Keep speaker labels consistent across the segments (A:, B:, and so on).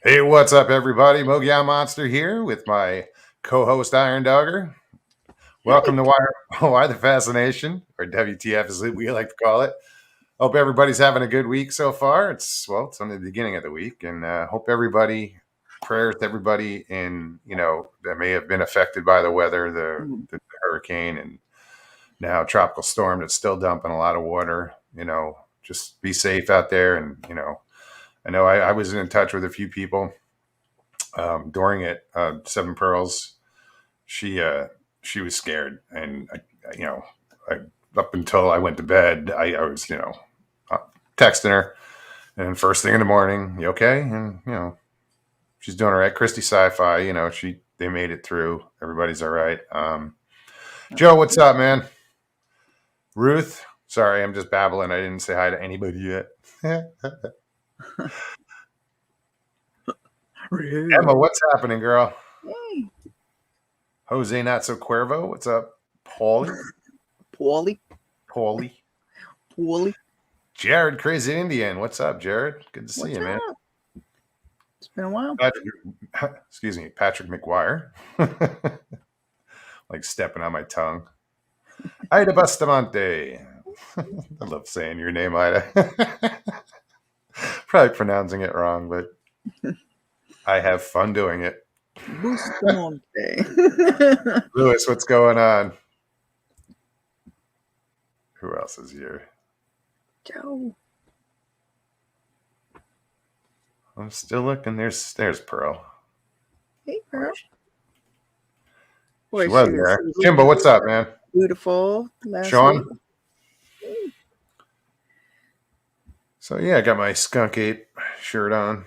A: Hey, what's up, everybody? Mogia Monster here with my co-host Iron Dogger.
B: Howdy.
A: Welcome to Why the Fascination, or WTF as we like to call it. Hope everybody's having a good week so far. It's only the beginning of the week, and hope everybody prayers to everybody that may have been affected by the weather, the hurricane, and now tropical storm that's still dumping a lot of water. Just be safe out there, and I know I was in touch with a few people during it. Seven Pearls, she uh, she was scared, and I, up until I went to bed, I was uh, texting her, and first thing in the morning, you okay? And she's doing all right. Christy Sci-Fi, they made it through. Everybody's all right. Joe, what's up, man? Ruth, sorry, I'm just babbling. I didn't say hi to anybody yet. Emma, what's happening, girl?
B: Hey,
A: Jose Not So Cuervo, what's up? Paulie,
B: Paulie.
A: Paulie.
B: Paulie.
A: Jared, Crazy Indian. What's up, Jared? Good to see
B: What's
A: you, man.
B: up? It's been a while.
A: Patrick, excuse me, Patrick McGuire. Like stepping on my tongue. Ida Bustamante. I love saying your name, Ida. Probably pronouncing it wrong, but I have fun doing it.
B: Bustamante.
A: Lewis, what's going on? Who else is here?
B: Joe.
A: I'm still looking. There's Pearl.
B: Hey, girl.
A: She
B: Boy,
A: was there.
B: she was
A: Jimbo, what's up, man?
B: beautiful last
A: Sean?
B: week.
A: So yeah, I got my Skunk Ape shirt on.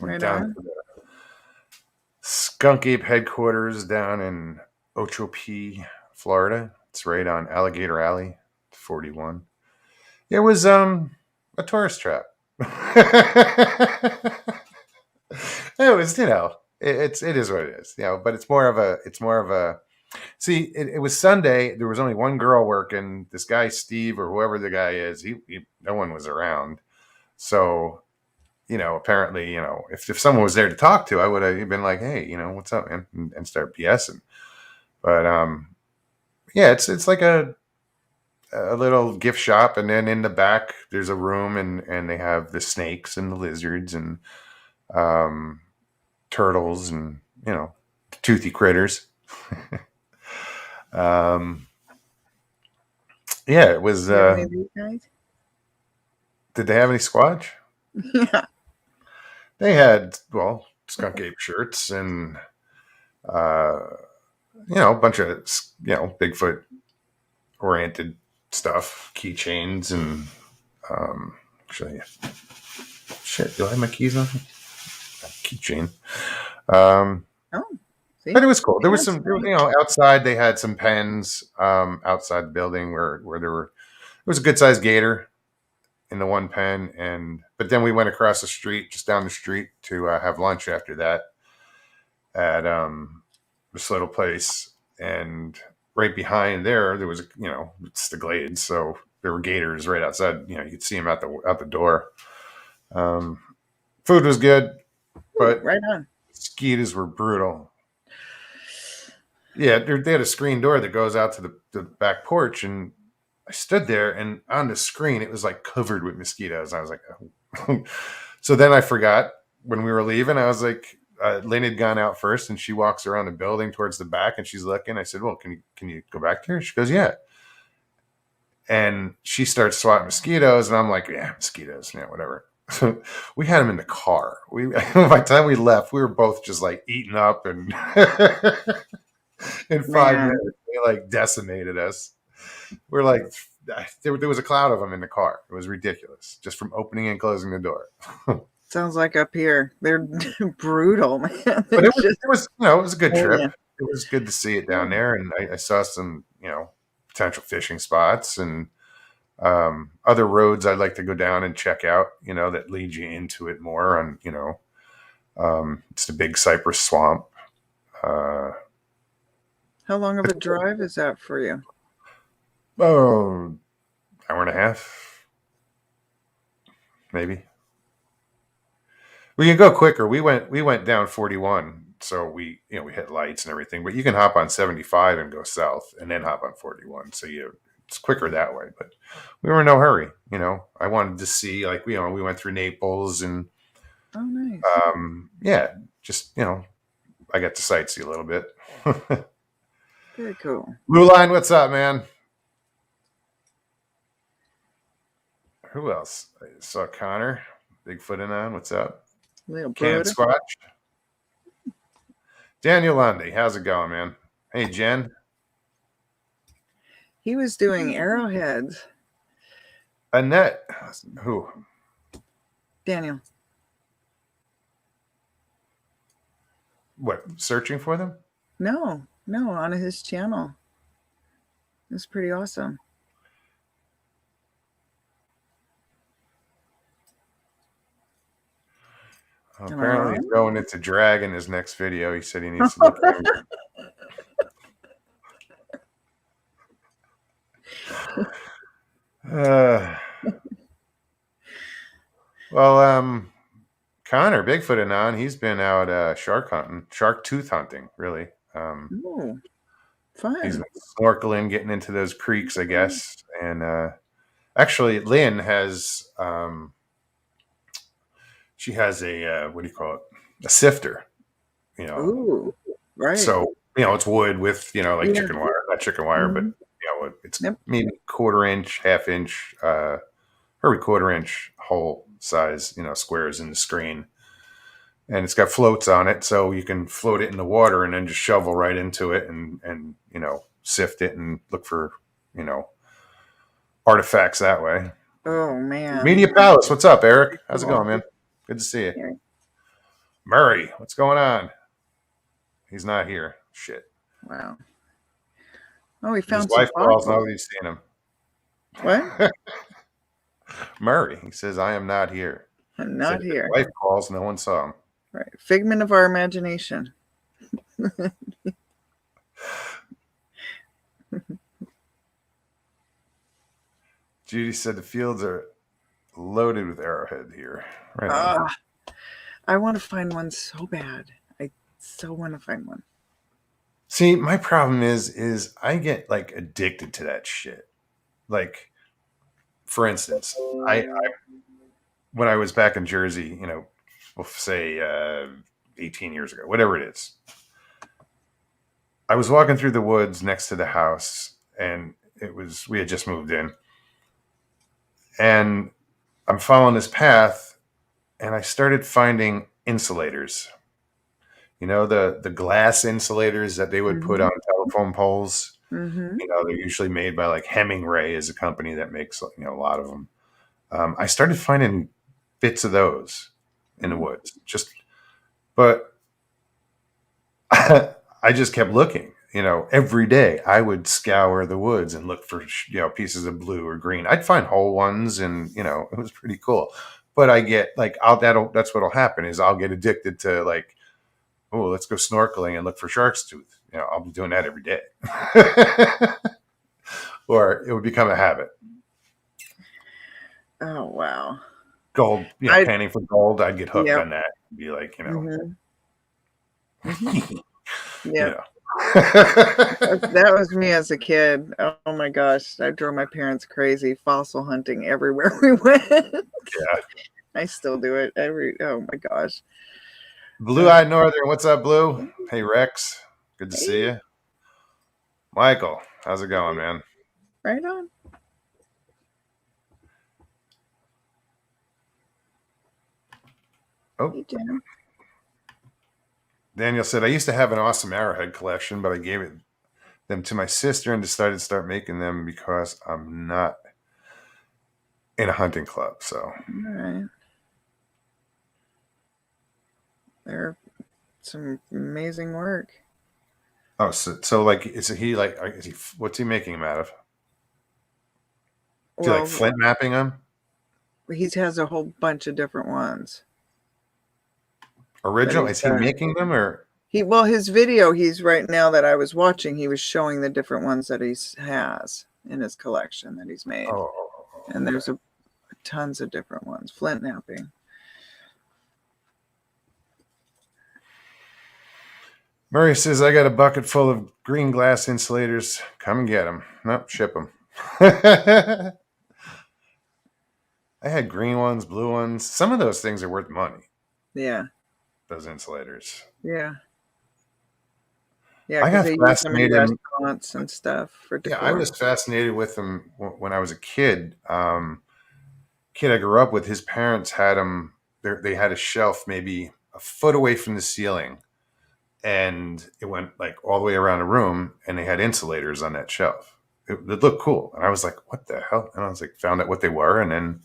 A: Went
B: Right
A: down
B: on.
A: to the Skunk Ape headquarters down in Ocho Florida. It's right on Alligator Alley, 41. It was a tourist trap. It was, it is what it is, but it's more of a see, it was Sunday. There was only one girl working. This guy, Steve, or whoever the guy is, no one was around. So, apparently, if someone was there to talk to, I would have been like, hey, what's up, man? And start BSing. But, yeah, it's like a little gift shop, and then in the back there's a room, and they have the snakes and the lizards and um, turtles and toothy critters. um, yeah, it was.
B: Do you have any of these guys?
A: Did they have any Squatch?
B: Yeah.
A: They had Skunk Ape shirts and uh, a bunch of Bigfoot oriented stuff, keychains, and actually, shit. Do I have my keys on? Keychain.
B: Oh, see?
A: But it was cool. There was
B: That's
A: some,
B: great.
A: outside they had some pens outside the building where there was a good sized gator in the one pen, but then we went across the street, just down the street, to have lunch after that at this little place, and right behind there was it's the Glades, so there were gators right outside. You could see them out the door. Um, Food was good,
B: Ooh,
A: but
B: right on.
A: mosquitoes were brutal. Yeah, they had a screen door that goes out to the back porch, and I stood there, and on the screen it was like covered with mosquitoes. I was like, oh. So then I forgot when we were leaving. I was like, Lynn had gone out first, and she walks around the building towards the back, and she's looking. I said, "Well, can you go back there?" She goes, "Yeah." And she starts swatting mosquitoes, and I'm like, "Yeah, mosquitoes, yeah, whatever." So we had them in the car. By the time we left, we were both just like eaten up, and in 5 minutes they like decimated us. We're like, there was a cloud of them in the car. It was ridiculous, just from opening and closing the door.
B: Sounds like up here. They're brutal, man.
A: But
B: They're just,
A: it was a good
B: oh,
A: trip.
B: yeah.
A: It was good to see it down there, and I saw some potential fishing spots and other roads I'd like to go down and check out. That lead you into it more. On it's the Big Cypress Swamp. Uh,
B: How long of a drive is that for you?
A: oh, hour and a half, maybe. We can go quicker. We went down 41, so we hit lights and everything. But you can hop on 75 and go south, and then hop on 41. So it's quicker that way. But we were in no hurry. I wanted to see, like, we went through Naples and
B: Oh, nice.
A: yeah, just I got to sightsee a little bit.
B: Very cool.
A: Blue Line, what's up, man? Who else? I saw Connor, Bigfoot and on. What's up?
B: Little
A: Can
B: brother.
A: Squatch. Daniel Lundy, how's it going, man? Hey, Jen.
B: He was doing arrowheads.
A: Annette. Who?
B: Daniel.
A: What? Searching for them?
B: No, on his channel. It's pretty awesome.
A: Apparently, he's going into drag in his next video. He said he needs to look angry. Well, Connor, Bigfoot and on, he's been out shark tooth hunting, really.
B: Oh, fun.
A: He's been snorkeling, getting into those creeks, I guess. And actually, Lynn has, she has a, what do you call it? A sifter,
B: Ooh, right.
A: So, it's wood with, like chicken wire, not chicken wire, but, it's maybe quarter-inch, half-inch, probably quarter-inch hole size, squares in the screen. And it's got floats on it, so you can float it in the water and then just shovel right into it and sift it and look for, artifacts that way.
B: Oh, man.
A: Media Palace, what's up, Eric? How's it going, man? Good to see you. Murray, what's going on? He's not here. Shit.
B: Wow. Oh, he found
A: his wife calls. Nobody's seen him.
B: What?
A: Murray. He says, "I am not here."
B: I'm not here.
A: His wife calls. No one saw him.
B: Right. Figment of our imagination.
A: Judy said the fields are loaded with arrowhead here. Right.
B: I want to find one so bad. I so want to find one.
A: See, my problem is I get like addicted to that shit. Like, for instance, I when I was back in Jersey, we'll say 18 years ago, whatever it is, I was walking through the woods next to the house, and we had just moved in, and I'm following this path, and I started finding insulators. The glass insulators that they would put on telephone poles.
B: Mm-hmm.
A: They're usually made by like Hemingway, is a company that makes a lot of them. I started finding bits of those in the woods, but I just kept looking. Every day I would scour the woods and look for pieces of blue or green. I'd find whole ones, and it was pretty cool. But I get like that's what'll happen is I'll get addicted to like, oh, let's go snorkeling and look for shark's tooth. I'll be doing that every day. Or it would become a habit.
B: Oh, wow.
A: Gold, panning for gold. I'd get hooked on that. Be like,
B: Yeah. That was me as a kid. Oh my gosh. I drove my parents crazy fossil hunting everywhere we went.
A: Yeah.
B: I still do it oh my gosh.
A: Blue-eyed Northern, what's up, Blue? Hey, Rex, good to see you. Michael, how's it going, man?
B: Right on.
A: Oh,
B: hey,
A: Daniel said, I used to have an awesome arrowhead collection, but I gave them to my sister and decided to start making them because I'm not in a hunting club. So,
B: all right. They're some amazing work.
A: Oh, so like, what's he making them out of? Do you like flint mapping them?
B: He has a whole bunch of different ones.
A: Original? Is he making them or?
B: His video he's right now that I was watching, he was showing the different ones that he has in his collection that he's made. And there's tons of different ones. Flint napping.
A: Murray says, I got a bucket full of green glass insulators. Come and get them. Nope, ship them. I had green ones, blue ones. Some of those things are worth money.
B: Yeah.
A: Those insulators.
B: Yeah. Yeah,
A: I
B: because
A: got
B: they use them in
A: fascinated.
B: restaurants and stuff for
A: Yeah, I
B: decor.
A: was fascinated with them when I was a kid. Kid I grew up with, his parents had them. They had a shelf maybe a foot away from the ceiling, and it went like all the way around the room, and they had insulators on that shelf. It looked cool, and I was like, "What the hell?" And I was like, found out what they were, and then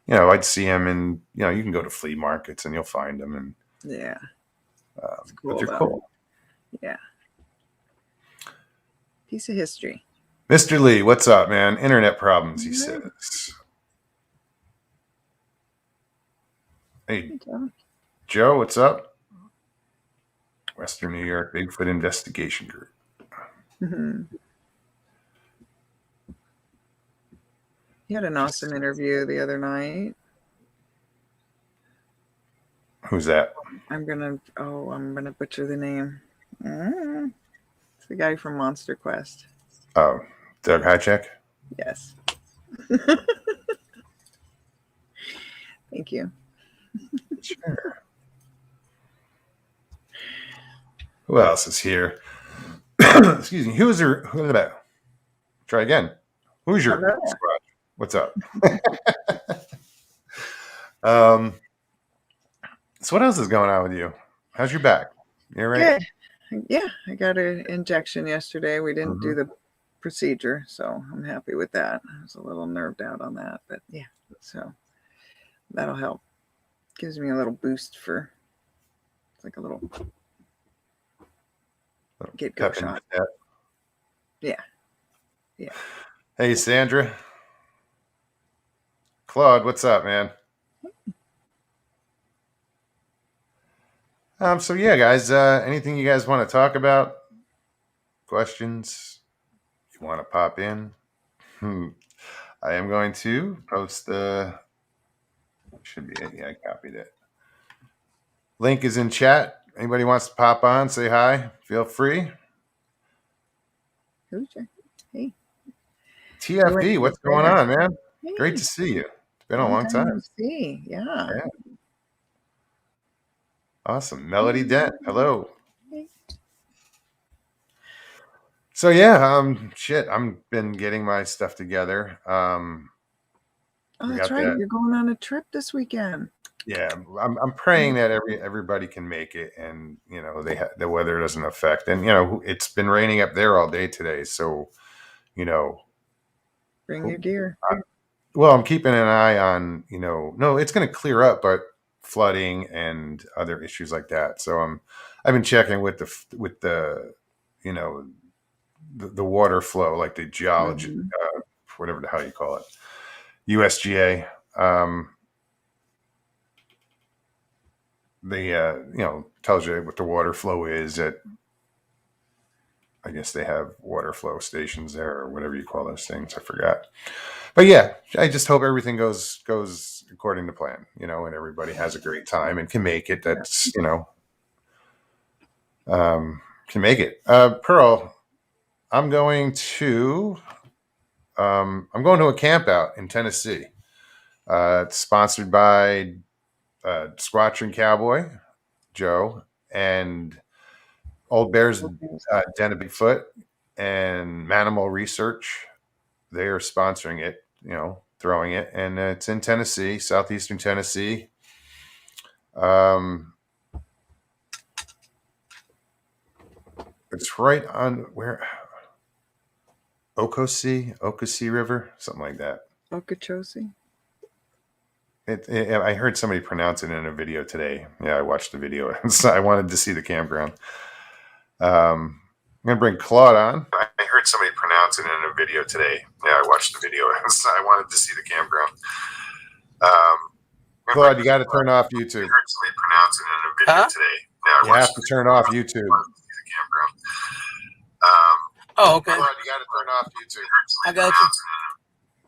A: I'd see them, and you can go to flea markets and you'll find them, and
B: Yeah. It's
A: but
B: cool
A: they're
B: though.
A: cool.
B: Yeah. Piece of history.
A: Mr. Lee, what's up, man? Internet problems, he says. Hey, Joe, what's up? Western New York Bigfoot Investigation Group.
B: Mm-hmm. He had an awesome interview the other night.
A: Who's that?
B: I'm gonna butcher the name. It's the guy from Monster Quest.
A: Oh, Doug Highcheck?
B: Yes. Thank you.
A: Sure. Who else is here? Excuse me. Who's that? Try again. Who's your Squatch? What's up? So what else is going on with you? How's your back? You all right?
B: Good. Yeah, I got an injection yesterday. We didn't do the procedure, so I'm happy with that. I was a little nerved out on that, but yeah, so that'll help. Gives me a little boost for, it's like a little get-go shot. Yeah. Yeah.
A: Hey, Sandra. Claude, what's up, man? So yeah, guys, anything you guys want to talk about? Questions? You want to pop in? I am going to post the. Should be it. Yeah, I copied it. Link is in chat. Anybody wants to pop on, say hi. Feel free.
B: Hey.
A: TFE, what's going on, man?
B: Hey.
A: Great to see you. It's been a long time.
B: See, yeah.
A: Awesome. Melody Dent, hello. So yeah, shit, I'm been getting my stuff together.
B: Oh, that's right. You're going on a trip this weekend.
A: Yeah, I'm praying that everybody can make it, and the weather doesn't affect. And it's been raining up there all day today, so
B: bring your gear.
A: Well, I'm keeping an eye on no, it's going to clear up, but flooding and other issues like that. So I've been checking with the the water flow, like the geology, whatever the hell you call it, USGA. They tells you what the water flow is at. I guess they have water flow stations there, or whatever you call those things. I forgot. But yeah, I just hope everything goes according to plan, and everybody has a great time and can make it. That's can make it. Pearl, I'm going to a campout in Tennessee. It's sponsored by Squatch and Cowboy Joe and Old Bear's Den of Bigfoot and Manimal Research. They are sponsoring it, throwing it, and it's in Tennessee, southeastern Tennessee. It's right on where Okosie River, something like that.
B: Okeechobee.
A: I heard somebody pronounce it in a video today. Yeah, I watched the video. So I wanted to see the campground. I'm gonna bring Claude on. I heard somebody pronounce it in a video today. Yeah, I watched the video. So I wanted to see the campground. Claude, you got to turn off YouTube. I heard somebody pronounce it in a video today. Yeah, you have to turn off YouTube.
C: Oh, okay.
A: Claude, you got to turn off YouTube.
C: I got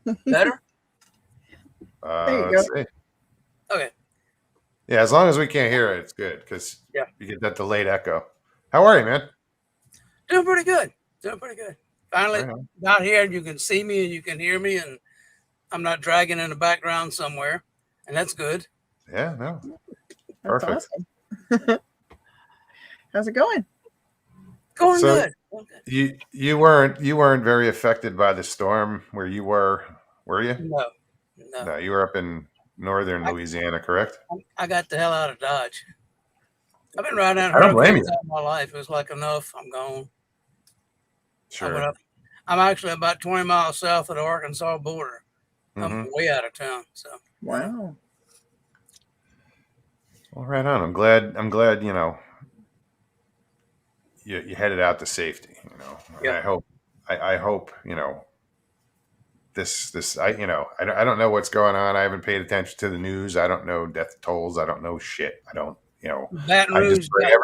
C: you. Better?
B: There you go.
A: See.
C: Okay.
A: Yeah, as long as we can't hear it, it's good because you get that delayed echo. How are you, man?
C: Doing pretty good. Doing pretty good. Finally
A: Right on.
C: out here, you can see me and you can hear me, and I'm not dragging in the background somewhere, and that's good.
A: Yeah, no,
B: That's
A: perfect.
B: awesome. How's it going?
C: Going
A: So
C: good. Going good.
A: you weren't very affected by the storm where you were you?
C: No, no.
A: No, you were up in northern
C: I,
A: Louisiana, correct?
C: I got the hell out of Dodge. I've been riding out
A: I don't blame you.
C: hurricanes all my life. It was like enough. I'm gone. I went
A: Sure.
C: up. I'm actually about 20 miles south of the Arkansas border. I'm
A: Mm-hmm.
C: way out of town. So,
B: Wow.
A: Well, right on. I'm glad. You headed out to safety. And
C: yeah.
A: I hope this I don't know what's going on. I haven't paid attention to the news. I don't know death tolls. I don't know shit. I don't.
C: Baton
A: I just
C: Rouge
A: pray
C: got
A: every.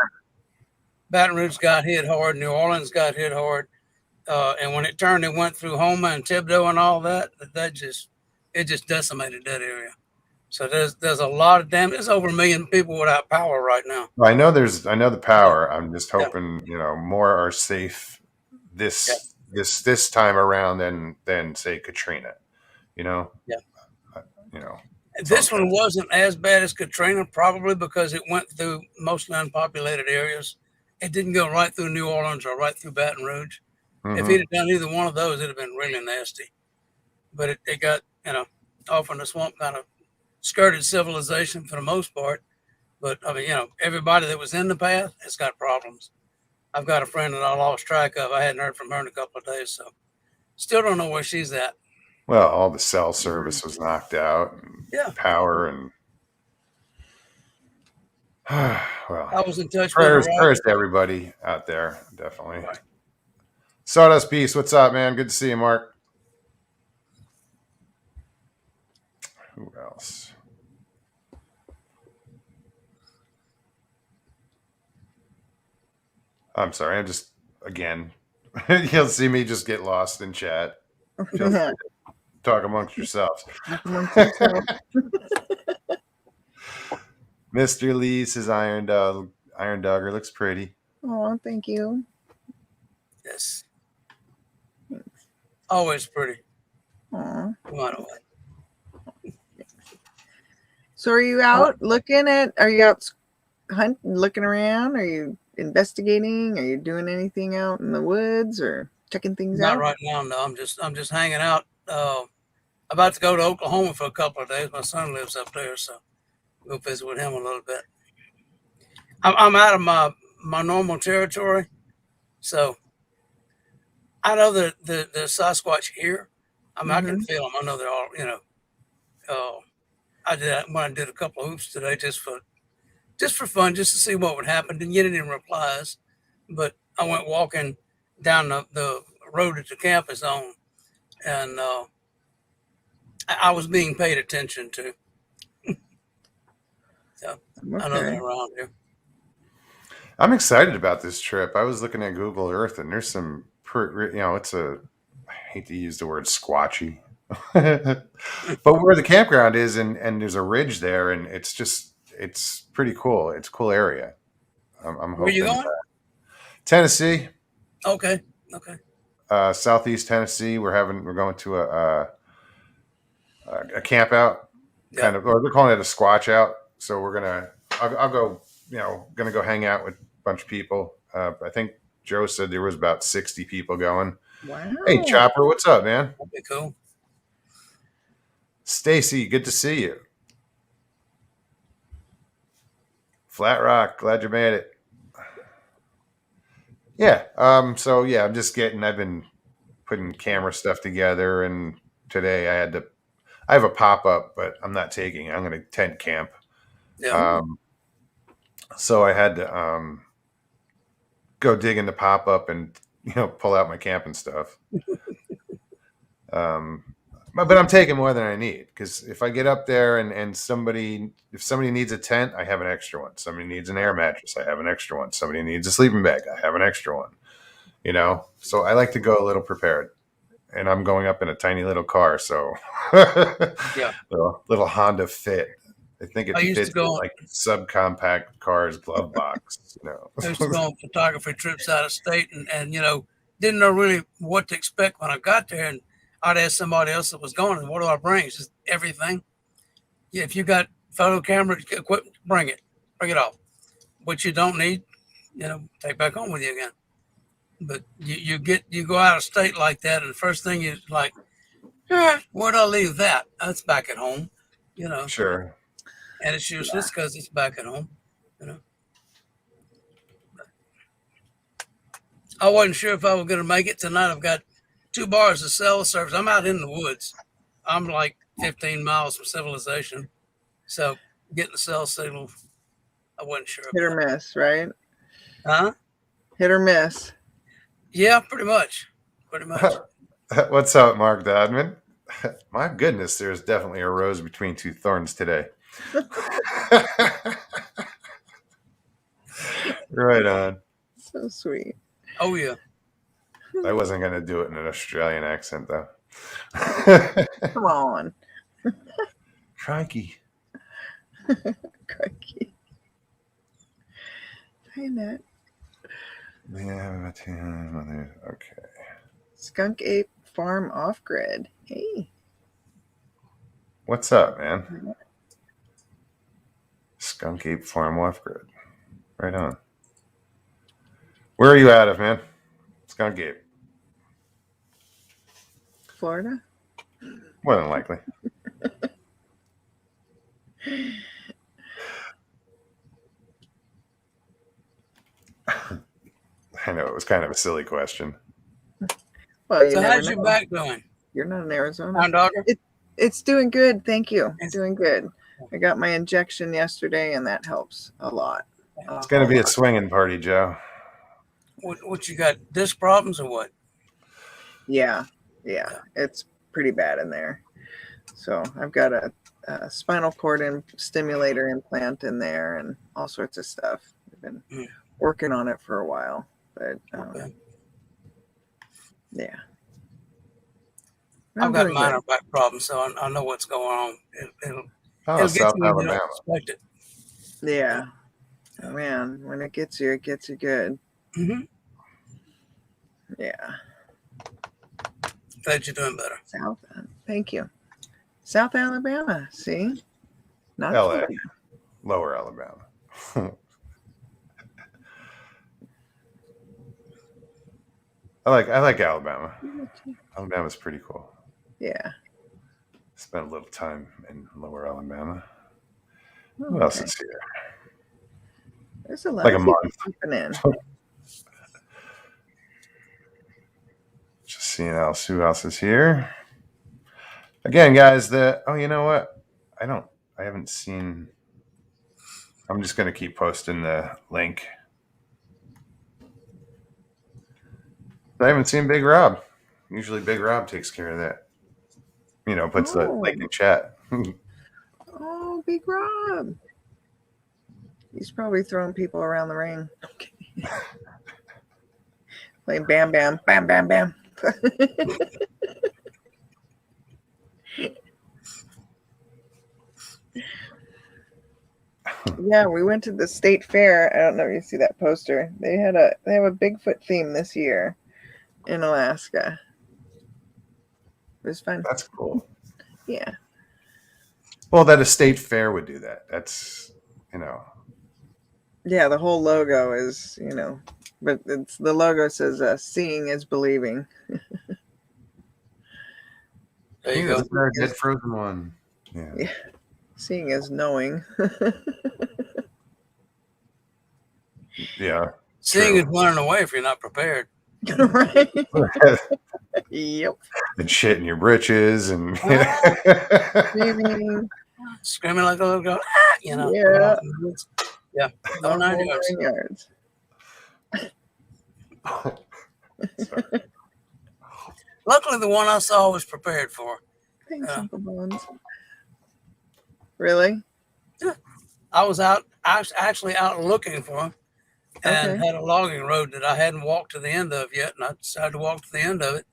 C: Baton Rouge got hit hard. New Orleans got hit hard. And when it turned and went through Houma and Thibodeau and all that, it just decimated that area. So there's a lot of damage. There's over 1 million people without power right now.
A: Well, I know the
C: Yeah,
A: power. I'm just
C: yeah,
A: hoping more are safe
C: yeah,
A: this time around than say Katrina. You know,
C: yeah.
A: Uh, you know. That's all I'm
C: This
A: trying
C: one
A: to say.
C: wasn't as bad as Katrina, probably because it went through mostly unpopulated areas. It didn't go right through New Orleans or right through Baton Rouge. If he'd
A: Mm-hmm.
C: have done either one of those, it'd have been really nasty. But it got, off in the swamp, kind of skirted civilization for the most part. But I mean, everybody that was in the path has got problems. I've got a friend that I lost track of. I hadn't heard from her in a couple of days, so still don't know where she's at.
A: Well, all the cell
B: Mm.
A: service was knocked out, and
C: Yeah,
A: power, and well,
C: I was in touch with her.
A: prayers to everybody out there. Definitely.
C: Right.
A: Sawdust Beast, what's up, man? Good to see you, Mark. Who else? I'm sorry. I'm just again. You'll see me just get lost in chat. Feel free to talk amongst yourselves.
B: Amongst yourself.
A: Mr. Lee says Iron Dogger looks pretty.
B: Oh, thank you.
C: Yes, always pretty.
B: Aw.
C: No matter what.
B: So are you out looking at? Are you out looking around? Are you investigating? Are you doing anything out in the woods or checking things
C: Not
B: out?
C: right now. No, I'm just hanging out. About to go to Oklahoma for a couple of days. My son lives up there, so go visit with him a little bit. I'm out of my normal territory, so I know the Sasquatch here. I mean, I can
B: Mm-hmm.
C: feel them. I know they're all. I did when I did a couple of hoops today just for fun, just to see what would happen. Didn't get any replies, but I went walking down the road that the camp is on, and I was being paid attention to. So I know
B: Okay.
C: they're around here.
A: I'm excited about this trip. I was looking at Google Earth, and there's some, it's a. I hate to use the word squatchy, but where the campground is, and there's a ridge there, and it's pretty cool. It's a cool area. I'm
C: Where you
A: hoping
C: going?
A: Tennessee,
C: Okay, okay.
A: Southeast Tennessee. We're going to a camp out,
C: Yeah,
A: kind of, or they're calling it a squatch out. So I'll go, gonna go hang out with a bunch of people. I think Joe said there was about 60 people going. Hey,
B: Wow.
A: Chopper, what's up, man?
C: that'd be cool.
A: Stacy, good to see you. Flat Rock, glad you made it. Yeah. So yeah, I've been putting camera stuff together, and today I have a pop up, but I'm not taking it. I'm going to tent camp.
C: Yeah,
A: Um, so I had to go dig in the pop up and pull out my camping stuff. Um, but I'm taking more than I need, because if I get up there and if somebody needs a tent, I have an extra one. Somebody needs an air mattress, I have an extra one. Somebody needs a sleeping bag, I have an extra one. So I like to go a little prepared, and I'm going up in a tiny little car, so
C: yeah.
A: little Honda Fit. They think
C: I
A: it
C: used to
A: fits in
C: go.
A: like subcompact car's glove box.
C: I used to go on photography trips out of state, and didn't know really what to expect when I got there. And I'd ask somebody else that was going, "What do I bring?" It's just everything. Yeah, if you got photo camera equipment, bring it all. What you don't need, take back home with you again. But you go out of state like that, and the first thing is like, where'd I leave that? That's back at home,
A: Sure.
C: and it's useless because it's back at home, you know. I wasn't sure if I was going to make it tonight. I've got 2 bars of cell service. I'm out in the woods. I'm like 15 miles from civilization. So getting the cell signal, I wasn't sure
B: Hit or miss, right?
C: Huh?
B: Hit or miss.
C: Yeah, pretty much.
A: What's up, Mark Dodman? My goodness, there's definitely a rose between 2 thorns today. Right on.
B: So sweet.
C: Oh, yeah.
A: I wasn't going to do it in an Australian accent, though.
B: Come on.
A: Crikey.
B: Crikey. Hey, Nat.
A: Yeah, okay.
B: Skunk Ape Farm Off-Grid. Hey.
A: What's up, man? Skunk Ape Farm Off-Grid. Right on. Where are you out of, man? Skunk Ape.
B: Florida?
A: More than likely. I know it was kind of a silly question.
B: Well,
C: So how's your back doing?
B: You're not in Arizona.
C: Hound dogger?
B: It's doing good. Thank you. It's doing good. I got my injection yesterday, and that helps a lot.
A: It's going to be a swinging party, Joe.
C: What you got? Disc problems or what?
B: Yeah. It's pretty bad in there. So I've got a spinal cord stimulator implant in there and all sorts of stuff. I've been working on it for a while, but yeah.
C: I've got minor back problems, so I know what's going on. It'll get
A: South
C: you when you
A: Alabama.
C: don't expect it.
B: Yeah. Oh, man, when it gets you good.
C: Mm-hmm.
B: Yeah.
C: Glad you're doing better.
B: Thank you. South Alabama. See, not
A: LA,
B: Florida.
A: Lower Alabama. I like Alabama. Alabama's pretty cool.
B: Yeah.
A: Spent a little time in Lower Alabama.
B: Oh,
A: Who else is here?
B: There's a lot
A: like
B: of
A: a
B: people
A: month.
B: popping in.
A: Just seeing who else is here. Again, guys, you know what? I haven't seen. I'm just going to keep posting the link. I haven't seen Big Rob. Usually Big Rob takes care of that. Puts the link in chat.
B: Oh, Big Rob. He's probably throwing people around the ring. Okay. Playing bam, bam, bam, bam, bam. Yeah, we went to the state fair. I don't know if you see that poster. They have a Bigfoot theme this year in Alaska. It was fun.
A: That's cool.
B: Yeah.
A: Well, that a state fair would do that. That's
B: Yeah, the whole logo is, but the logo says seeing is believing.
C: There you go.
A: There's a dead frozen one. Yeah.
B: Seeing is knowing.
A: Yeah.
C: Seeing is running away if you're not prepared.
B: Right. Yep.
A: And shit in your britches and
C: Screaming like a little girl.
B: Yeah.
C: Yeah.
B: No 9 yards.
C: Luckily, the one I saw was prepared for.
B: Thanks, Uncle Bones. Really?
C: Yeah. I was actually out looking for him and had a logging road that I hadn't walked to the end of yet. And I decided to walk to the end of it.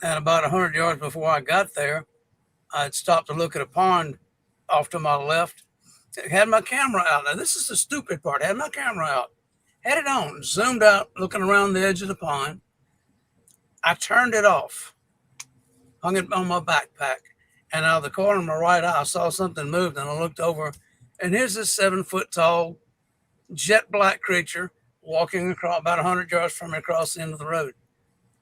C: And about 100 yards before I got there, I'd stopped to look at a pond off to my left. Had my camera out. Now, this is the stupid part. Had my camera out. Had it on. Zoomed out, looking around the edge of the pond. I turned it off. Hung it on my backpack. And out of the corner of my right eye, I saw something moved, and I looked over. And here's this 7-foot tall, jet black creature walking across about 100 yards from me across the end of the road.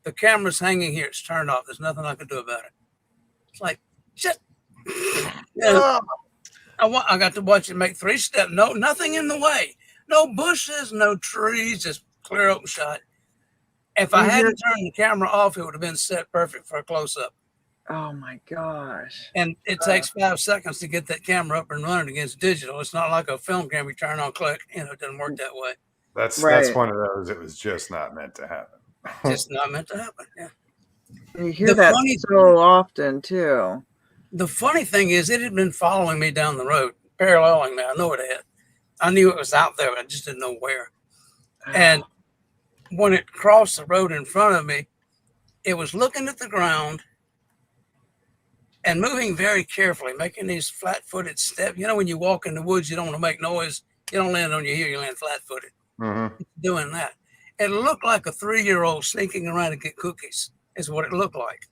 C: The camera's hanging here. It's turned off. There's nothing I can do about it. It's like, just...
B: Oh,
C: I got to watch it make 3 steps. No, nothing in the way. No bushes, no trees, just clear open shot. If I hadn't turned the camera off, it would have been set perfect for a close-up.
B: oh my gosh.
C: And it takes 5 seconds to get that camera up and running against digital. It's not like a film camera you turn on, click. It doesn't work that way.
A: That's
B: Right.
A: one of those. It was just not meant to happen.
C: Just not meant to happen. Yeah.
B: You hear that so often too.
C: The funny thing is, it had been following me down the road, paralleling me. I know it had. I knew it was out there, but I just didn't know where. And when it crossed the road in front of me, it was looking at the ground and moving very carefully, making these flat-footed steps. You know, when you walk in the woods, you don't want to make noise. You don't land on your heel, you land flat-footed.
A: Mm-hmm.
C: Doing that. It looked like a 3-year-old sneaking around to get cookies, is what it looked like.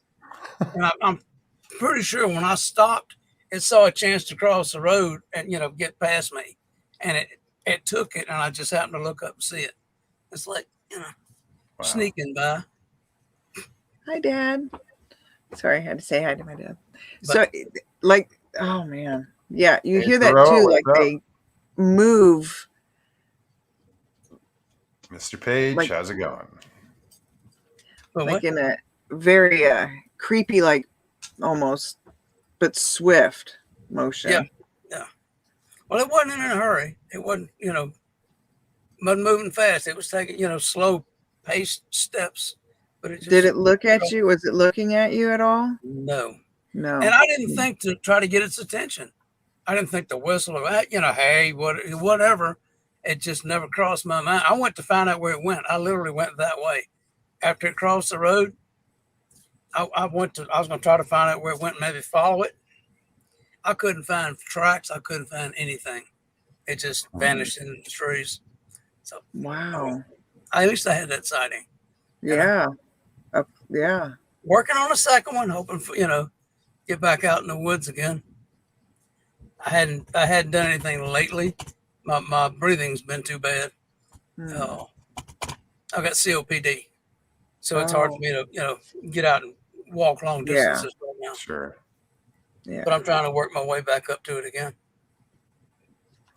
C: And I'm pretty sure when I stopped, it saw a chance to cross the road and, get past me. And it took it, and I just happened to look up and see it. It's like, sneaking by.
B: Hi, Dad. Sorry, I had to say hi to my dad.
C: But,
B: so, oh, man. Yeah, you hear that too. Like, they move.
A: Mr. Page, how's it going?
B: Like in a very creepy, almost, but swift motion.
C: Yeah. Well, it wasn't in a hurry. It wasn't, wasn't moving fast. It was taking, slow paced steps. But it just,
B: did it look at you? Was it looking at you at all?
C: No.
B: No.
C: And I didn't think to try to get its attention. I didn't think to whistle or, hey, whatever. It just never crossed my mind. I went to find out where it went. I literally went that way. After it crossed the road, I was going to try to find out where it went, maybe follow it. I couldn't find tracks. I couldn't find anything. It just vanished into the trees. So
B: wow.
C: At least I had that sighting.
B: Yeah. Yeah.
C: Working on a second one, hoping for, get back out in the woods again. I hadn't done anything lately. My breathing's been too bad. I've got COPD, so it's hard for me to get out and walk long distances right now.
A: Sure.
B: Yeah.
C: But I'm trying to work my way back up to it again.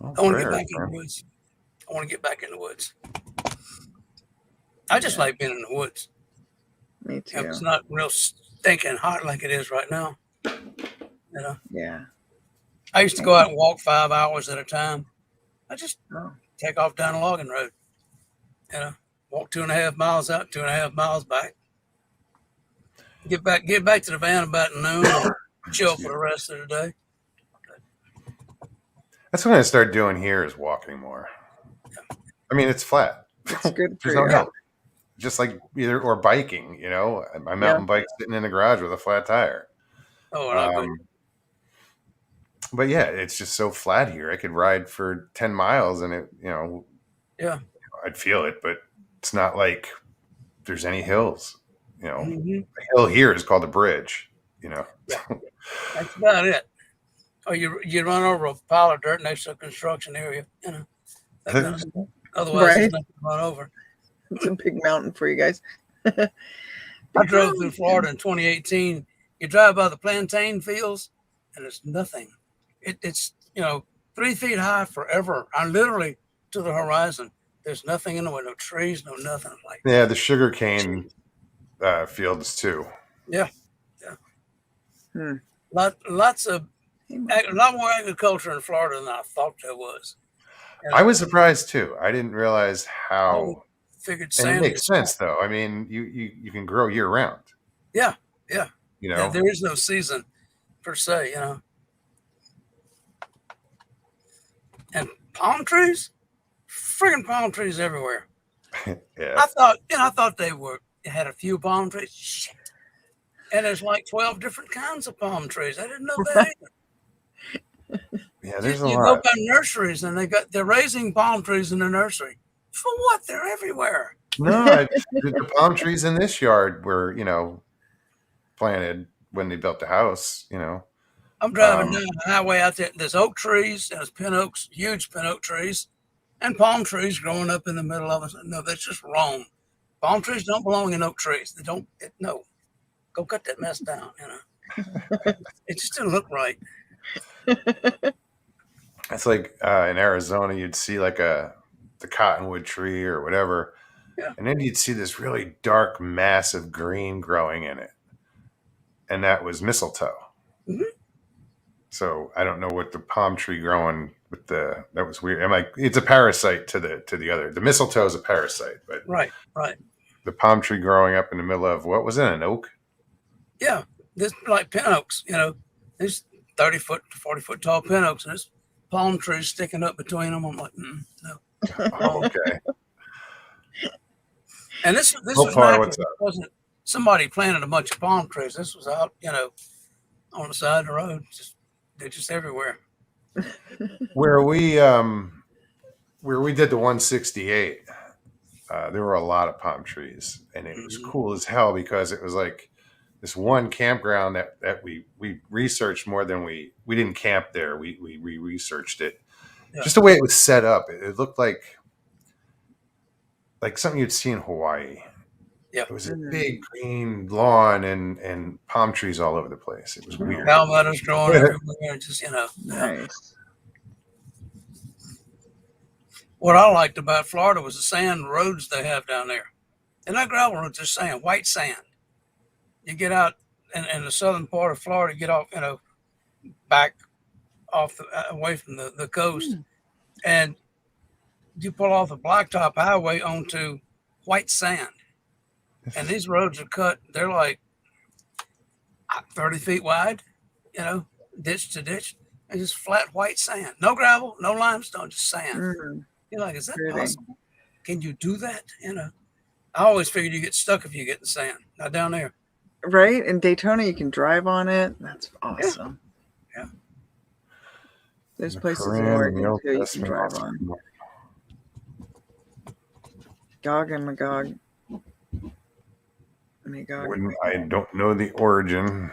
C: I want to get back in the woods. I want to get back in the woods. I just like being in the woods.
B: Me too.
C: It's not real stinking hot like it is right now.
B: Yeah.
C: I used to go out and walk 5 hours at a time. I just take off down a logging road. Walk 2.5 miles out, 2.5 miles back. Get back to the van about noon and chill for the rest of the day.
A: That's what I'm going to start doing here is walking more. Yeah. I mean, it's flat.
B: It's good for
A: There's no help. Just like or biking, my mountain bike's sitting in the garage with a flat tire. But yeah, it's just so flat here. I could ride for 10 miles and it, I'd feel it, but it's not like there's any hills, The hill here is called a bridge,
C: Yeah. That's about it. Or you run over a pile of dirt next to a construction area, that kind of stuff. Otherwise, there's nothing to run over.
B: It's a big mountain for you guys.
C: I drove through Florida in 2018. You drive by the plantain fields and there's nothing. It's 3 feet high forever. I'm literally to the horizon. There's nothing in the way, no trees, no nothing like that.
A: Yeah, the sugar cane fields too.
C: Yeah. A lot more agriculture in Florida than I thought there was.
A: I was surprised too. I didn't realize how.
C: Figured
A: and it makes sense though. I mean, you can grow year round.
C: Yeah.
A: Yeah,
C: there is no season per se, And palm trees, friggin' palm trees everywhere.
A: Yeah.
C: I thought they had a few palm trees. Shit. And there's like 12 different kinds of palm trees. I didn't know that either.
A: Yeah, there's a
C: You go
A: lot.
C: by nurseries and they're raising palm trees in the nursery. For what? They're everywhere.
A: No, the palm trees in this yard were, planted when they built the house,
C: I'm driving down the highway out there. There's oak trees, there's pin oaks, huge pin oak trees, and palm trees growing up in the middle of it. No, that's just wrong. Palm trees don't belong in oak trees. They don't. No, go cut that mess down. It just didn't look right.
A: It's like in Arizona, you'd see like the cottonwood tree or whatever,
C: Yeah.
A: and then you'd see this really dark mass of green growing in it, and that was mistletoe.
C: Mm-hmm.
A: So I don't know what the palm tree growing with that was weird. I'm like, it's a parasite to the other. The mistletoe is a parasite, but
C: Right.
A: the palm tree growing up in the middle of what was it, an oak?
C: Yeah, this like pin oaks. These 30-foot to 40-foot tall pin oaks, and there's palm trees sticking up between them. I'm like, no.
A: Oh, okay.
C: And this was
A: far,
C: natural.
A: what's
C: It
A: up?
C: wasn't somebody planted a bunch of palm trees. This was out, on the side of the road. They're just everywhere.
A: Where we did the 168, there were a lot of palm trees, and it was cool as hell because it was like this one campground that we researched more than we didn't camp there. We researched it.
C: Yeah.
A: Just the way it was set up. It looked like something you'd see in Hawaii.
C: Yeah.
A: It was a big green lawn and palm trees all over the place. It was weird.
C: Palmettos growing everywhere. Just,
B: Nice.
C: What I liked about Florida was the sand roads they have down there. They're not gravel roads, they're sand, white sand. You get out in the southern part of Florida, get off, back off away from the coast, and you pull off the blacktop highway onto white sand. And these roads are cut, they're like 30 feet wide, ditch to ditch, and just flat white sand. No gravel, no limestone, just sand.
B: Mm.
C: You're like, is that
B: Really?
C: possible? Can you do that? I always figured you get stuck if you get in sand. Not down there.
B: Right? In Daytona, you can drive on it. That's awesome.
C: Yeah.
B: There's
A: The
B: places in
A: Korean,
B: Oregon
A: the Old
B: too you can
A: Testament
B: drive
A: also.
B: on. Gog and Magog.
A: I don't know the origin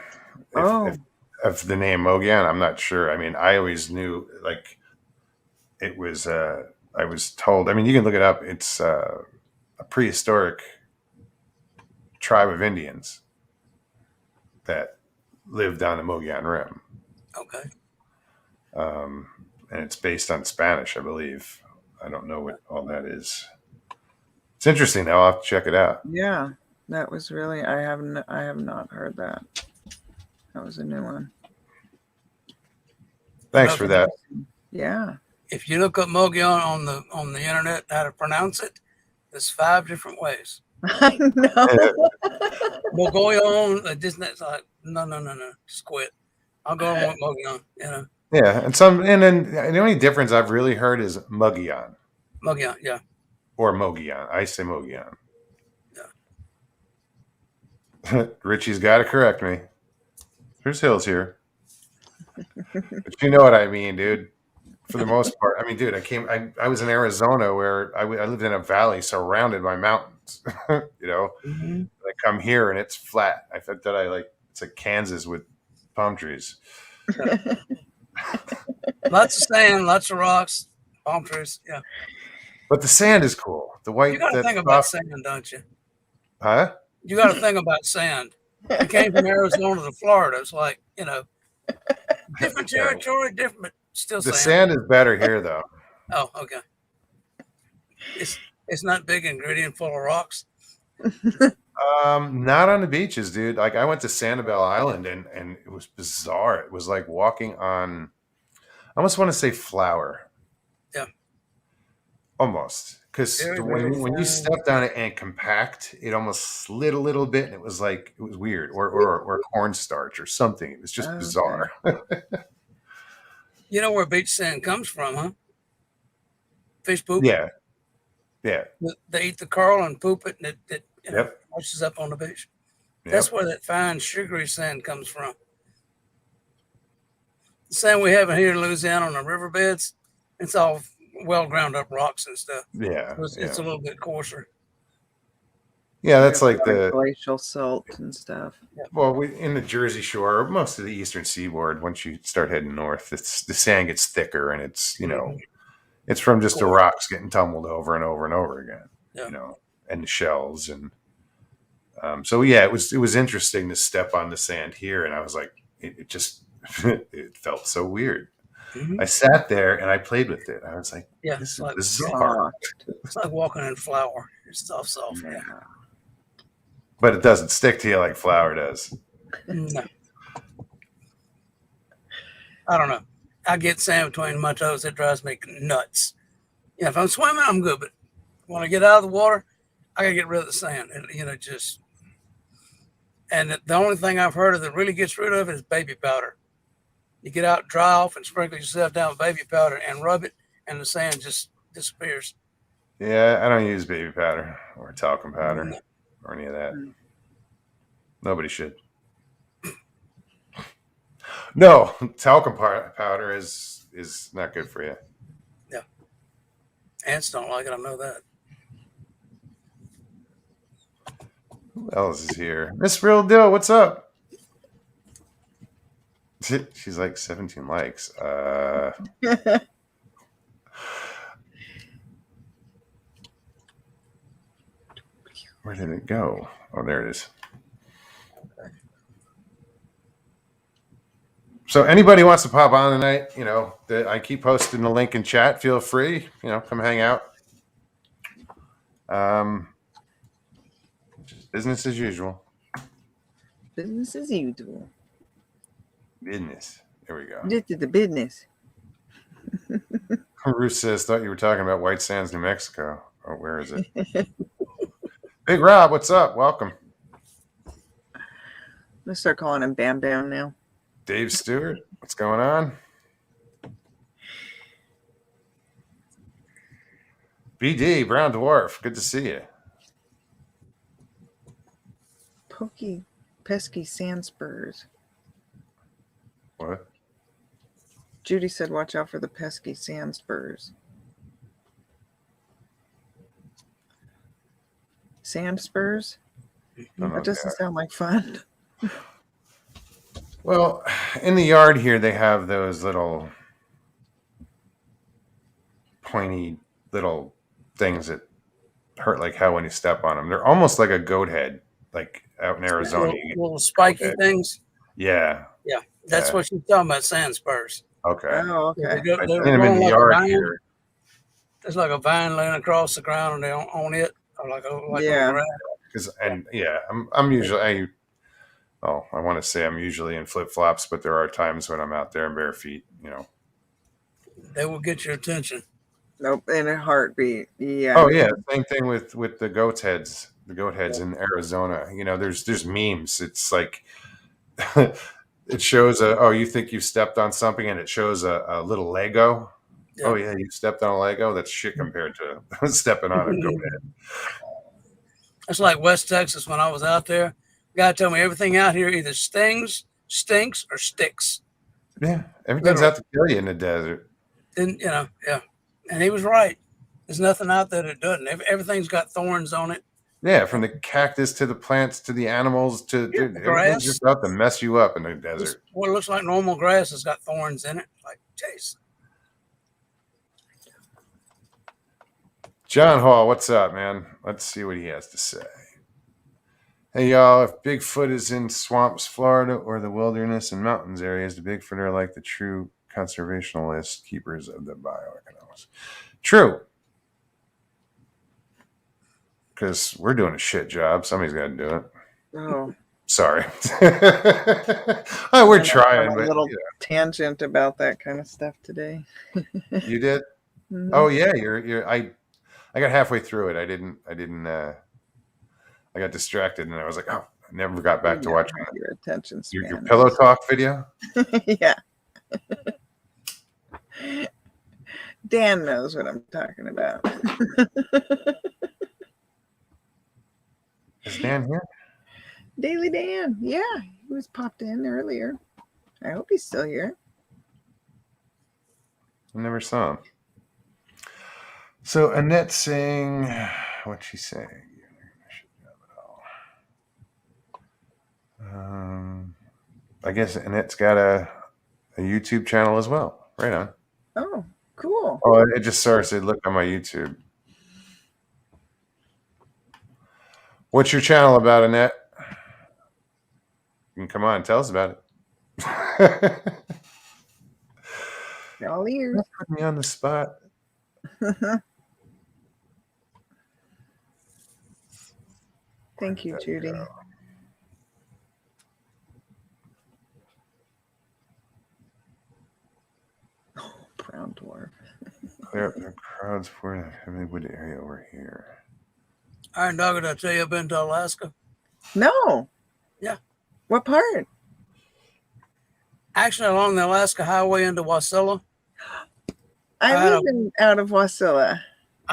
A: of the name Mogan. I'm not sure. I mean, I always knew it was. I was told. I mean, you can look it up. It's a prehistoric tribe of Indians that lived on the Mogollon Rim.
C: Okay.
A: And it's based on Spanish, I believe. I don't know what all that is. It's interesting, though. I'll have to check it out.
B: Yeah, that was really. I have not heard that. That was a new one.
A: Thanks for that.
B: Yeah.
C: If you look up Mogollon on the internet, how to pronounce it, there's 5 different ways.
B: I know.
C: Mogollon, it's like no, just quit. I'll go on with Mogollon.
A: Yeah, and then the only difference I've really heard is Mogollon.
C: Mogollon, yeah.
A: Or Mogollon. I say Mogollon. Yeah. Richie's got to correct me. There's hills here. But you know what I mean, dude. For the most part. I mean, dude, I was in Arizona where I lived in a valley surrounded by mountains.
C: Mm-hmm.
A: I come here and it's flat. I thought that it's like Kansas with palm trees.
C: Lots of sand, lots of rocks, palm trees. Yeah.
A: But the sand is cool. The white.
C: You got to think about sand, don't you?
A: Huh?
C: You got to think about sand. You came from Arizona to Florida. It's like, different territory, different, but still
A: the
C: sand.
A: sand is better here, though.
C: Oh, okay. It's not big and gritty and full of rocks.
A: Not on the beaches, dude. Like I went to Sanibel Island and it was bizarre. It was like walking on, I almost want to say flour.
C: Yeah.
A: Almost. Because when you stepped on it and compact, it almost slid a little bit and it was weird. Or cornstarch or something. It was just bizarre.
C: You know where beach sand comes from, huh? Fish poop?
A: Yeah. Yeah.
C: They eat the coral and poop it, and it
A: Yep.
C: washes up on the beach.
A: Yep.
C: That's where that fine, sugary sand comes from. sand we have here in Louisiana on the riverbeds, it's all well ground up rocks and stuff.
A: Yeah,
C: So it's a little bit coarser.
A: Yeah, that's like the
B: glacial silt and stuff.
A: Well, in the Jersey Shore, most of the eastern seaboard, once you start heading north, the sand gets thicker, and it's it's from just the rocks getting tumbled over and over and over again, and the shells, and so yeah, it was interesting to step on the sand here, and I was like, it just it felt so weird. Mm-hmm. I sat there and I played with it. I was like, this is like bizarre.
C: It's like walking in flour. It's soft. Yeah.
A: But it doesn't stick to you like flour does.
C: No. I don't know. I get sand between my toes. It drives me nuts. Yeah, if I'm swimming, I'm good. But when I get out of the water, I got to get rid of the sand. And, just... And the only thing I've heard of that really gets rid of it is baby powder. You get out, dry off, and sprinkle yourself down with baby powder and rub it, and the sand just disappears.
A: Yeah, I don't use baby powder or talcum powder. No. Or any of that. Nobody should. No, talcum powder is not good for you.
C: Yeah. Ants don't like it. I know that.
A: Who else is here? Miss Real Deal, what's up? She's like 17 likes. Where did it go? Oh, there it is. So anybody wants to pop on tonight, I keep posting the link in chat. Feel free, come hang out. Just business as usual.
B: Business as usual.
A: Business. There we go.
B: This is the business.
A: Bruce says, thought you were talking about White Sands, New Mexico. Oh, where is it? Big Rob, what's up? Welcome.
B: Let's start calling him Bam Bam now.
A: Dave Stewart, what's going on? BD, Brown Dwarf, good to see you.
B: Pesky sand spurs.
A: What?
B: Judy said, watch out for the pesky sand spurs. Sand spurs? That doesn't sound like fun.
A: Well, in the yard here, they have those little pointy little things that hurt like hell when you step on them. They're almost like a goat head, like out in Arizona.
C: Little spiky things?
A: Yeah.
C: Yeah, that's what she's talking about, sand spurs.
A: Okay.
B: Oh, okay.
A: I've seen them in the yard here.
C: There's like a vine laying across the ground, and they on it, or like
A: I'm usually I want to say I'm usually in flip flops, but there are times when I'm out there in bare feet.
C: They will get your attention.
B: Nope, in a heartbeat. Yeah.
A: Oh yeah, same thing with the goat heads. The goat heads in Arizona. There's memes. It's like it shows you think you stepped on something, and it shows a little Lego. Yeah. Oh yeah, you stepped on a Lego. That's shit compared to stepping on a goat head.
C: It's like West Texas when I was out there. Guy told me everything out here either stings, stinks, or sticks.
A: Yeah, everything's out to kill you in the desert.
C: And and he was right. There's nothing out there that doesn't. Everything's got thorns on it.
A: Yeah, from the cactus to the plants to the animals to everything's just out to mess you up in the desert.
C: What looks like normal grass has got thorns in it. Like, jeez.
A: John Hall, what's up, man? Let's see what he has to say. Hey, y'all, if Bigfoot is in swamps, Florida, or the wilderness and mountains areas, the Bigfoot are like the true conservationalist keepers of the bioeconomics. True. Because we're doing a shit job. Somebody's got to do it.
B: Oh.
A: Sorry. We're trying.
B: A little tangent about that kind of stuff today.
A: You did? Mm-hmm. Oh, yeah. I got halfway through it. I got distracted, and I was like, I never got back to watching
B: your attention span.
A: Your pillow talk video?
B: Yeah. Dan knows what I'm talking about.
A: Is Dan here?
B: Daily Dan. Yeah, he was popped in earlier. I hope he's still here.
A: I never saw him. So Annette's saying, what's she saying? I guess Annette's got a YouTube channel as well. Right on.
B: Oh, cool.
A: Oh, it just started. Look on my YouTube. What's your channel about, Annette? You can come on, tell us about it.
B: All ears.
A: Don't put me on the spot.
B: Thank you, Judy. Oh, brown dwarf.
A: Clear up the crowds for the Heavenwood area over here.
C: Iron Dog, did I tell you I've been to Alaska?
B: No.
C: Yeah.
B: What part?
C: Actually, along the Alaska Highway into Wasilla.
B: I live out of Wasilla.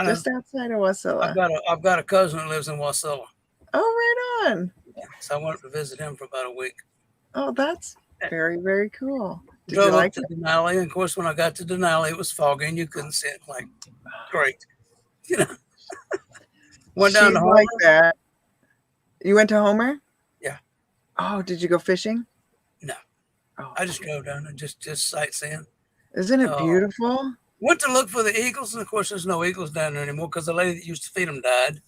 B: Just outside of Wasilla.
C: I've got a cousin that lives in Wasilla.
B: Oh, right on.
C: Yeah, so I went to visit him for about a week.
B: Oh, that's very, very cool. Did
C: Drove
B: you like
C: up to Denali, and of course, when I got to Denali, it was foggy and you couldn't see it. Like, great, you know. Went down to Homer.
B: Like that. You went to Homer?
C: Yeah.
B: Oh, did you go fishing?
C: No.
B: Oh,
C: I just drove down and just sightseeing.
B: Isn't it beautiful?
C: Went to look for the eagles, and of course, there's no eagles down there anymore because the lady that used to feed them died.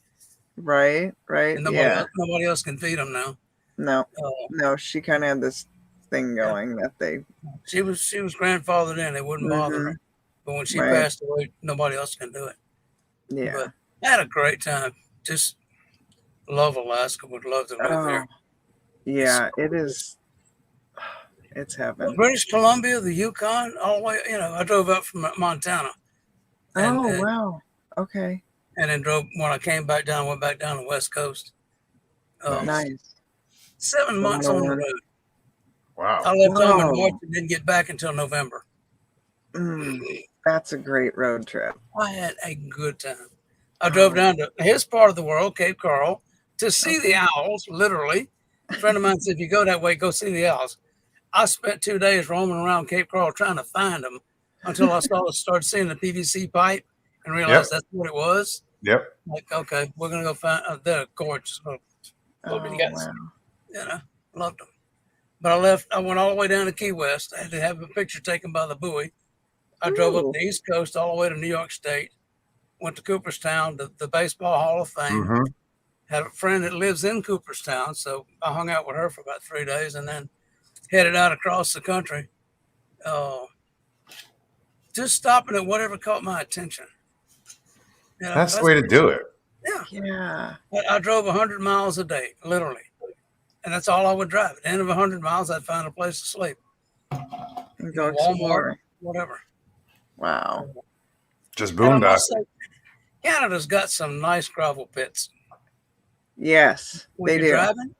B: Right.
C: And nobody else can feed them now.
B: No, she kind of had this thing going that they.
C: She was grandfathered in. They wouldn't bother her. But when she passed away, nobody else can do it.
B: Yeah.
C: But I had a great time. Just love Alaska. Would love to live there.
B: Yeah, it is. It's heaven.
C: British Columbia, the Yukon, all the way. You know, I drove up from Montana.
B: Wow. Okay.
C: And then when I came back down, went back down the West Coast.
B: Nice.
C: 7 months on the road.
A: Wow.
C: I left home in March and didn't get back until November.
B: That's a great road trip.
C: I had a good time. I drove down to his part of the world, Cape Coral, to see the owls, literally. A friend of mine said, if you go that way, go see the owls. I spent 2 days roaming around Cape Coral trying to find them until I started seeing the PVC pipe and realized that's what it was.
A: Yep.
C: Like, okay, we're going to go find they're gorgeous. Wow. You know, loved them. But I went all the way down to Key West. I had to have a picture taken by the buoy. I drove up the East Coast all the way to New York State. Went to Cooperstown, the Baseball Hall of Fame. Had a friend that lives in Cooperstown, so I hung out with her for about 3 days and then headed out across the country. Just stopping at whatever caught my attention. You know,
A: that's the way to do it.
B: Yeah.
C: I drove 100 miles a day, literally. And that's all I would drive. At the end of 100 miles, I'd find a place to sleep.
B: And go
C: Walmart,
B: explore.
C: whatever.
B: Wow.
A: Just boondock.
C: Canada's got some nice gravel pits.
B: Yes,
C: when
B: they
C: you're
B: do.
C: Driving,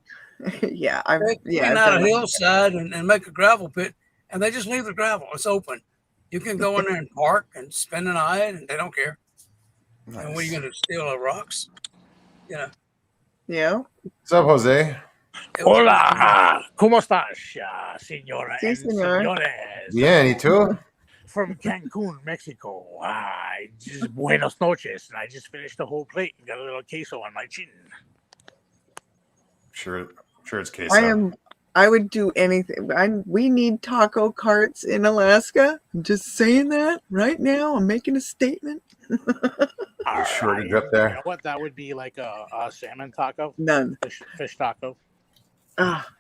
B: They
C: clean out a hillside and make a gravel pit, and they just leave the gravel. It's open. You can go in there and park and spend the night, and they don't care. Nice. And what are you going to steal? The rocks? You know.
B: Yeah.
A: What's up, Jose?
D: Hola, ¿cómo estás, señora
B: Sí,
D: and
B: señor.
D: señores?
A: Bien, ¿y tú?
D: From Cancun, Mexico. Just buenos noches. And I just finished the whole plate and got a little queso on my chin.
A: Sure it's queso.
B: I would do anything. We need taco carts in Alaska. I'm just saying that right now. I'm making a statement.
A: Shortage up there.
D: You know what? That would be like a salmon taco.
B: None.
D: Fish taco.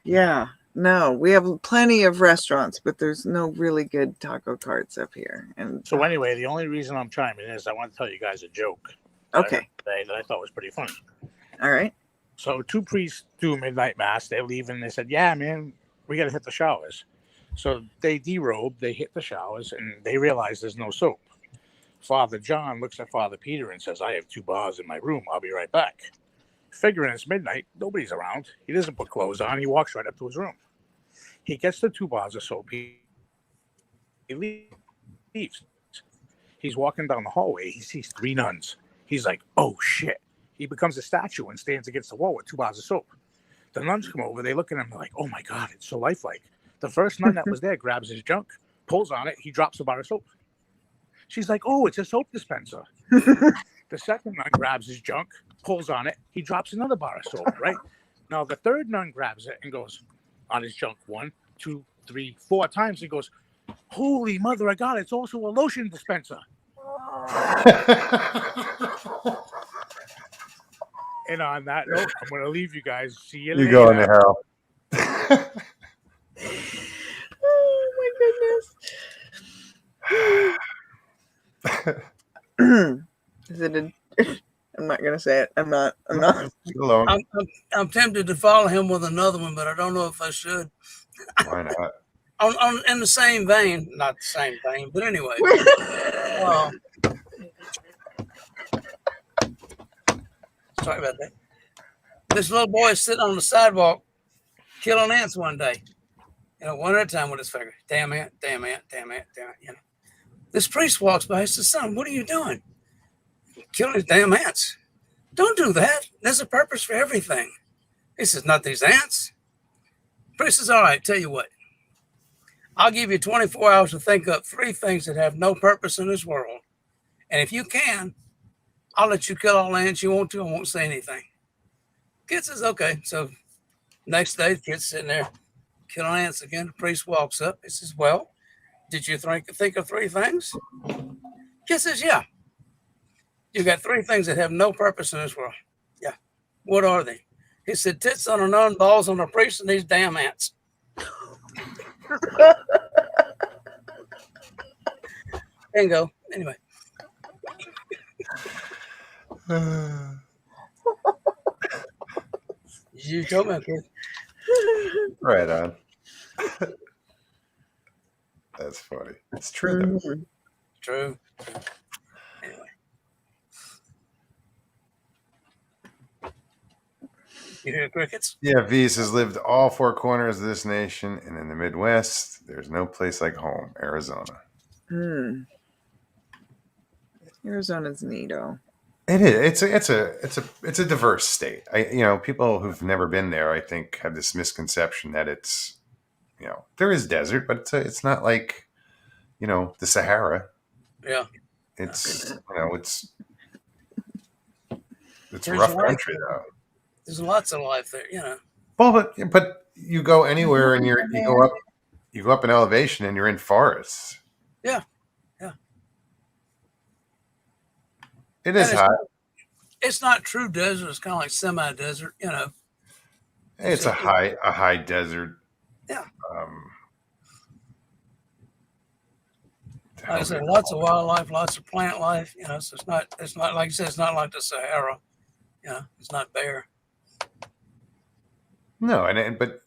B: Yeah. No, we have plenty of restaurants, but there's no really good taco carts up here. And
D: so anyway, the only reason I'm chiming in is I want to tell you guys a joke.
B: Okay.
D: That I thought was pretty funny.
B: All right.
D: So 2 priests do midnight mass. They leave and they said, "Yeah, man, we got to hit the showers." So they derobe, they hit the showers, and they realize there's no soap. Father John looks at Father Peter and says, "I have 2 bars in my room. I'll be right back." Figuring it's midnight, nobody's around. He doesn't put clothes on. He walks right up to his room. He gets the 2 bars of soap. He leaves. He's walking down the hallway. He sees 3 nuns. He's like, "Oh, shit." He becomes a statue and stands against the wall with 2 bars of soap. The nuns come over. They look at him like, "Oh, my God, it's so lifelike." The first nun that was there grabs his junk, pulls on it. He drops a bar of soap. She's like, oh, it's a soap dispenser. The second nun grabs his junk, pulls on it. He drops another bar of soap, right? Now, the third nun grabs it and goes on his junk 1, 2, 3, 4 times. He goes, holy mother of God, it's also a lotion dispenser. And on that note, I'm going to leave you guys. See you later.
A: You going to hell.
B: Oh my goodness. Is it a... I'm not gonna say it. I'm not.
A: Alone.
C: I'm tempted to follow him with another one, but I don't know if I should.
A: Why not?
C: In the same vein, not the same vein, but anyway. Sorry about that. This little boy is sitting on the sidewalk killing ants one day. One at a time with his finger. Damn ant, damn ant, damn ant, damn ant. This priest walks by. He says, son, what are you doing? Killing these damn ants. Don't do that. There's a purpose for everything. He says, not these ants. The priest says, all right, tell you what. I'll give you 24 hours to think up 3 things that have no purpose in this world. And if you can, I'll let you kill all the ants you want to. I won't say anything. Kid says, okay. So next day, the kid's sitting there killing ants again. The priest walks up. He says, well, did you think of 3 things? Kid says, yeah. You got 3 things that have no purpose in this world. Yeah. What are they? He said, tits on a nun, balls on a priest, and these damn ants. Bingo. Anyway. You told me, kid.
A: Right on. That's funny. It's true, though.
C: True. Anyway. You hear crickets?
A: Yeah, V's has lived all 4 corners of this nation, and in the Midwest, there's no place like home, Arizona.
B: Arizona's neato.
A: It is. It's a diverse state. People who've never been there, I think, have this misconception that it's, there is desert, but it's not like, the Sahara.
C: Yeah.
A: It's rough country though.
C: There's lots of life there,
A: Well, but you go anywhere and you go up in elevation and you're in forests.
C: Yeah.
A: It is hot.
C: It's not true desert. It's kind of like semi-desert,
A: It's a high desert.
C: Yeah. Like I said, lots of wildlife, lots of plant life, so it's not like you said, it's not like the Sahara. It's not bare.
A: No, but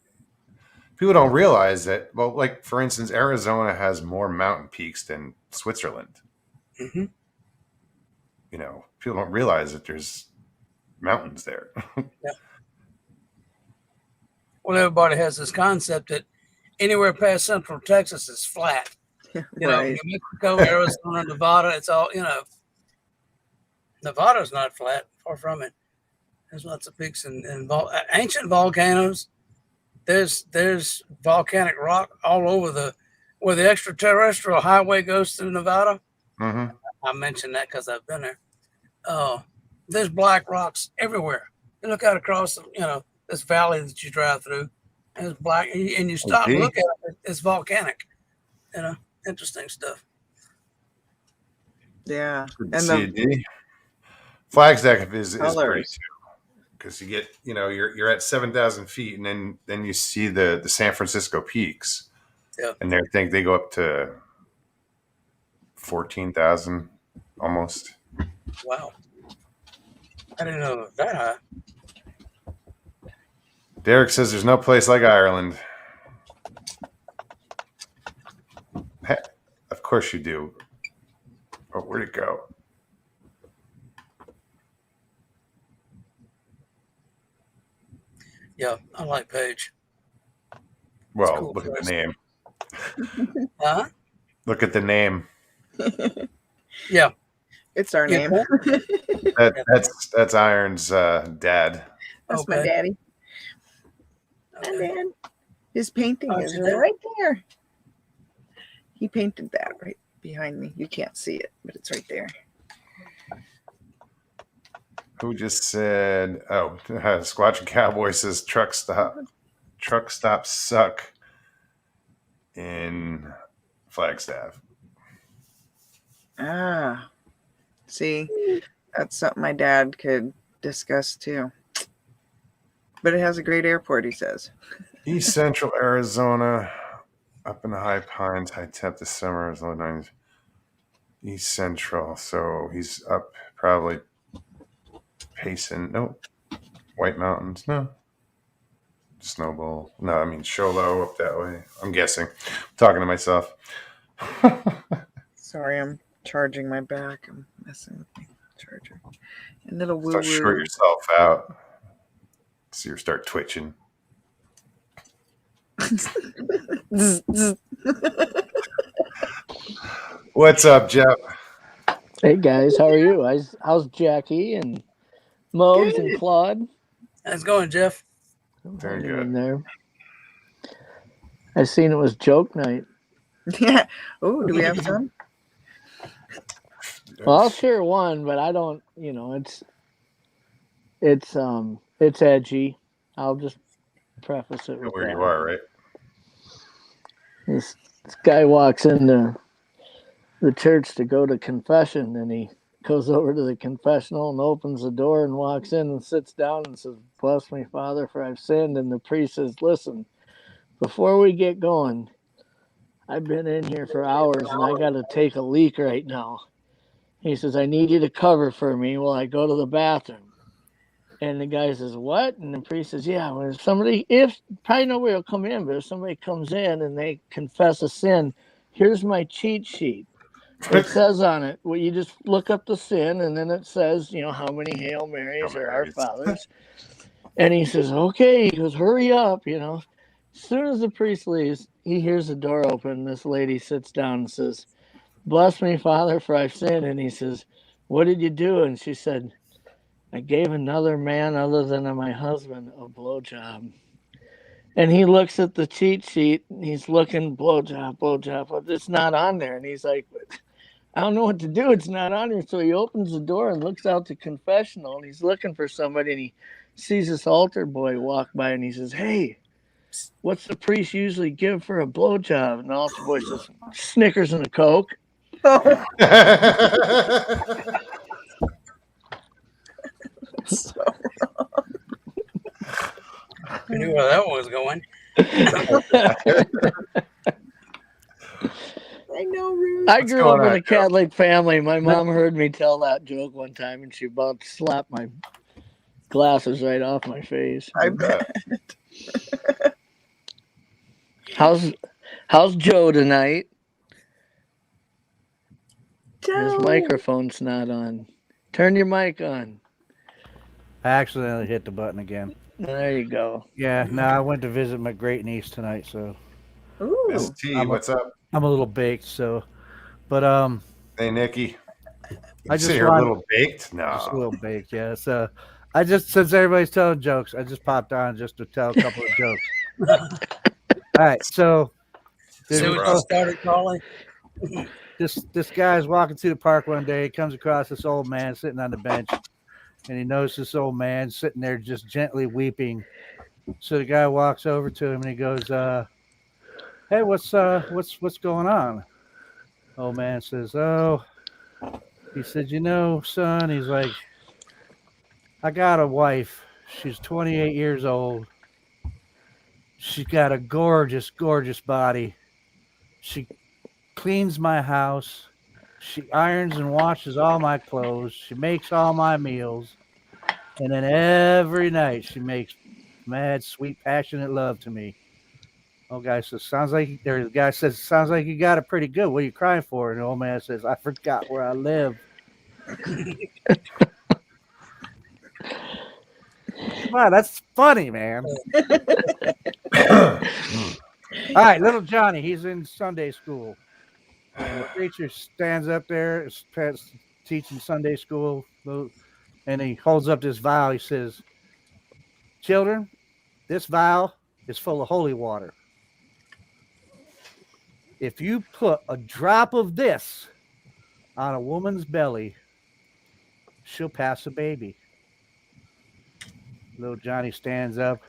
A: people don't realize that. Well, like for instance, Arizona has more mountain peaks than Switzerland.
C: Mm-hmm.
A: People don't realize that there's mountains there.
C: Yeah. Well, everybody has this concept that anywhere past Central Texas is flat.
B: Right.
C: New Mexico, Arizona, Nevada, it's all, Nevada's not flat, far from it. There's lots of peaks and ancient volcanoes. There's volcanic rock all over where the extraterrestrial highway goes through Nevada.
A: Mm-hmm.
C: I mentioned that because I've been there. There's black rocks everywhere. You look out across, this valley that you drive through, and it's black, and you stop and look at it, it's volcanic. Interesting stuff.
B: Yeah.
A: And
B: the
A: Flagstaff is pretty too, because you get, you're at 7,000 feet, and then you see the San Francisco peaks.
C: Yeah.
A: And they go up to 14,000 almost.
C: Wow. I didn't know it was that high.
A: Derek says there's no place like Ireland. Of course you do. Oh, where'd it go?
C: Yeah, I like Paige.
A: Well,
C: cool
A: look at the name.
C: Huh?
A: Look at the name.
C: Yeah.
B: It's our name.
A: That's Iron's dad.
B: That's my daddy.
C: Okay.
B: My dad. His painting is
C: your dad?
B: right there. He painted that right behind me. You can't see it, but it's right there.
A: Who just said, oh, Squatch and Cowboy says truck stops suck in Flagstaff.
B: Ah, see, that's something my dad could discuss too. But it has a great airport, he says.
A: East Central Arizona, up in the high pines, high temp this summer is low 90s. East Central, so he's up probably Payson. Nope. White Mountains. No. Snowball. No, I mean Sholo up that way. I'm guessing. I'm talking to myself.
B: Sorry, I'm charging my back. I'm messing with my charger. And little woo
A: Start short
B: woo.
A: yourself out. So you start twitching. What's up, Jeff?
E: Hey guys, how are you? How's Jackie and Mose and Claude?
C: How's it going, Jeff?
A: Very
E: Hanging
A: good.
E: in there. I seen it was joke night.
B: Yeah. Oh, do we have some?
E: Well, I'll share one, but I don't. It's edgy. I'll just preface it with
A: Where
E: that.
A: you are, right?
E: This guy walks into the church to go to confession, and he goes over to the confessional and opens the door and walks in and sits down and says, "Bless me, Father, for I've sinned." And the priest says, "Listen, before we get going, I've been in here for hours and I got to take a leak right now." He says, "I need you to cover for me while I go to the bathroom." And the guy says, "What?" And the priest says, "Yeah, when if probably nobody will come in, but if somebody comes in and they confess a sin, here's my cheat sheet. It says on it, well, you just look up the sin, and then it says, how many Hail Marys or Our Fathers." And he says, "Okay." He goes, "Hurry up." As soon as the priest leaves, he hears the door open. This lady sits down and says, "Bless me, Father, for I've sinned." And he says, "What did you do?" And she said, "I gave another man other than my husband a blowjob." And he looks at the cheat sheet, and he's looking, blowjob, but it's not on there. And he's like, "I don't know what to do. It's not on here." So he opens the door and looks out the confessional, and he's looking for somebody, and he sees this altar boy walk by, and he says, "Hey, what's the priest usually give for a blowjob?" And the altar boy says, "Snickers and a Coke."
B: Oh, so
C: I knew where that was going.
B: I know, Ruth.
E: I
A: What's
E: grew
A: going
E: up in
A: on,
E: a Catholic family. My mom heard me tell that joke one time, and she about slapped my glasses right off my face.
B: I bet.
E: How's Joe tonight? His
B: Joe.
E: microphone's not on. Turn your mic on.
F: I accidentally hit the button again.
E: There you go.
F: Yeah, no, I went to visit my great niece tonight, so
B: Ooh.
A: ST, what's up?
F: I'm a little baked. So, but
A: Hey, Nikki.
F: I
A: You
F: just
A: say you're a
F: want-
A: little baked? No.
F: just a little baked. Yeah, so I just since everybody's telling jokes, I just popped on just to tell a couple of jokes. All right, so
C: See what you started calling?
F: this guy's walking through the park one day. He comes across this old man sitting on the bench, and he notices this old man sitting there just gently weeping. So the guy walks over to him and he goes, "Hey, what's going on?" Old man says, "Oh," he said, "son," he's like, "I got a wife. She's 28 years old. She's got a gorgeous, gorgeous body. She cleans my house. She irons and washes all my clothes. She makes all my meals. And then every night she makes mad, sweet, passionate love to me." Old guy says, the guy says, "Sounds like you got it pretty good. What are you crying for?" And the old man says, "I forgot where I live." Wow, that's funny, man. All right, little Johnny, he's in Sunday school. And the preacher stands up there, is teaching Sunday school, and he holds up this vial. He says, "Children, this vial is full of holy water. If you put a drop of this on a woman's belly, she'll pass a baby. Little Johnny stands up.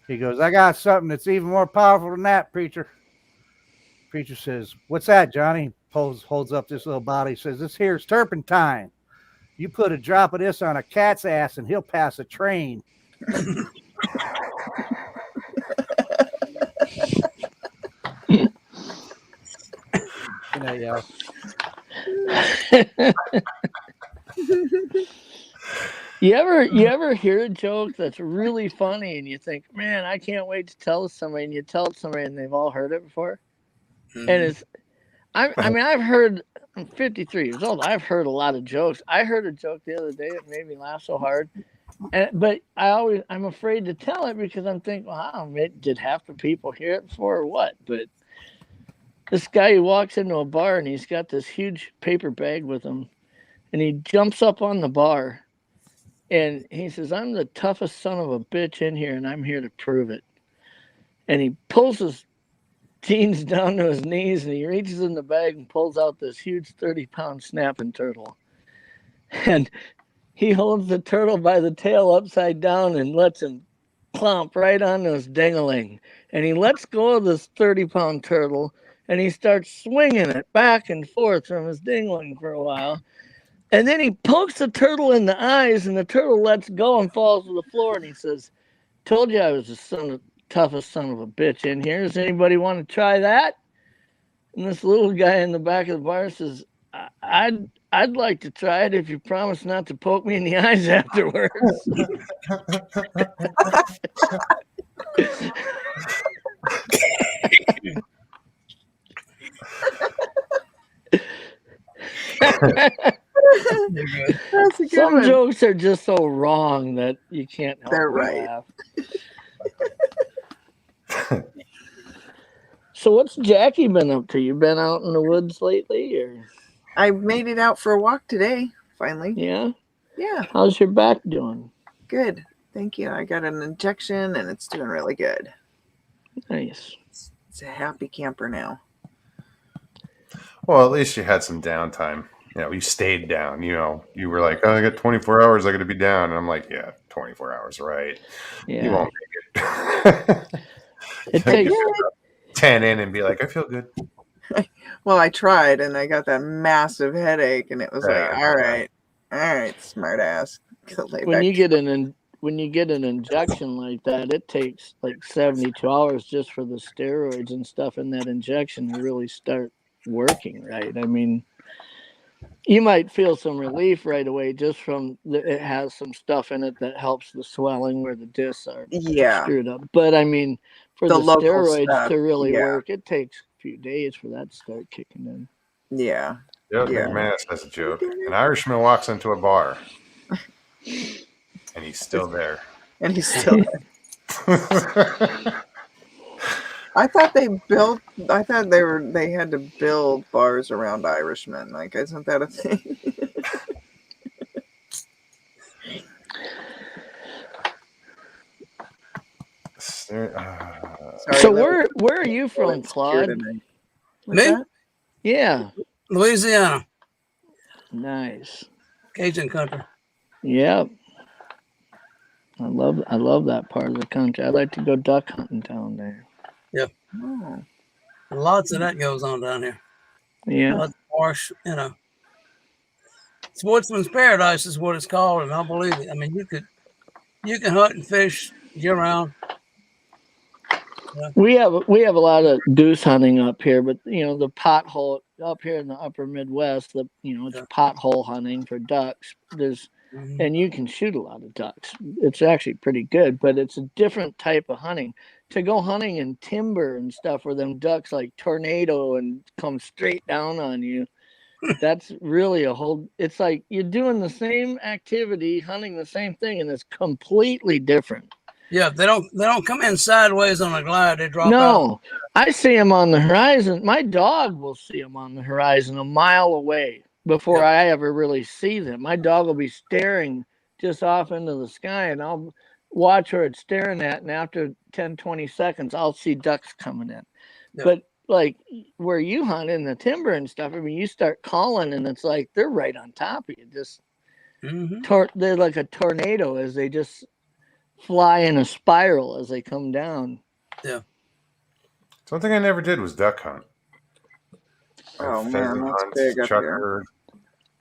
F: He goes, I got something that's even more powerful than that, preacher. Preacher says, what's that, Johnny? Holds up this little bottle. He says, this here's turpentine. You put a drop of this on a cat's ass and he'll pass a train. Yeah.
E: You ever hear a joke that's really funny and you think, man, I can't wait to tell somebody, and you tell somebody and they've all heard it before?
C: Mhm.
E: And it's I mean, I'm 53 years old. I've heard a lot of jokes. I heard a joke the other day that made me laugh so hard. But I'm afraid to tell it because I'm thinking, wow, did half the people hear it before or what? But this guy, he walks into a bar and he's got this huge paper bag with him, and he jumps up on the bar and he says, I'm the toughest son of a bitch in here, and I'm here to prove it. And he pulls his jeans down to his knees and he reaches in the bag and pulls out this huge 30-pound snapping turtle. And he holds the turtle by the tail upside down and lets him clomp right on his ding-a-ling. And he lets go of this 30-pound turtle and he starts swinging it back and forth from his ding-a-ling for a while. And then he pokes the turtle in the eyes and the turtle lets go and falls to the floor. And he says, told you I was the toughest son of a bitch in here. Does anybody want to try that? And this little guy in the back of the bar says, I'd like to try it if you promise not to poke me in the eyes afterwards.
B: That's a good
E: Some
B: one.
E: jokes are just so wrong that you can't help
B: They're
E: but
B: right.
E: laugh. So what's Jackie been up to? You been out in the woods lately, or?
B: I made it out for a walk today, finally.
E: Yeah?
B: Yeah,
E: How's your back doing?
B: good. Thank you. I got an injection and it's doing really good.
E: Nice.
B: It's a happy camper now.
A: Well, at least you had some downtime. You know, you stayed down. You know, you were like, oh, I got 24 hours. I got to be down. And I'm like, yeah, 24 hours, right?
E: Yeah.
A: You won't make it.
E: It takes
A: 10 in and be like, I feel good.
B: Well, I tried and I got that massive headache and it was like,
A: Yeah.
B: all right, smart ass.
E: when you get an injection like that, it takes like 72 hours just for the steroids and stuff in that injection to really start working right. I mean, you might feel some relief right away just from it has some stuff in it that helps the swelling where the discs are screwed up. But I mean, for the steroids stuff, to really work, it takes a few days for that to start kicking in.
B: Yeah.
A: Yep, McManus has a joke. An Irishman walks into a bar and he's still there.
B: And he's still there. I thought they had to build bars around Irishmen. Like, isn't that a thing?
E: So where are you from, Claude?
C: Me?
E: Yeah.
C: Louisiana.
E: Nice.
C: Cajun country.
E: Yep. I love that part of the country. I like to go duck hunting down there.
C: Yep.
B: Oh.
C: Lots of that goes on down here.
E: Yeah.
C: Lots of marsh, Sportsman's paradise is what it's called, and I believe it. I mean, you can hunt and fish year round.
E: Yeah. We have a lot of goose hunting up here, but the pothole up here in the upper Midwest, it's pothole hunting for ducks. And you can shoot a lot of ducks. It's actually pretty good, but it's a different type of hunting. To go hunting in timber and stuff where them ducks like tornado and come straight down on you, that's really it's like you're doing the same activity, hunting the same thing, and it's completely different.
C: Yeah, they don't come in sideways on a glide. They drop out.
E: No, I see them on the horizon. My dog will see them on the horizon a mile away before I ever really see them. My dog will be staring just off into the sky, and I'll watch where it's staring at, and after 10, 20 seconds, I'll see ducks coming in. Yep. But like where you hunt in the timber and stuff. I mean, you start calling and it's like they're right on top of you. Just they're like a tornado as they just fly in a spiral as they come down.
C: Yeah.
A: One thing I never did was duck hunt.
B: Oh man,
A: Pheasant
B: that's
A: hunts,
B: big up here.
A: chucker.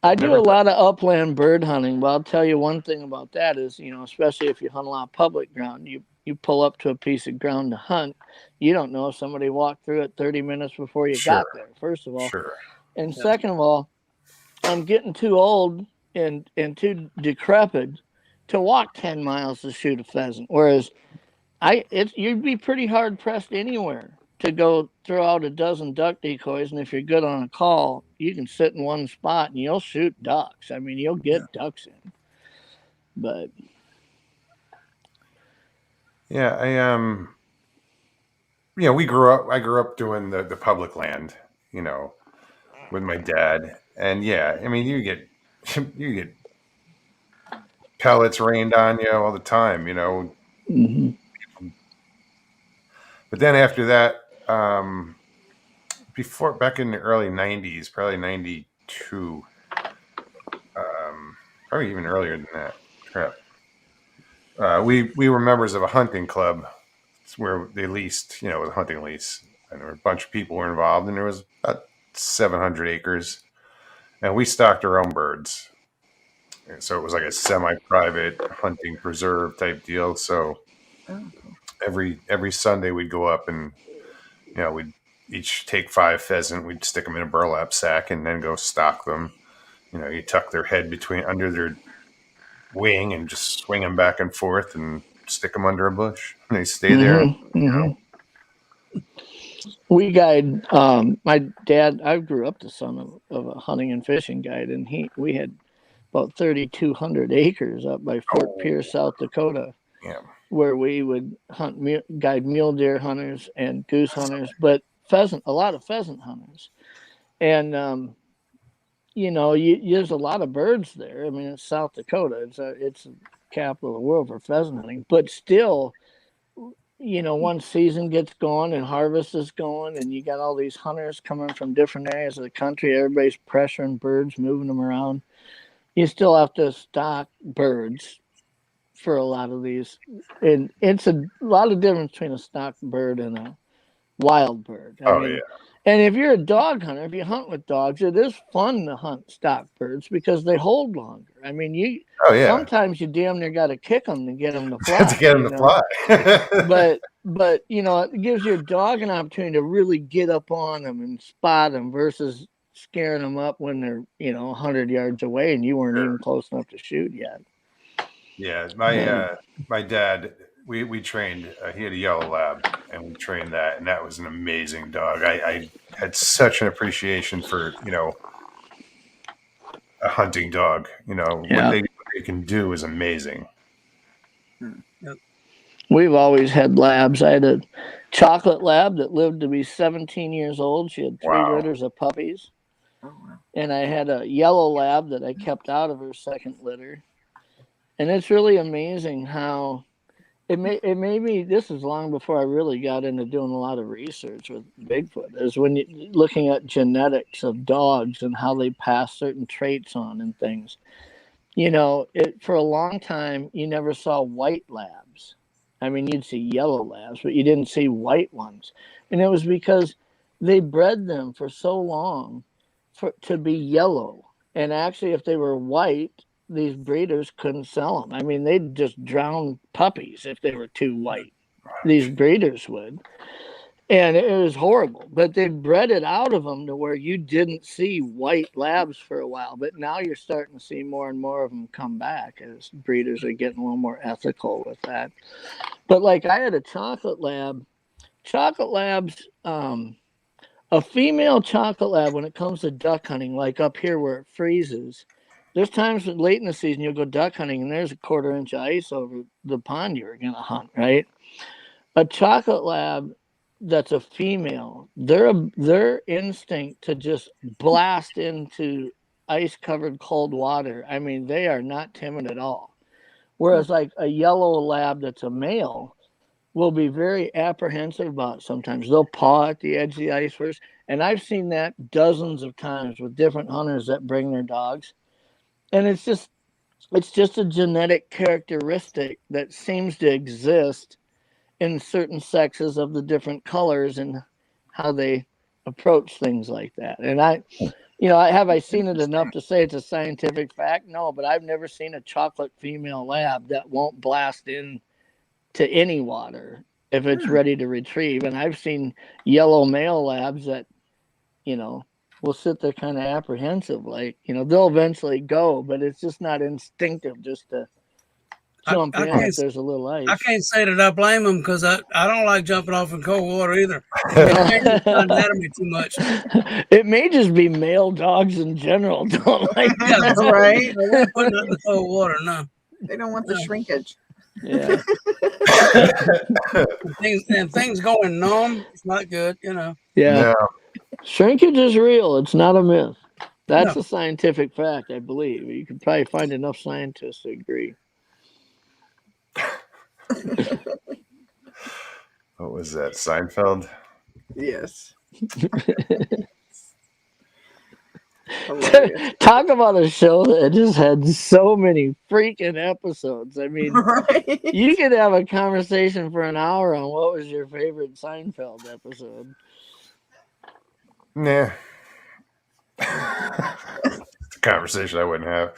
E: I do a lot of upland bird hunting, but I'll tell you one thing about that is, you know, especially if you hunt a lot of public ground, you pull up to a piece of ground to hunt, you don't know if somebody walked through it 30 minutes before you got there, first of all.
A: Sure.
E: And second of all, I'm getting too old and too decrepit to walk 10 miles to shoot a pheasant. Whereas you'd be pretty hard pressed anywhere to go throw out a dozen duck decoys, and if you're good on a call, you can sit in one spot and you'll shoot ducks. I mean, you'll get ducks in. But
A: yeah, I grew up doing the public land, you know, with my dad, and yeah, I mean, you get pellets rained on you all the time, you know. But then after that, back in the early 90s, probably 92, probably even earlier than that. Crap. We were members of a hunting club where they leased, you know, with a hunting lease, and there were a bunch of people were involved, and there was about 700 acres, and we stocked our own birds. And so it was like a semi-private hunting preserve type deal. So every Sunday we'd go up and, you know, we'd each take 5 pheasant, we'd stick them in a burlap sack and then go stock them. You know, you tuck their head under their wing and just swing them back and forth and stick them under a bush. And they stay there. You know.
E: We guide. My dad. I grew up the son of a hunting and fishing guide, and we had about 3,200 acres up by Fort Pierce, South Dakota, where we would guide mule deer hunters and goose hunters, but a lot of pheasant hunters, and you know, there's a lot of birds there. I mean, it's South Dakota. It's the capital of the world for pheasant hunting. But still, you know, once season gets going and harvest is going, and you got all these hunters coming from different areas of the country, everybody's pressuring birds, moving them around. You still have to stock birds for a lot of these. And it's a lot of difference between a stocked bird and a wild bird. I mean, and if you're a dog hunter, if you hunt with dogs, it is fun to hunt stock birds because they hold longer. I mean, sometimes you damn near got to kick them to get them to fly.
A: To get them to fly.
E: but you know, it gives your dog an opportunity to really get up on them and spot them versus scaring them up when they're, you know, 100 yards away and you weren't even close enough to shoot yet.
A: Yeah, my dad, we trained. He had a yellow lab, and we trained that, and that was an amazing dog. I had such an appreciation for, you know, a hunting dog. You know, what they can do is amazing.
E: We've always had labs. I had a chocolate lab that lived to be 17 years old. She had 3 litters of puppies, and I had a yellow lab that I kept out of her second litter. And it's really amazing how it made me. This is long before I really got into doing a lot of research with Bigfoot. Is when you're looking at genetics of dogs and how they pass certain traits on and things. You know, for a long time you never saw white labs. I mean, you'd see yellow labs, but you didn't see white ones, and it was because they bred them for so long to be yellow. And actually, if they were white, these breeders couldn't sell them. I mean, they'd just drown puppies if they were too white. These breeders would. And it was horrible. But they bred it out of them to where you didn't see white labs for a while. But now you're starting to see more and more of them come back as breeders are getting a little more ethical with that. But like I had a chocolate lab. Chocolate labs, a female chocolate lab, when it comes to duck hunting, like up here where it freezes, there's times late in the season you'll go duck hunting and there's a 1/4 inch of ice over the pond you're going to hunt, right? A chocolate lab that's a female, their instinct to just blast into ice-covered cold water, I mean, they are not timid at all. Whereas like a yellow lab that's a male, will be very apprehensive about it sometimes. They'll paw at the edge of the ice first. And I've seen that dozens of times with different hunters that bring their dogs. And it's just a genetic characteristic that seems to exist in certain sexes of the different colors and how they approach things like that. And I seen it enough to say it's a scientific fact? No, but I've never seen a chocolate female lab that won't blast in to any water if it's ready to retrieve. And I've seen yellow male labs that, will sit there kind of apprehensive, like, they'll eventually go, but it's just not instinctive just to jump in if there's a little ice.
C: I can't say that I blame them because I don't like jumping off in cold water either. It's anatomy too much.
E: It may just be male dogs in general don't like
C: Yeah,
B: right.
C: They won't put it in the cold water, no.
B: They don't want the shrinkage.
E: Yeah.
C: things going numb, it's not good,
E: Yeah.
A: No.
E: Shrinkage is real. It's not a myth. That's a scientific fact, I believe. You could probably find enough scientists to agree.
A: What was that? Seinfeld?
B: Yes.
E: Talk about a show that just had so many freaking episodes. I mean,
B: right?
E: You could have a conversation for an hour on what was your favorite Seinfeld episode.
A: Nah. It's a conversation I wouldn't have.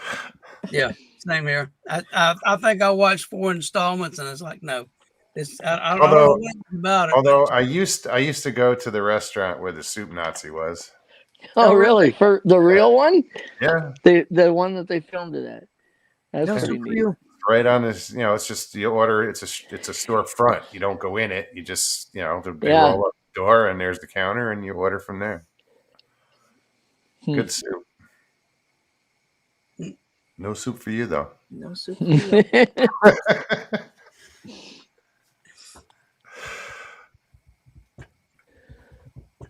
C: Yeah, same here. I think I watched 4 installments and it's like, no. I don't know anything about it.
A: Although I used to go to the restaurant where the soup Nazi was.
E: Oh, really? For the real one?
A: Yeah.
E: The one that they filmed it at. That's pretty neat.
A: Right on this, it's just you order. It's a storefront. You don't go in it. You just they roll up the door and there's the counter and you order from there. Good soup. No soup for you though.
B: No soup for you.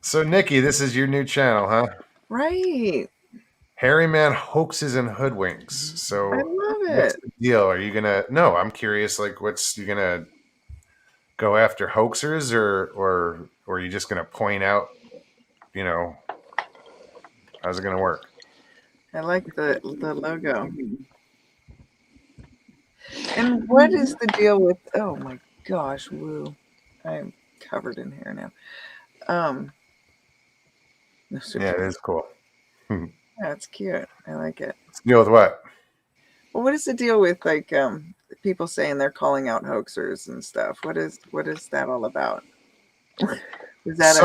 A: So Nikki, this is your new channel, huh?
B: Right.
A: Hairy Man Hoaxes and Hoodwinks. So
B: I love it.
A: What's the deal? Are you gonna? No, I'm curious. Like, you gonna go after hoaxers, or are you just gonna point out? How's it gonna work?
B: I like the logo. And what is the deal with? Oh my gosh, woo! I'm covered in hair now.
A: Yeah, it is cool.
B: That's cute. I like it.
A: What's the deal with what?
B: Well, what is the deal with people saying they're calling out hoaxers and stuff? What is that all about? Is that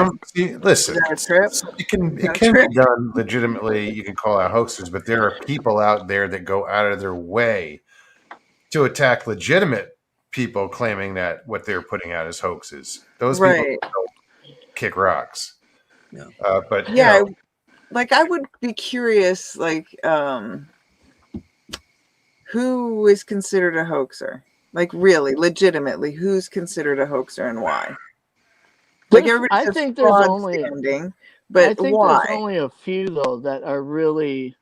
A: listen?
B: Is that a trip?
A: It can be done legitimately. You can call out hoaxers, but there are people out there that go out of their way to attack legitimate people claiming that what they're putting out is hoaxes. Those people don't kick rocks.
C: Yeah.
B: But I would be curious, who is considered a hoaxer? Like, really, legitimately, who's considered a hoaxer and why? Like, everybody says fraud-standing, but
E: I think
B: why?
E: there's only a few though that are really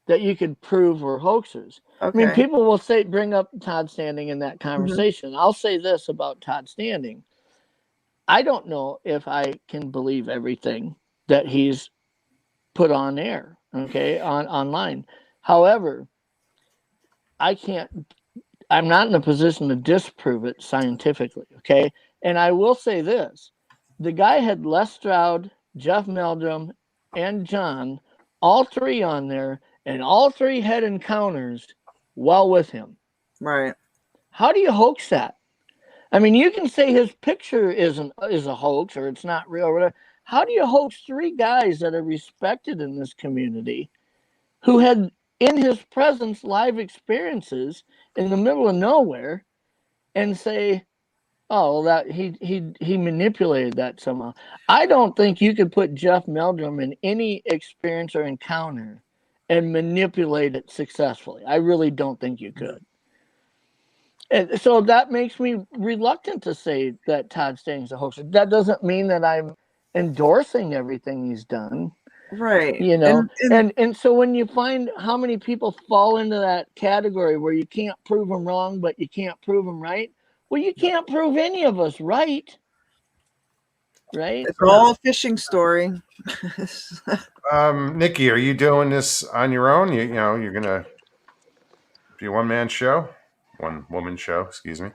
E: that you could prove were hoaxers.
B: Okay.
E: I mean, people will bring up Todd Standing in that conversation. Mm-hmm. I'll say this about Todd Standing. I don't know if I can believe everything that he's put on air, online. However, I'm not in a position to disprove it scientifically, okay? And I will say this. The guy had Les Stroud, Jeff Meldrum, and John, all three on there, and all three had encounters while with him.
B: Right.
E: How do you hoax that? I mean, you can say his picture is a hoax or it's not real or whatever. How do you hoax three guys that are respected in this community who had in his presence live experiences in the middle of nowhere and say, oh, well, that he manipulated that somehow? I don't think you could put Jeff Meldrum in any experience or encounter and manipulate it successfully. I really don't think you could. And so that makes me reluctant to say that Todd Standing's a hoaxer. That doesn't mean that I'm endorsing everything he's done.
B: Right.
E: And so when you find how many people fall into that category where you can't prove them wrong, but you can't prove them right, Well, you can't prove any of us right. Right?
B: It's all a fishing story.
A: Nikki, are you doing this on your own? You know, you're gonna be a one-man show, one woman show, excuse me.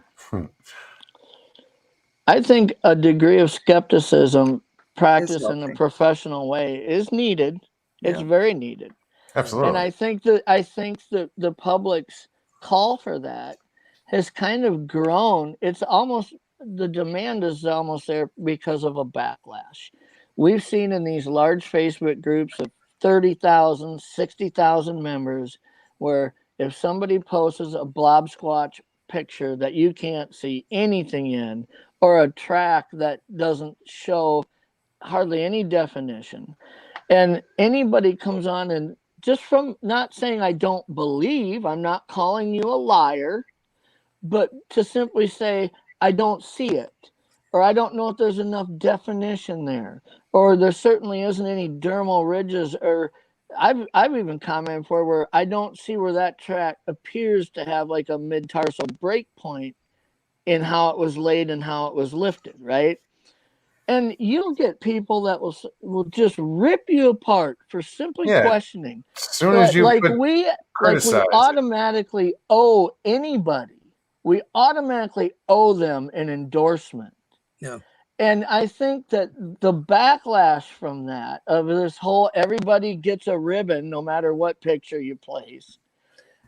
E: I think a degree of skepticism practiced in a
B: healthy.
E: professional way is needed. It's
B: Yeah.
E: very needed.
A: Absolutely.
E: And I think that the public's call for that has kind of grown. It's almost, the demand is almost there because of a backlash. We've seen in these large Facebook groups of 30,000, 60,000 members where if somebody posts a blob squatch picture that you can't see anything in, or a track that doesn't show hardly any definition, and anybody comes on and just from not saying I don't believe, I'm not calling you a liar, but to simply say I don't see it, or I don't know if there's enough definition there, or there certainly isn't any dermal ridges, or I've even commented for where I don't see where that track appears to have like a mid-tarsal break point in how it was laid and how it was lifted, right? And you'll get people that will just rip you apart for simply questioning.
A: As soon as you
E: we automatically owe anybody, we automatically owe them an endorsement.
C: Yeah.
E: And I think that the backlash from that, of this whole everybody gets a ribbon no matter what picture you place,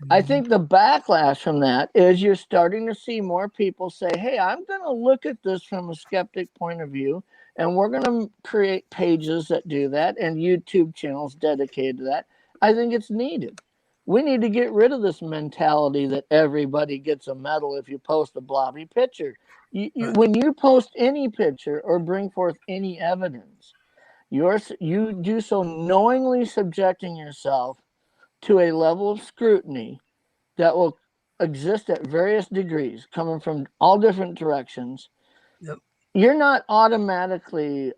E: I think the backlash from that is you're starting to see more people say, hey, I'm going to look at this from a skeptic point of view, and we're going to create pages that do that and YouTube channels dedicated to that. I think it's needed. We need to get rid of this mentality that everybody gets a medal if you post a blobby picture. When you post any picture or bring forth any evidence, you do so knowingly subjecting yourself to a level of scrutiny that will exist at various degrees, coming from all different directions.
C: Yep.
E: You're not automatically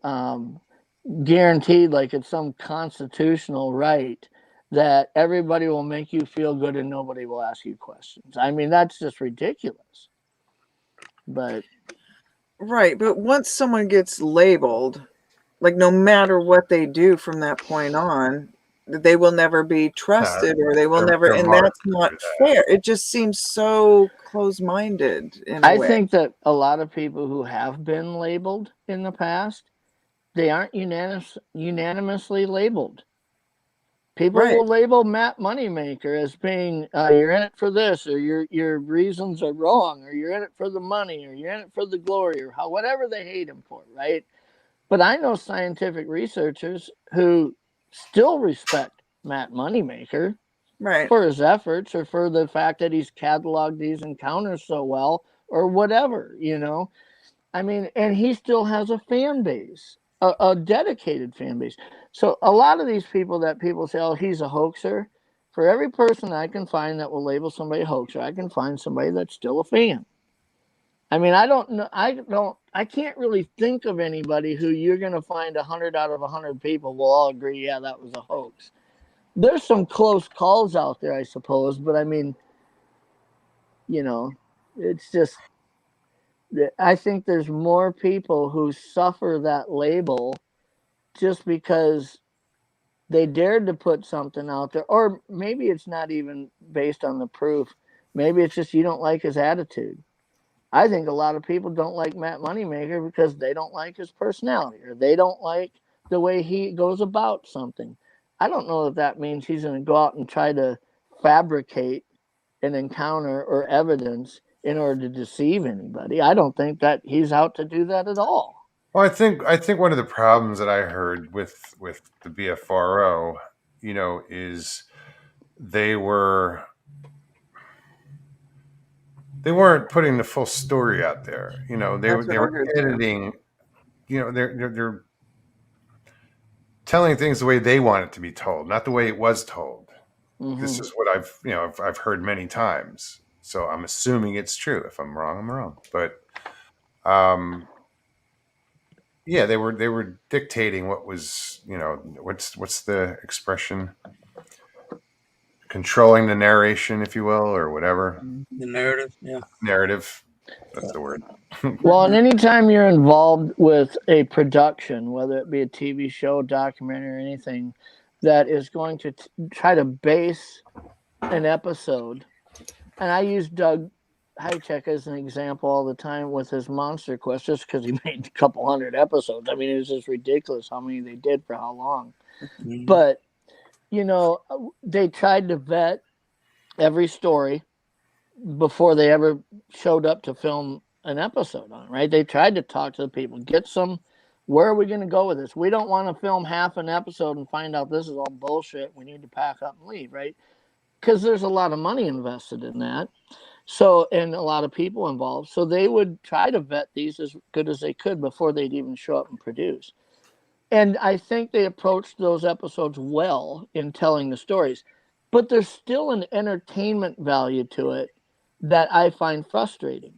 E: guaranteed, like it's some constitutional right, that everybody will make you feel good and nobody will ask you questions. I mean, that's just ridiculous. But
B: right, but once someone gets labeled, like no matter what they do from that point on, they will never be trusted, or they will never, and that's not fair. It just seems so close-minded in a way.
E: I think that a lot of people who have been labeled in the past, they aren't unanimously labeled. People will label Matt Moneymaker as being you're in it for this, or your reasons are wrong, or you're in it for the money, or you're in it for the glory, or whatever they hate him for, right? But I know scientific researchers who still respect Matt Moneymaker for his efforts, or for the fact that he's cataloged these encounters so well, or whatever, you know. I mean, and he still has a fan base, a dedicated fan base. So a lot of these people that people say, oh, he's a hoaxer, for every person I can find that will label somebody a hoaxer, I can find somebody that's still a fan. I mean, I can't really think of anybody who you're going to find 100 out of 100 people will all agree, yeah, that was a hoax. There's some close calls out there, I suppose, but I mean, you know, it's just, I think there's more people who suffer that label just because they dared to put something out there, or maybe it's not even based on the proof. Maybe it's just you don't like his attitude. I think a lot of people don't like Matt Moneymaker because they don't like his personality, or they don't like the way he goes about something. I don't know if that means he's going to go out and try to fabricate an encounter or evidence in order to deceive anybody. I don't think that he's out to do that at all.
A: Well, I think one of the problems that I heard with the BFRO, you know, is they weren't putting the full story out there. You know, they were editing. You know, they're telling things the way they want it to be told, not the way it was told. Mm-hmm. This is what I've heard many times. So I'm assuming it's true. If I'm wrong, I'm wrong. But yeah, they were dictating what was, you know, what's the expression? Controlling the narration, if you will, or whatever.
C: The narrative, yeah.
A: Narrative. That's the word.
E: Well, and anytime you're involved with a production, whether it be a TV show, documentary, or anything that is going to try to base an episode, and I use Doug Hychek as an example all the time with his Monster Quest, just because he made a couple hundred episodes. I mean, it was just ridiculous how many they did for how long.
C: Mhm.
E: But, they tried to vet every story before they ever showed up to film an episode on, right? They tried to talk to the people, where are we going to go with this? We don't want to film half an episode and find out this is all bullshit. We need to pack up and leave, right? Because there's a lot of money invested in that. So, and a lot of people involved. So they would try to vet these as good as they could before they'd even show up and produce. And I think they approached those episodes well in telling the stories. But there's still an entertainment value to it that I find frustrating.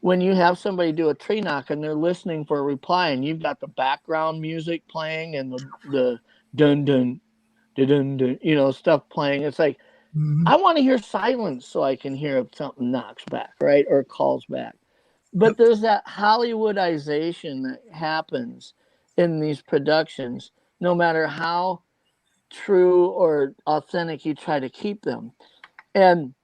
E: When you have somebody do a tree knock and they're listening for a reply, and you've got the background music playing and the dun dun dun dun, stuff playing, it's like, I want to hear silence so I can hear if something knocks back, right, or calls back. But there's that Hollywoodization that happens in these productions, no matter how true or authentic you try to keep them. And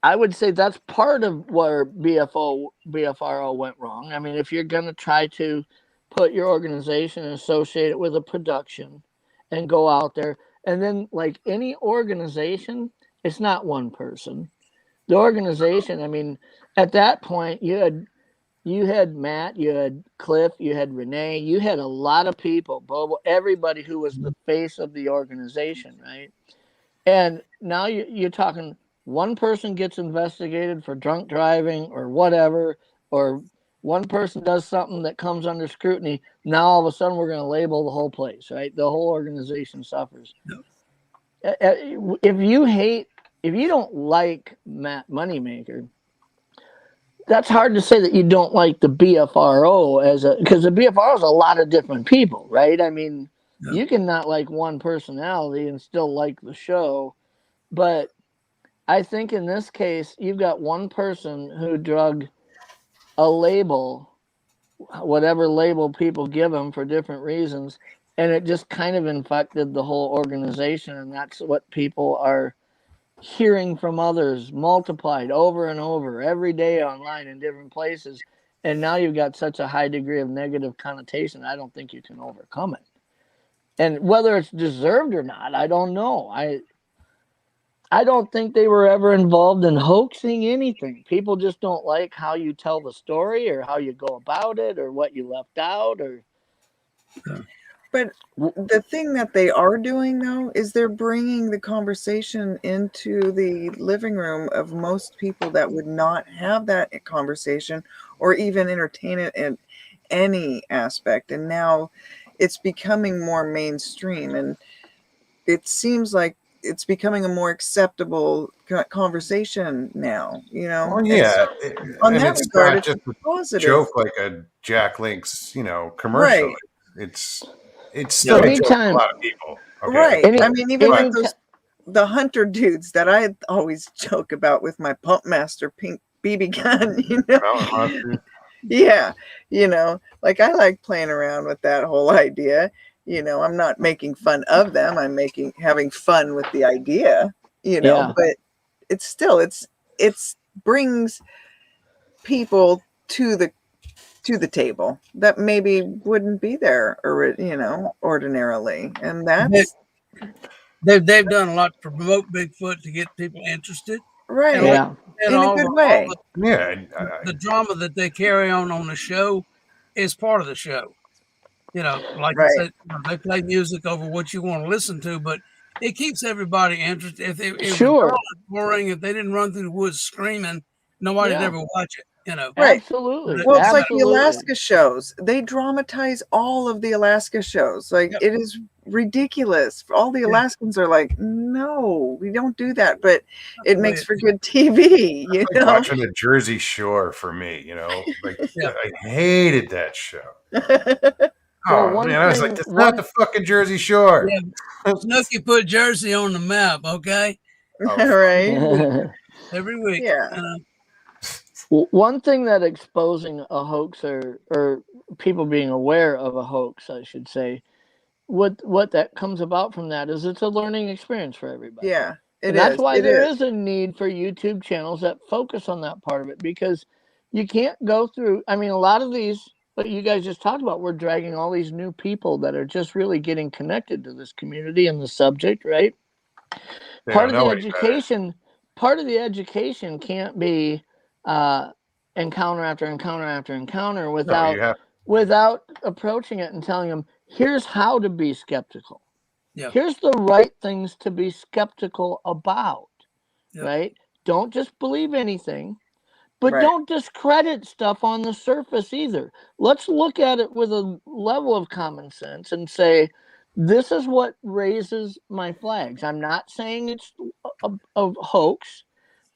E: I would say that's part of where BFRO went wrong. I mean, if you're going to try to put your organization and associate it with a production and go out there, and then like any organization, it's not one person. The organization, I mean, at that point, you had Matt, you had Cliff, you had Renee, you had a lot of people, Bobo, everybody who was the face of the organization, right? And now you're talking one person gets investigated for drunk driving or whatever, or one person does something that comes under scrutiny. Now all of a sudden we're going to label the whole place, right? The whole organization suffers. If you don't like Matt Moneymaker, that's hard to say that you don't like the BFRO because the BFRO is a lot of different people, right? I mean, you can not like one personality and still like the show, but I think in this case, you've got one person who drug a label, whatever label people give them for different reasons, and it just kind of infected the whole organization, and that's what people are hearing from others, multiplied over and over every day online in different places. And now you've got such a high degree of negative connotation, I don't think you can overcome it. And whether it's deserved or not, I don't know. I don't think they were ever involved in hoaxing anything. People just don't like how you tell the story or how you go about it or what you left out.
B: But the thing that they are doing, though, is they're bringing the conversation into the living room of most people that would not have that conversation or even entertain it in any aspect. And now it's becoming more mainstream, and it seems like it's becoming a more acceptable conversation now,
A: Well, yeah.
B: On
A: And
B: that
A: it's
B: regard,
A: not just
B: it's
A: a
B: positive.
A: joke like a Jack Link's, commercial.
B: Right.
A: It's still a joke to a lot of people. Okay.
B: Right. I mean, even like the hunter dudes that I always joke about with my Pumpmaster pink BB gun, Yeah. Like I like playing around with that whole idea. I'm not making fun of them. I'm having fun with the idea, but it's still, it brings people to the table that maybe wouldn't be there or, ordinarily. And that's,
C: they've done a lot to promote Bigfoot to get people interested.
B: Right.
C: And
B: in a good way.
C: The drama that they carry on the show is part of the show. Like I said, they play music over what you want to listen to, but it keeps everybody interested. If it was boring, if they didn't run through the woods screaming, nobody'd ever watch it.
B: Right.
E: Absolutely.
B: Well, it's like the Alaska shows. They dramatize all of the Alaska shows. Like it is ridiculous. All the Alaskans are like, no, we don't do that. But it makes for good TV.
A: Like watching the Jersey Shore for me. Like I hated that show. Oh man, I was like, that's not the fucking Jersey Shore.
C: Yeah. Snooky put Jersey on the map, okay?
B: Right.
C: Every week.
B: Yeah.
E: One thing that exposing a hoax or people being aware of a hoax, I should say, what that comes about from that is it's a learning experience for everybody.
B: Yeah,
E: and that's why there is a need for YouTube channels that focus on that part of it, because you can't go through. I mean, a lot of these, what you guys just talked about, we're dragging all these new people that are just really getting connected to this community and the subject, right? Part of the education can't be encounter after encounter after encounter without approaching it and telling them, here's how to be skeptical.
C: Yep.
E: Here's the right things to be skeptical about. Yep. Right? Don't just believe anything, but don't discredit stuff on the surface either. Let's look at it with a level of common sense and say, this is what raises my flags. I'm not saying it's a hoax,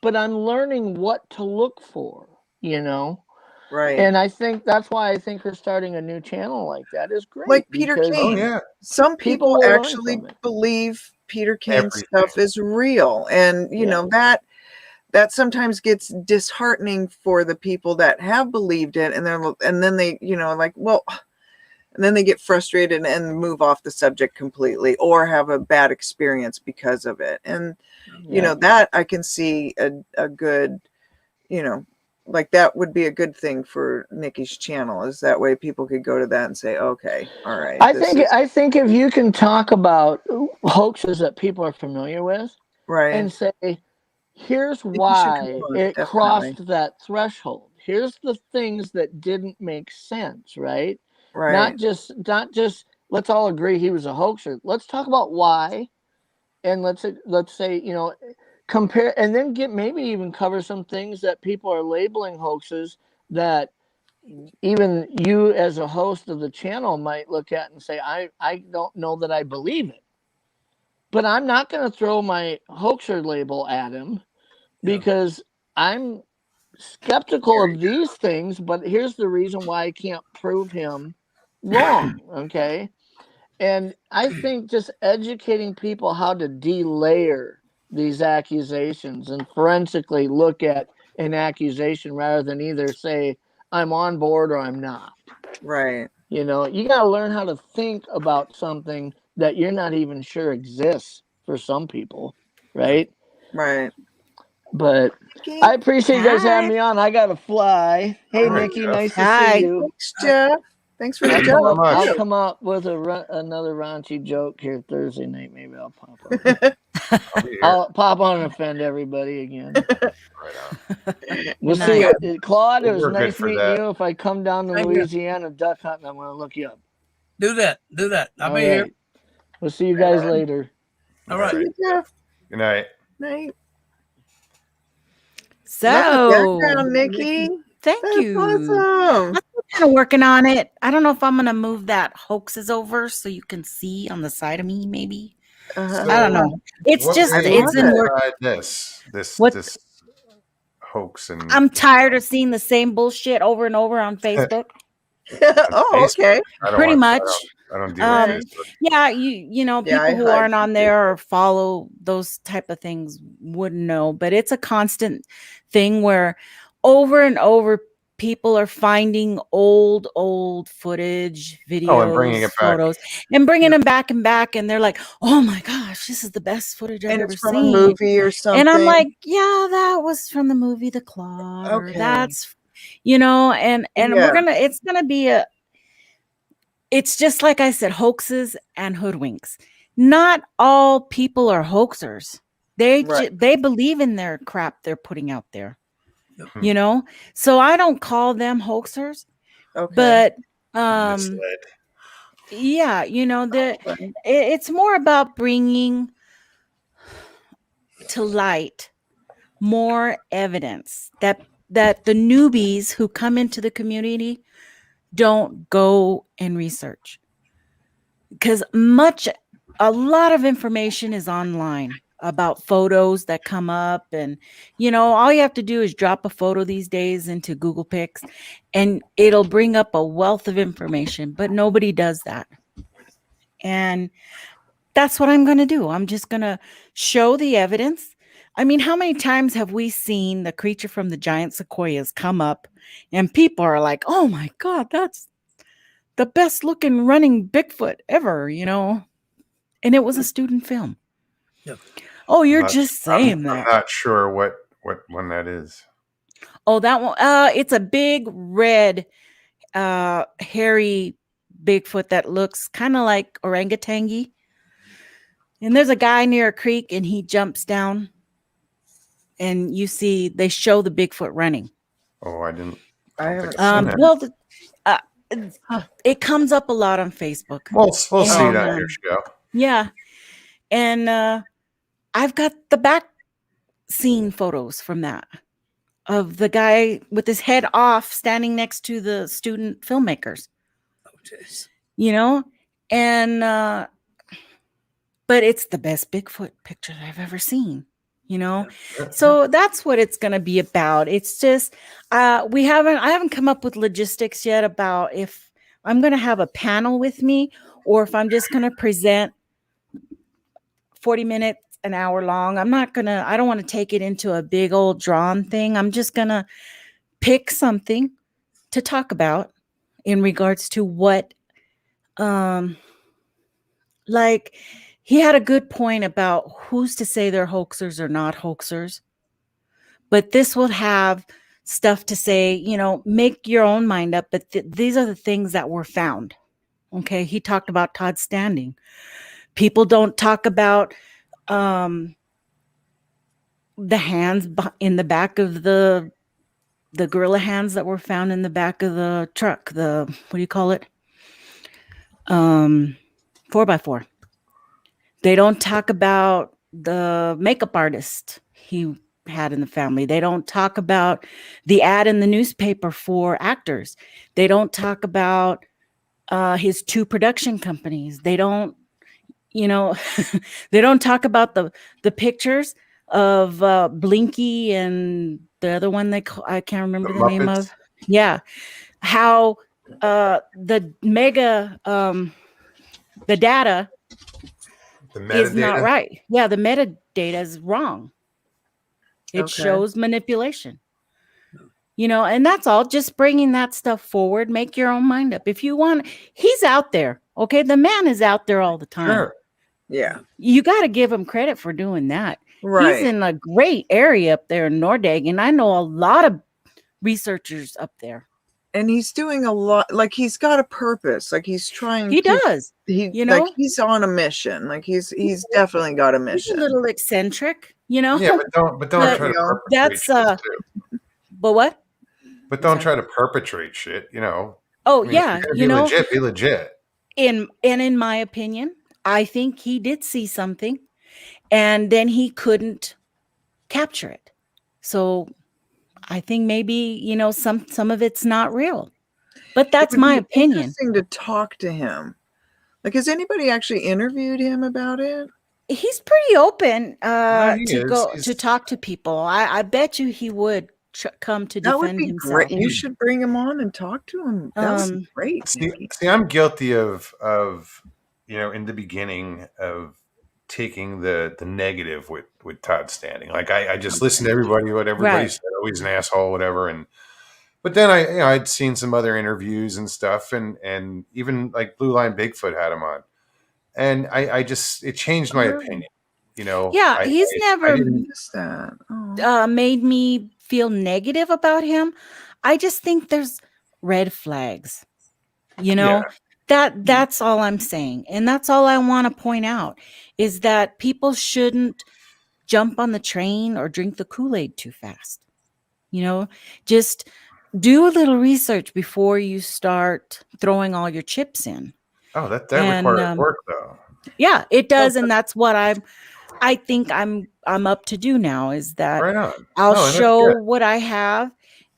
E: but I'm learning what to look for, you know?
B: Right.
E: And I think that's why I think her starting a new channel like that is great.
B: Like Peter King.
A: Oh, yeah.
B: Some people actually believe Peter King's stuff is real. And, you know, that sometimes gets disheartening for the people that have believed it. And then they, you know, like, well, and then they get frustrated and move off the subject completely or have a bad experience because of it. And, you know, that I can see a good, you know, like that would be a good thing for Nikki's channel, is that way people could go to that and say, okay, all right.
E: I think if you can talk about hoaxes that people are familiar with, and say, here's why it crossed that threshold. Here's the things that didn't make sense, right?
B: Right.
E: Not just let's all agree he was a hoaxer. Let's talk about why, and let's say, you know, compare, and then maybe even cover some things that people are labeling hoaxes that even you as a host of the channel might look at and say, I don't know that I believe it. But I'm not going to throw my hoaxer label at him because I'm skeptical of these things, but here's the reason why I can't prove him wrong, okay? And I think just educating people how to delayer these accusations and forensically look at an accusation rather than either say, I'm on board or I'm not.
B: Right.
E: You know, you got to learn how to think about something that you're not even sure exists for some people, right?
B: Right.
E: But I appreciate you guys having me on. I got to fly. Hey,
A: All right,
E: Nikki,
A: Jeff.
E: nice to see you.
B: Thanks, Jeff. Thanks for the
A: Thank you
B: joke.
A: so much.
E: I'll come up with another raunchy joke here Thursday night. Maybe I'll pop up. I'll pop on and offend everybody again. We'll see. Claude, it was nice meeting you. If I come down to Louisiana duck hunting, I'm going to look you up.
C: Do that. I'll be here.
E: We'll see you guys later.
C: All right.
B: See you, Jeff.
A: Good night.
B: Night.
G: So,
B: background, Nikki.
G: Thank you.
B: Awesome.
G: I'm kind of working on it. I don't know if I'm going to move that hoaxes over so you can see on the side of me, maybe. I don't know. It's just, it's in work.
A: This hoax. And
G: I'm tired of seeing the same bullshit over and over on Facebook.
B: Okay.
G: Pretty much.
A: I don't deal with Facebook.
G: Yeah, you know, people who aren't on there or follow those type of things wouldn't know, but it's a constant thing where over and over people are finding old footage, videos,
A: and bringing it
G: photos, and bringing them back and back, and they're like, "Oh my gosh, this is the best footage I've ever
B: from
G: seen."
B: A movie or something.
G: And I'm like, "Yeah, that was from the movie The Claude." Or that's, you know, and it's gonna be it's just like I said, hoaxes and hoodwinks. Not all people are hoaxers. They believe in their crap they're putting out there. You know, so I don't call them hoaxers. But yeah, you know, it's more about bringing to light more evidence that the newbies who come into the community don't go and research, because a lot of information is online about photos that come up, and you know, all you have to do is drop a photo these days into Google Pics and it'll bring up a wealth of information, but nobody does that. And that's what I'm going to do. I'm just going to show the evidence. I mean, how many times have we seen the creature from the giant sequoias come up and people are like, oh my God, that's the best looking running Bigfoot ever, you know? And it was a student film.
C: Yep.
G: Oh, you're
A: Not-
G: just saying
A: I'm
G: that.
A: not sure what one that is.
G: Oh, that one. It's a big red, hairy Bigfoot that looks kind of like orangutangy. And there's a guy near a creek and he jumps down and you see they show the Bigfoot running.
A: Oh, I didn't.
B: I
A: don't
B: haven't
A: think I've seen that.
G: Well, it comes up a lot on Facebook.
A: We'll see
G: and,
A: that here, show.
G: Yeah. And I've got the back scene photos from that of the guy with his head off standing next to the student filmmakers,
C: Oh, jeez.
G: you know? And, but it's the best Bigfoot picture I've ever seen, you know? So that's what it's going to be about. It's just, I haven't come up with logistics yet about if I'm going to have a panel with me or if I'm just going to present 40 minutes, an hour long. I don't want to take it into a big old drawn thing. I'm just going to pick something to talk about in regards to what, like he had a good point about who's to say they're hoaxers or not hoaxers. But this will have stuff to say, you know, make your own mind up. But these are the things that were found. Okay. He talked about Todd Standing. People don't talk about the hands in the back of the gorilla hands that were found in the back of the truck. The, what do you call it? 4x4. They don't talk about the makeup artist he had in the family. They don't talk about the ad in the newspaper for actors. They don't talk about his 2 production companies. They don't, you know, they don't talk about the pictures of Blinky and the other one I can't remember the name
A: Muppets.
G: of. Yeah. How the mega the data
A: The
G: is not
A: metadata.
G: right. Yeah, the metadata is wrong. It
B: Okay.
G: shows manipulation. You know, and that's all. Just bringing that stuff forward. Make your own mind up. If you want, he's out there. Okay, the man is out there all the time.
A: Sure.
B: Yeah.
G: You got to give him credit for doing that.
B: Right.
G: He's in a great area up there in Nordeg, and I know a lot of researchers up there.
B: And he's doing a lot, like he's got a purpose. Like he's trying
G: He
B: to,
G: does.
B: he,
G: you know?
B: like he's on a mission. Like he's definitely got a
G: He's a
B: mission.
G: little eccentric, you know?
A: Yeah, but don't
G: But,
A: try to
B: you know,
A: perpetrate
G: that's,
A: shit too.
G: But what?
A: But don't
G: sorry.
A: try to perpetrate shit, you know.
G: Oh,
A: I mean,
G: yeah.
A: if you're
G: You
A: gonna
G: know,
A: be legit.
G: in my opinion, I think he did see something and then he couldn't capture it. So I think maybe, you know, some of it's not real. But that's
B: It would
G: my
B: be
G: opinion.
B: Interesting to talk to him. Like, has anybody actually interviewed him about it?
G: He's pretty open
A: Yeah, he
G: to
A: is.
G: go
A: He's-
G: to talk to people. I bet you he would come to
B: That would
G: defend
B: be
G: himself.
B: great. You should bring him on and talk to him. That was great.
A: See,
B: Nikki.
A: I'm guilty of you know, in the beginning of taking the negative with Todd Standing. Like I just listened to everybody, what everybody
G: Right.
A: said, oh, he's an asshole, whatever. But then I'd seen some other interviews and stuff, and even like Blue Line Bigfoot had him on, and I just it changed my
B: Really?
A: opinion. You know,
G: Yeah, he's
A: I
G: never
A: didn't-
B: Missed that. Oh.
G: made me feel negative about him. I just think there's red flags. You know, that's all I'm saying. And that's all I want to point out is that people shouldn't jump on the train or drink the Kool-Aid too fast. You know, just do a little research before you start throwing all your chips in.
A: Oh, that
G: And,
A: requires work though.
G: Yeah, it does. And that's what I think I'm up to do now is that
A: Right on.
G: I'll
A: No, and that's
G: show
A: good.
G: what I have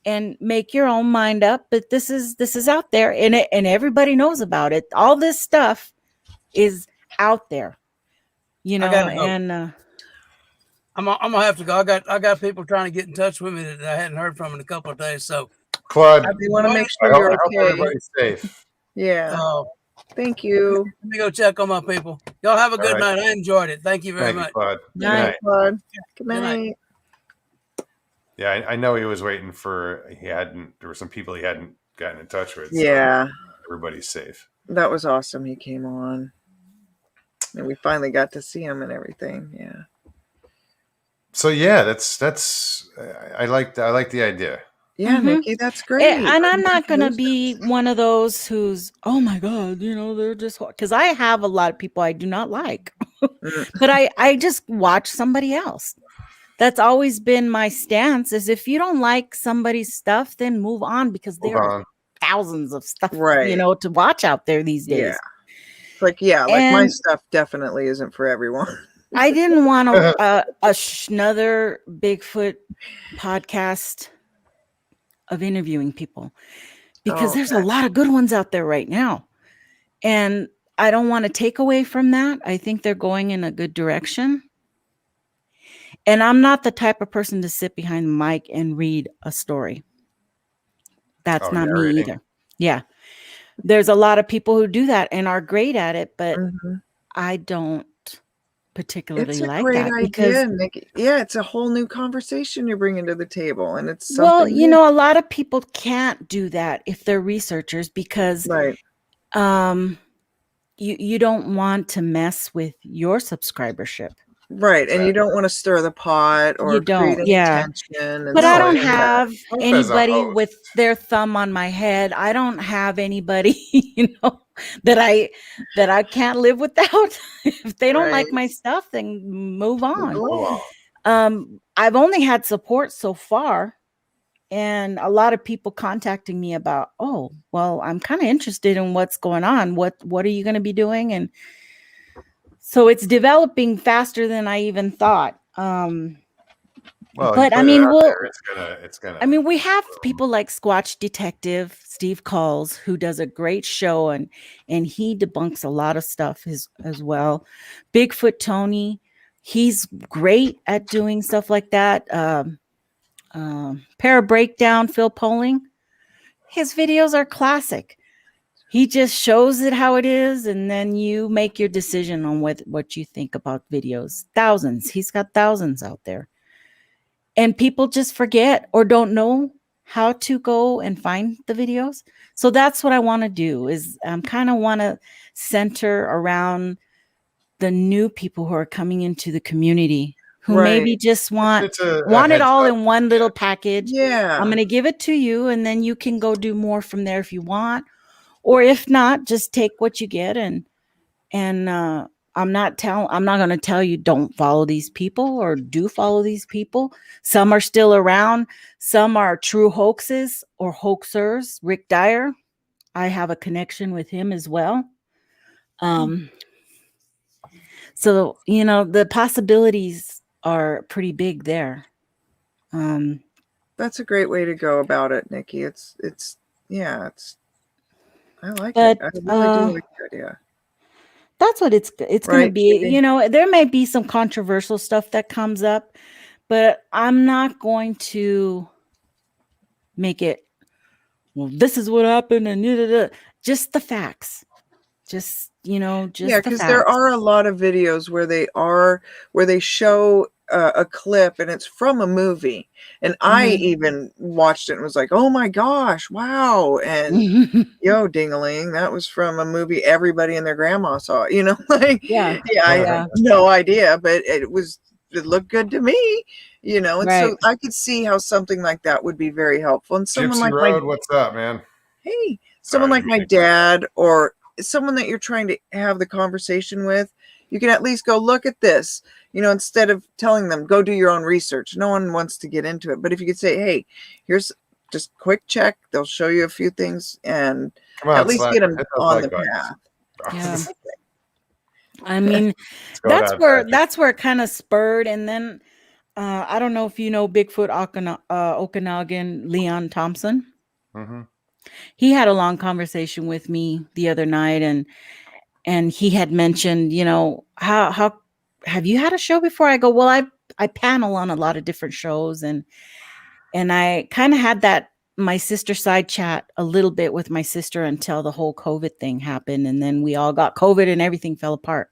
G: and make your own mind up. But this is out there and everybody knows about it. All this stuff is out there, you know,
C: gotta go.
G: and
C: I'm gonna have to go. I got people trying to get in touch with me that I hadn't heard from in a couple of days. So
A: Claude,
B: I want to make
A: I
B: sure
A: hope,
B: you're
A: I hope
B: okay.
A: everybody's safe.
B: Yeah. Thank you.
C: Let me go check on my people. Y'all have a
A: All
C: good
A: right.
C: night. I enjoyed it. Thank you very
A: Thank you,
C: much.
A: Claude. Good
G: Night.
A: night.
B: Claude. Good
C: Good night.
B: night.
A: Yeah, I know he was waiting for. There were some people he hadn't gotten in touch with. So
B: Yeah,
A: everybody's safe.
B: that was awesome. He came on, and we finally got to see him and everything. Yeah.
A: So yeah, that's. I like the idea.
B: Yeah,
G: Mhm.
B: Nikki, that's great.
G: And I'm not going to
B: Congratulations.
G: be one of those who's, oh my God, they're just, because I have a lot of people I do not like.
B: Mm,
G: But I just watch somebody else. That's always been my stance is if you don't like somebody's stuff, then move on because
A: Move
G: there are
A: on.
G: thousands of stuff,
B: Right.
G: to watch out there these days.
B: Yeah. It's like, like my
G: And
B: stuff definitely isn't for everyone.
G: I didn't want another Bigfoot podcast of interviewing people because
B: Oh,
G: there's a lot of good ones out there right now. And I don't want to take away from that. I think they're going in a good direction. And I'm not the type of person to sit behind the mic and read a story. That's not me
A: narrating.
G: either. Yeah. There's a lot of people who do that and are great at it, but
B: Mhm.
G: I don't particularly
B: It's a
G: like
B: great
G: that
B: idea,
G: because,
B: Nikki. Yeah, it's a whole new conversation you're bringing to the table, and it's
G: well,
B: something new.
G: a lot of people can't do that if they're researchers because
B: Right.
G: you don't want to mess with your subscribership.
B: Right, and you don't want to stir the pot or
G: You
B: create
G: don't,
B: any
G: yeah.
B: tension. And
G: But I
A: No,
G: don't
A: and
G: have
A: Hope as a
G: anybody
A: host.
G: with their thumb on my head. I don't have anybody, that I can't live without. If they don't like
B: Right.
G: my stuff, then move on.
A: Move on.
G: I've only had support so far, and a lot of people contacting me about, oh, well, I'm kind of interested in what's going on. What are you going to be doing? And so it's developing faster than I even thought.
A: Well,
G: But
A: you
G: I
A: put it
G: mean,
A: out there, it's gonna.
G: I mean, we have people like Squatch Detective Steve Calls, who does a great show, and he debunks a lot of stuff as well. Bigfoot Tony, he's great at doing stuff like that. Para Breakdown, Phil Poling, his videos are classic. He just shows it how it is, and then you make your decision on what you think about videos. Thousands, he's got thousands out there. And people just forget or don't know how to go and find the videos. So that's what I want to do is kind of want to center around the new people who are coming into the community who maybe just want
A: It's a
G: it
A: heads
G: all
A: up.
G: in one little package.
B: Yeah.
G: I'm going to give it to you, and then you can go do more from there if you want. Or if not, just take what you get and I'm not going to tell you don't follow these people or do follow these people. Some are still around. Some are true hoaxes or hoaxers. Rick Dyer, I have a connection with him as well. So, the possibilities are pretty big there.
B: That's a great way to go about it, Nikki. I like
G: But,
B: it. I really do like the idea.
G: That's what it's going to
B: Right,
G: be.
B: Kitty?
G: There may be some controversial stuff that comes up, but I'm not going to make it, well, this is what happened and just the facts. Just, just the
B: because
G: facts.
B: there are a lot of videos where they show a clip and it's from a movie, and I even watched it and was like, oh my gosh, wow. And yo, ding-a-ling, that was from a movie everybody and their grandma saw.
G: Yeah.
B: I had no idea, but it looked good to me, and
G: Right.
B: so I could see how something like that would be very helpful. And someone
A: Gypsy
B: like
A: Road, what's up, man?
B: someone
A: Sorry,
B: like my dad, or someone that you're trying to have the conversation with, you can at least go look at this, instead of telling them go do your own research. No one wants to get into it, but if you could say, hey, here's just quick check, they'll show you a few things and
A: Come on,
B: at least
A: Slack.
B: get them
A: Hit those
B: on
A: like
B: the
A: buttons.
B: path.
G: Yeah. I mean,
A: Let's go
G: that's
A: down,
G: where
A: Patrick.
G: it kind of spurred. And then I don't know if you know Bigfoot Okanagan Leon Thompson.
A: Mhm.
G: He had a long conversation with me the other night, and he had mentioned, how have you had a show before? I go, well, I panel on a lot of different shows, and I kind of had that my sister side chat a little bit with my sister until the whole COVID thing happened. And then we all got COVID and everything fell apart.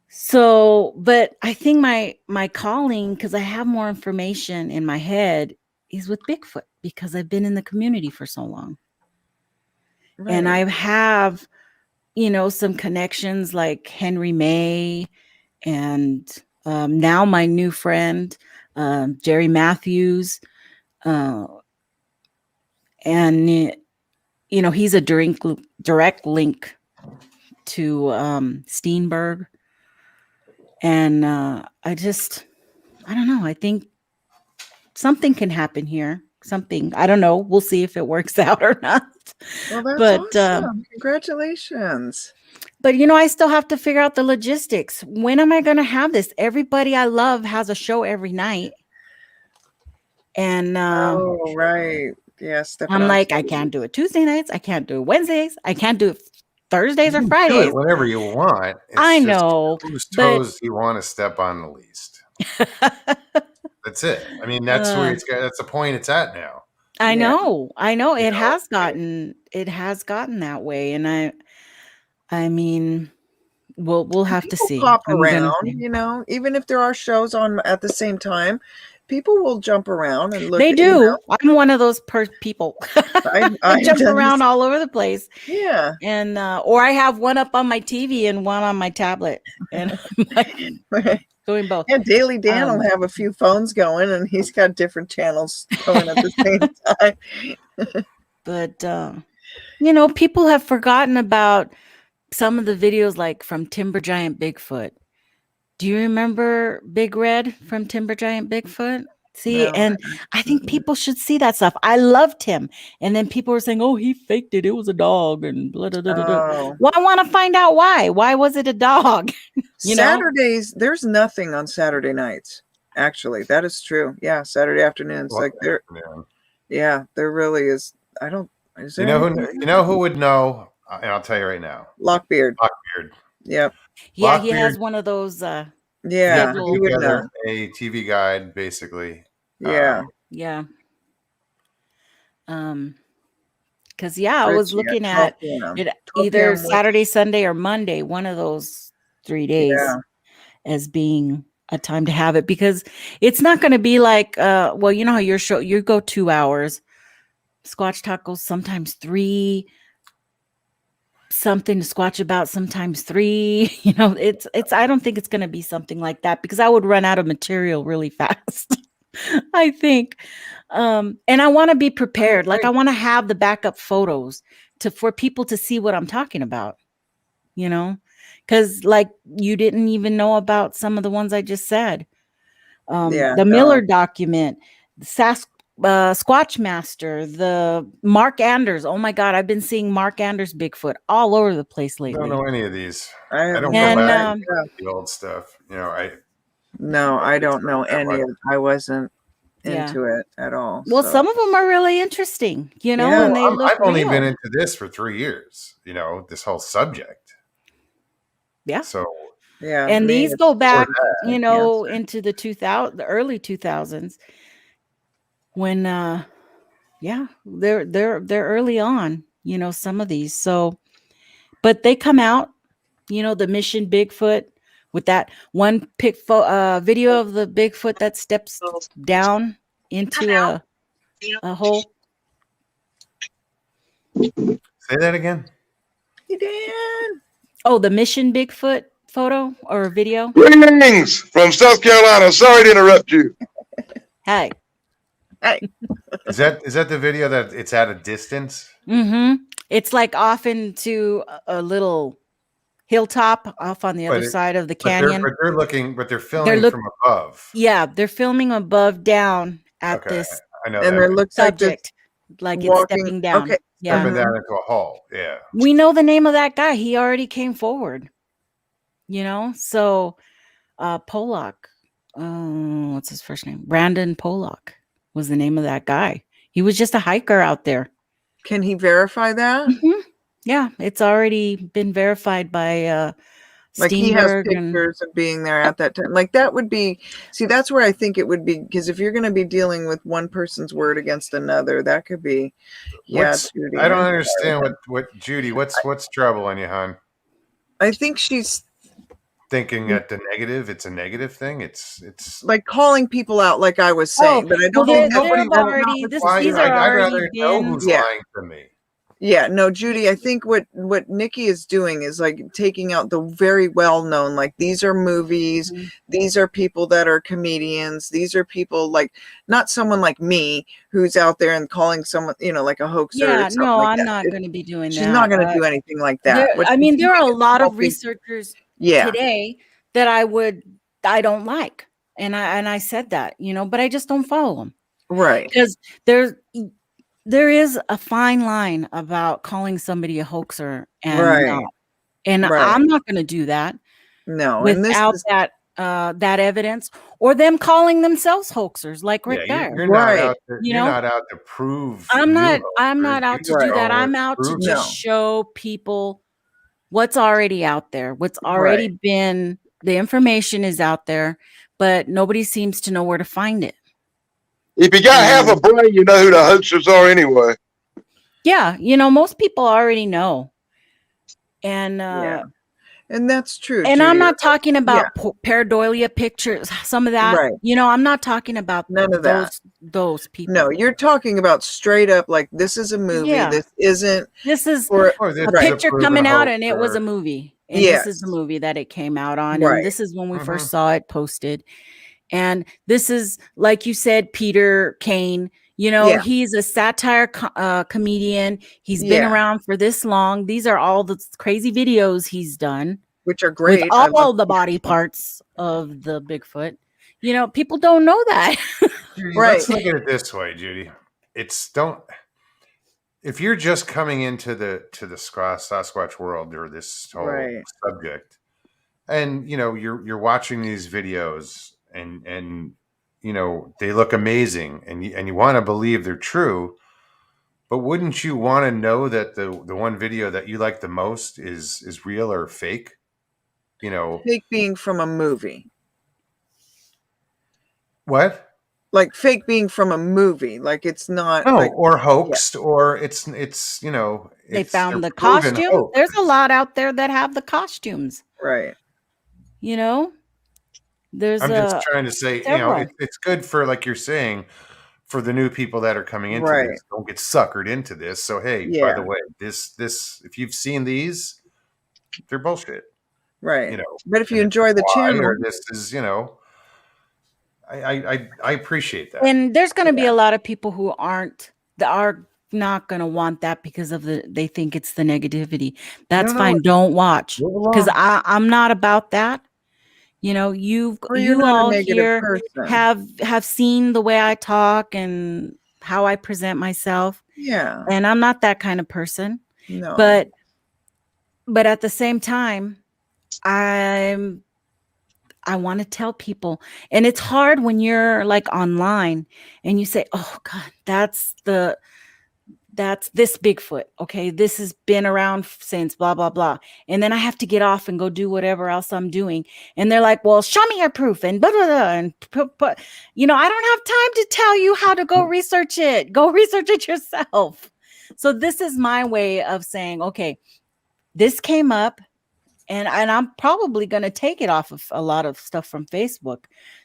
G: So, but I think my calling, because I have more information in my head, is with Bigfoot, because I've been in the community for so long.
B: Right.
G: And I have, some connections like Henry May and now my new friend, Jerry Matthews. And, he's a direct link to Steenberg. And I don't know. I think something can happen here. Something. I don't know. We'll see if it works out or not.
B: Well, that's awesome. Congratulations.
G: But, I still have to figure out the logistics. When am I going to have this? Everybody I love has a show every night. And
B: oh, right. Yes.
G: I'm like, I can't do it Tuesday nights. I can't do it Wednesdays. I can't do it Thursdays or Fridays.
A: Whenever you want.
G: I know.
A: Whose toes do you want to step on the least? That's it. I mean, that's where that's the point it's at now.
G: I know. It has gotten that way. And I mean, we'll have to see.
B: Pop around, even if there are shows on at the same time, people will jump around and look.
G: They do. I'm one of those people. I jump around all over the place.
B: Yeah.
G: And or I have one up on my TV and one on my tablet, and doing both.
B: Yeah, Daily Dan will have a few phones going, and he's got different channels going at the same time.
G: But people have forgotten about some of the videos, like from Timber Giant Bigfoot. Do you remember Big Red from Timber Giant Bigfoot? See, no, and I think people should see that stuff. I loved him. And then people were saying, oh, he faked it. It was a dog and blah, blah, blah, blah. Well, I want to find out why. Why was it a dog?
B: Saturdays, there's nothing on Saturday nights. Actually, that is true. Yeah, Saturday afternoons. There really is.
A: You know who would know? And I'll tell you right now.
B: Lockbeard. Yep.
G: Yeah, he has one of those.
B: Yeah, he would know.
A: A TV guide, basically.
B: Yeah.
G: Yeah. Because I was looking at it either Saturday, Sunday, or Monday, one of those 3 days, as being a time to have it, because it's not going to be like, well, you know how your show, you go 2 hours, Squatch Tacos sometimes 3. Something to squatch about sometimes 3. It's I don't think it's going to be something like that, because I would run out of material really fast. I think and I want to be prepared. Like, I want to have the backup photos for people to see what I'm talking about, because like you didn't even know about some of the ones I just said. The Miller document, Squatch Master, the Mark Anders. Oh my God, I've been seeing Mark Anders Bigfoot all over the place lately.
A: I don't know any of these. I don't
G: know
A: the old stuff.
B: No, I don't know any of. I wasn't into it at all.
G: Well, some of them are really interesting, and they look
A: I've only been into this for 3 years. This whole subject.
G: Yeah.
A: So.
B: Yeah.
G: And these go back, into the early 2000s. When they're early on, some of these. So, but they come out, the Mission Bigfoot with that one video of the Bigfoot that steps down into a hole.
A: Say that again.
B: Hey, Dan.
G: Oh, the Mission Bigfoot photo or video.
H: Greetings from South Carolina. Sorry to interrupt you.
G: Hi.
B: Hey.
A: Is that the video that it's at a distance?
G: Mm-hmm. It's like off into a little hilltop off on the other side of the canyon.
A: They're filming from above.
G: Yeah, they're filming above down at this.
A: I know.
B: And it looks
G: subject, like it's stepping down.
B: Okay.
G: Yeah.
A: Stepping down into a hole. Yeah.
G: We know the name of that guy. He already came forward. So Pollock. What's his first name? Brandon Pollock was the name of that guy. He was just a hiker out there.
B: Can he verify that?
G: Mm-hmm. Yeah, it's already been verified by
B: Like he has
G: Steenberg and
B: pictures of being there at that time. Like that would be, see, that's where I think it would be, because if you're going to be dealing with one person's word against another, that could be, yeah, Judy.
A: I don't understand what Judy, what's troubling you, hon?
B: I think she's
A: Thinking that the negative, it's a negative thing. It's
B: like calling people out, like I was saying, but I don't think
A: nobody.
G: these
A: I'd
G: are
A: rather
G: already
A: know
G: been.
A: who's lying to me.
B: Yeah, no, Judy, I think what Nikki is doing is like taking out the very well known, like these are movies, these are people that are comedians, these are people like not someone like me who's out there and calling someone, you know, like a hoaxer.
G: Yeah,
B: or something
G: no,
B: like
G: I'm
B: that.
G: not going to be doing
B: She's
G: that.
B: not going to do anything like that.
G: I mean, there are a lot of
B: helping-
G: researchers
B: Yeah.
G: today that I don't like, and I said that, you know, but I just don't follow them,
B: Right.
G: because there is a fine line about calling somebody a hoaxer and
B: Right.
G: not. And
B: Right.
G: I'm not going to do that
B: No, and this
G: without
B: is
G: that evidence, or them calling themselves hoaxers like Rick Dyer.
A: You're
B: Right.
A: not out to,
G: You
A: you're
G: know?
A: not out to prove.
G: I'm
A: new
G: not
A: hoaxers.
G: out to
A: You're
G: do
A: just
G: that.
A: going
G: I'm
A: with
G: out to
A: proof.
G: just show people what's already out there, what's already been, the information is out there, but nobody seems to know where to find it.
H: If you got half a brain, you know who the hoaxers are anyway.
G: Yeah, you know, most people already know. And
B: yeah. And that's true.
G: and
B: Judy.
G: I'm not talking about pareidolia pictures, some of that.
B: Right.
G: You know, I'm not talking about
B: None of that.
G: those people.
B: No, you're talking about straight up like this is a movie.
G: Yeah.
B: This isn't
G: This is
A: Or
G: a
A: this is a
G: picture
A: proven
G: coming out, and it was
A: hoaxer.
G: a movie. And
B: Yes.
G: this is the movie that it came out on.
B: Right.
G: And this is when we first saw it posted. And this is, like you said, Peter Kane. You know, he's a satire comedian. He's been around for this long. These are all the crazy videos he's done,
B: which are great.
G: with all the body parts of the Bigfoot. You know, people don't know that.
A: Judy,
B: Right.
A: Let's look at it this way, Judy. If you're just coming into the Sasquatch world or this whole subject, and you know you're watching these videos and you know they look amazing and you want to believe they're true, but wouldn't you want to know that the one video that you like the most is real or fake? You know,
B: fake being from a movie.
A: what?
B: Like fake being from a movie. Like it's not
A: or hoaxed, or it's you know
G: They found the
A: proven
G: costume.
A: hoax.
G: There's a lot out there that have the costumes.
B: right.
G: You know, there's
A: I'm just trying to say, you know,
G: several.
A: it's good for, like you're saying, for the new people that are coming into
B: Right.
A: this, don't get suckered into this. So hey, by the way, this if you've seen these, they're bullshit.
B: Right.
A: You know,
B: But if you enjoy the channel,
A: or this is, you know, I appreciate that.
G: And there's going to be a lot of people who are not going to want that because of they think it's the negativity. That's fine. Don't watch, because I'm not about that. You know, you all here have seen the way I talk and how I present myself.
B: Yeah.
G: And I'm not that kind of person.
B: No.
G: But at the same time, I want to tell people, and it's hard when you're like online and you say, oh God, that's this Bigfoot. Okay. This has been around since blah, blah, blah. And then I have to get off and go do whatever else I'm doing. And they're like, well, show me your proof and blah, blah, blah. And you know, I don't have time to tell you how to go research it. Go research it yourself. So this is my way of saying, okay, this came up. And I'm probably going to take it off of a lot of stuff from Facebook,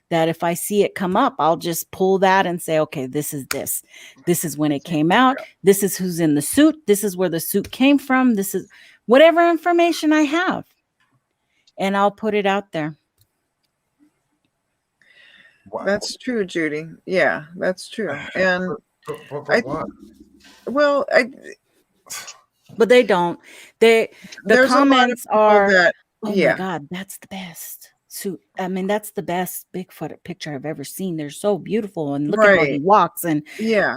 G: that if I see it come up, I'll just pull that and say, okay, this is this. This is when it came out. This is who's in the suit. This is where the suit came from. This is whatever information I have. And I'll put it out there.
A: Wow.
B: That's true, Judy. Yeah, that's true. And
G: but they don't. The comments are, oh my God, that's the best suit. I mean, that's the best Bigfoot picture I've ever seen. They're so beautiful, and look at how he walks, and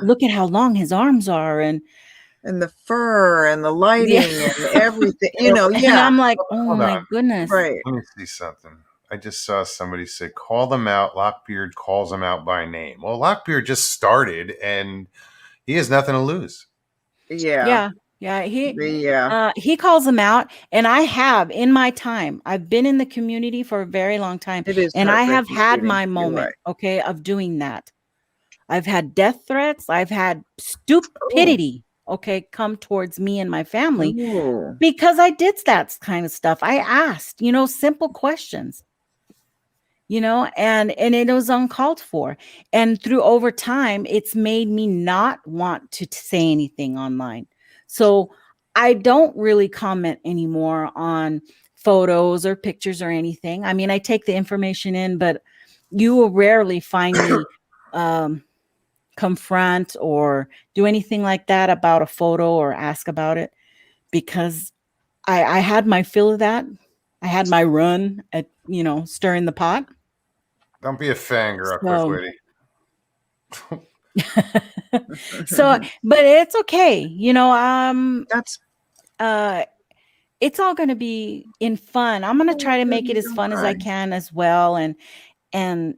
G: look at how long his arms are, and
B: the fur and the lighting and everything. You know,
G: And I'm like, oh my goodness.
B: Right.
A: Let me see something. I just saw somebody say, call them out. Lockbeard calls them out by name. Well, Lockbeard just started and he has nothing to lose.
B: Yeah.
G: Yeah,
B: Yeah.
G: he calls them out, and I have in my time. I've been in the community for a very long time,
B: It is
G: and I have
B: heartbreaking,
G: had
B: Judy.
G: my
B: You're
G: moment,
B: right.
G: okay, of doing that. I've had death threats. I've had
B: Oh.
G: stupidity, okay, come towards me and my family
B: Ooh.
G: because I did that kind of stuff. I asked, simple questions, and it was uncalled for. And through over time, it's made me not want to say anything online. So I don't really comment anymore on photos or pictures or anything. I mean, I take the information in, but you will rarely find me confront or do anything like that about a photo or ask about it, because I had my fill of that. I had my run at, stirring the pot.
A: Don't be a fangirl, quick
G: So,
A: lady.
G: but it's okay.
B: That's
G: It's all going to be in fun. I'm going to try to make it as fun as I can as well. And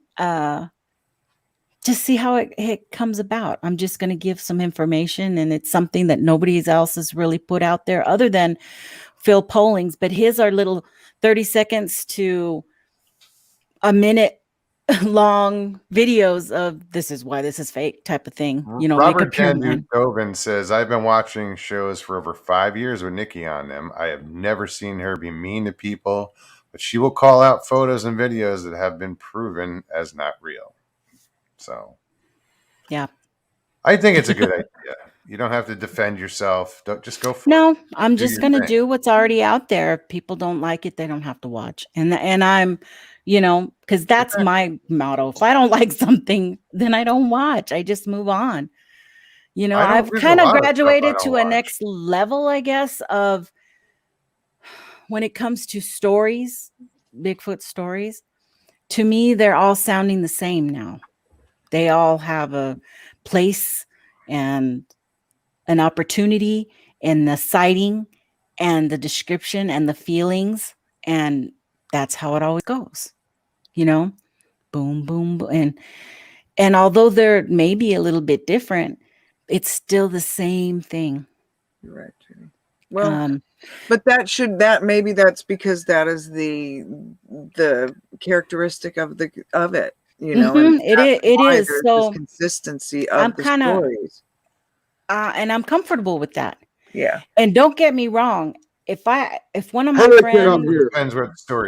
G: just see how it comes about. I'm just going to give some information, and it's something that nobody else has really put out there other than Phil Pollings, but his are little 30 seconds to a minute long videos of this is why this is fake type of thing.
A: Robert Tobin says, I've been watching shows for over 5 years with Nikki on them. I have never seen her be mean to people, but she will call out photos and videos that have been proven as not real. So,
G: yeah,
A: I think it's a good idea. You don't have to defend yourself. Don't just go for it.
G: No, I'm just going to do what's already out there. If people don't like it, they don't have to watch. And I'm, because that's my motto. If I don't like something, then I don't watch. I just move on. I've kind of graduated to a next level, I guess, of when it comes to stories, Bigfoot stories. To me, they're all sounding the same now. They all have a place and an opportunity in the sighting and the description and the feelings. And that's how it always goes, boom, boom, boom. And although they're maybe a little bit different, it's still the same thing.
B: You're right, Judy. Well, but maybe that's because that is the characteristic of it, and
G: it is. So
B: consistency of the stories.
G: And I'm comfortable with that.
B: Yeah.
G: And don't get me wrong. If one of my friends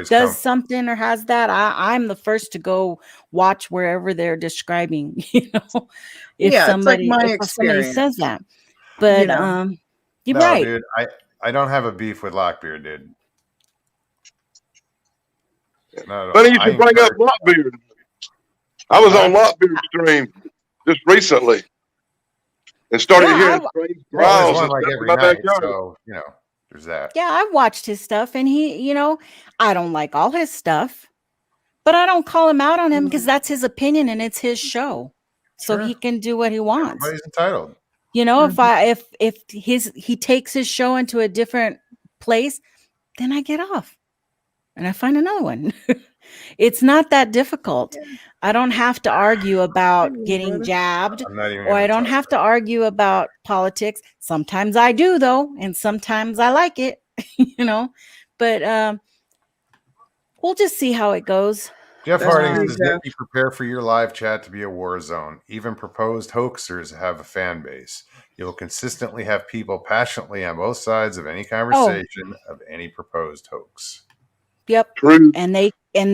G: does something or has that, I'm the first to go watch wherever they're describing, if somebody says that. But you're right.
A: Dude, I don't have a beef with Lockbeard, dude.
H: But you should bring up Lockbeard. I was on Lockbeard's stream just recently. And started hearing strange growls
A: like every night, so there's that.
G: Yeah, I've watched his stuff, and he, I don't like all his stuff, but I don't call him out on him because that's his opinion and it's his show, so he can do what he wants.
A: Everybody's entitled.
G: If he takes his show into a different place, then I get off and I find another one. It's not that difficult. Yeah. I don't have to argue about getting jabbed, or I don't have to argue about politics. Sometimes I do, though, and sometimes I like it, But we'll just see how it goes.
A: Jeff Harding says, Nikki, prepare for your live chat to be a war zone. Even proposed hoaxers have a fan base. You'll consistently have people passionately on both sides of any conversation of any proposed hoax.
G: Yep.
H: True.
G: And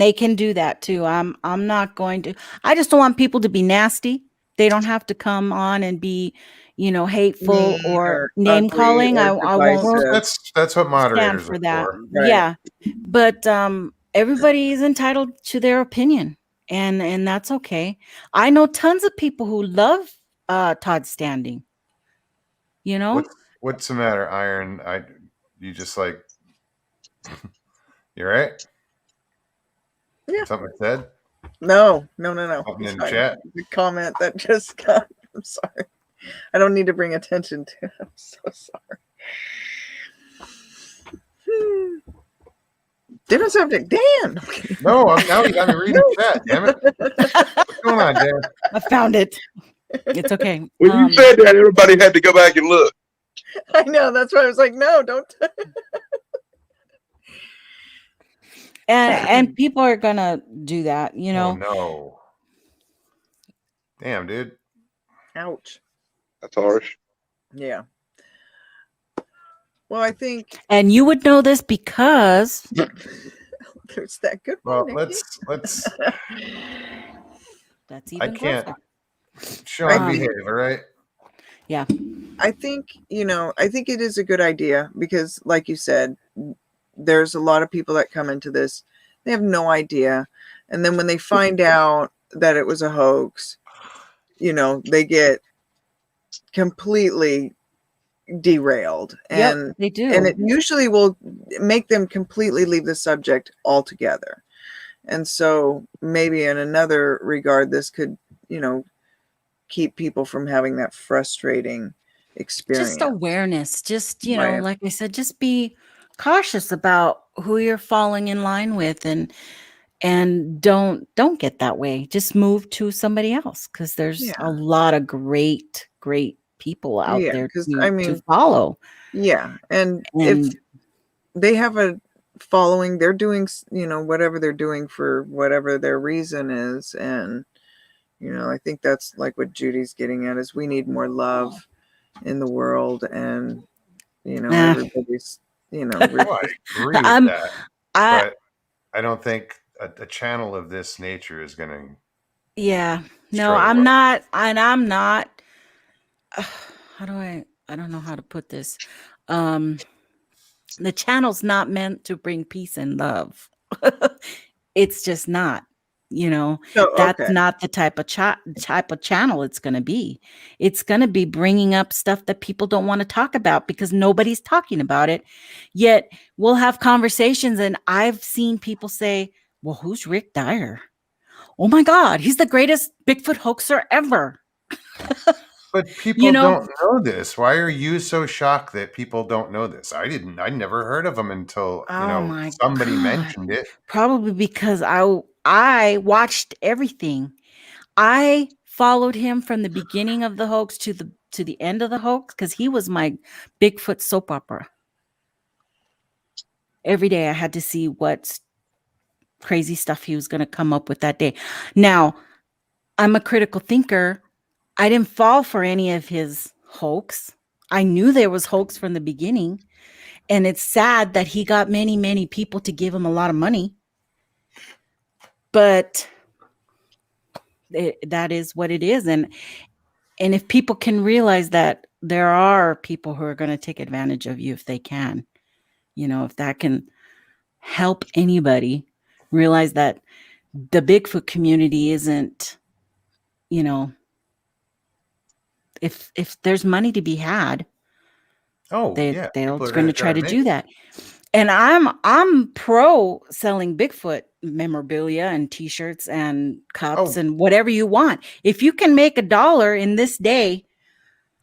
G: they can do that too. I'm not going to. I just don't want people to be nasty. They don't have to come on and be, hateful or name calling. I won't.
A: Well, that's what moderators
G: stand for
A: are
G: that.
A: for.
B: Right.
G: Yeah, but everybody is entitled to their opinion, and that's okay. I know tons of people who love Todd Standing.
A: What's the matter, Iron? You just like. You right?
B: Yeah.
A: Something said?
B: No.
A: Something in the chat?
B: The comment that just got. I'm sorry. I don't need to bring attention to it. I'm so sorry. Different subject. Dan!
A: No, now you got me reading the chat, damn it. What's going on, Dan?
G: I found it. It's okay.
H: When you said that, everybody had to go back and look.
B: I know. That's why I was like, no, don't.
G: And people are gonna do that, you know.
A: Oh no! Damn, dude.
B: Ouch.
H: That's harsh.
B: Yeah. Well, I think.
G: And you would know this because
B: There's that good
A: Well,
B: one.
A: let's.
G: that's even
A: I can't.
G: closer.
A: Sean, behave, all right?
G: Yeah.
B: I think, I think it is a good idea because, like you said, there's a lot of people that come into this. They have no idea. And then when they find out that it was a hoax, they get completely derailed. And
G: they do.
B: And it usually will make them completely leave the subject altogether. And so maybe in another regard, this could, keep people from having that frustrating experience.
G: Just awareness. Just,
B: Right.
G: like I said, just be cautious about who you're falling in line with and don't get that way. Just move to somebody else because there's a lot of great people out there to follow.
B: Yeah. And if they have a following, they're doing, whatever they're doing for whatever their reason is. And, I think that's like what Judy's getting at is we need more love in the world. And, everybody's,
A: Well, I agree with that. But I don't think a channel of this nature is going to.
G: Yeah. No, I'm not. And I'm not. I don't know how to put this. The channel's not meant to bring peace and love. It's just not. That's not the type of channel it's going to be. It's going to be bringing up stuff that people don't want to talk about because nobody's talking about it. Yet we'll have conversations, and I've seen people say, "Well, who's Rick Dyer? Oh my God, he's the greatest Bigfoot hoaxer ever."
A: But people don't know this. Why are you so shocked that people don't know this? I never heard of him until somebody mentioned it.
G: Probably because I watched everything. I followed him from the beginning of the hoax to the end of the hoax because he was my Bigfoot soap opera. Every day I had to see what crazy stuff he was going to come up with that day. Now, I'm a critical thinker. I didn't fall for any of his hoax. I knew there was hoax from the beginning. And it's sad that he got many, many people to give him a lot of money. But that is what it is. And if people can realize that there are people who are going to take advantage of you if they can, if that can help anybody realize that the Bigfoot community isn't, if there's money to be had, they're going to try to do that. And I'm pro selling Bigfoot memorabilia and T-shirts and cups and whatever you want. If you can make $1 in this day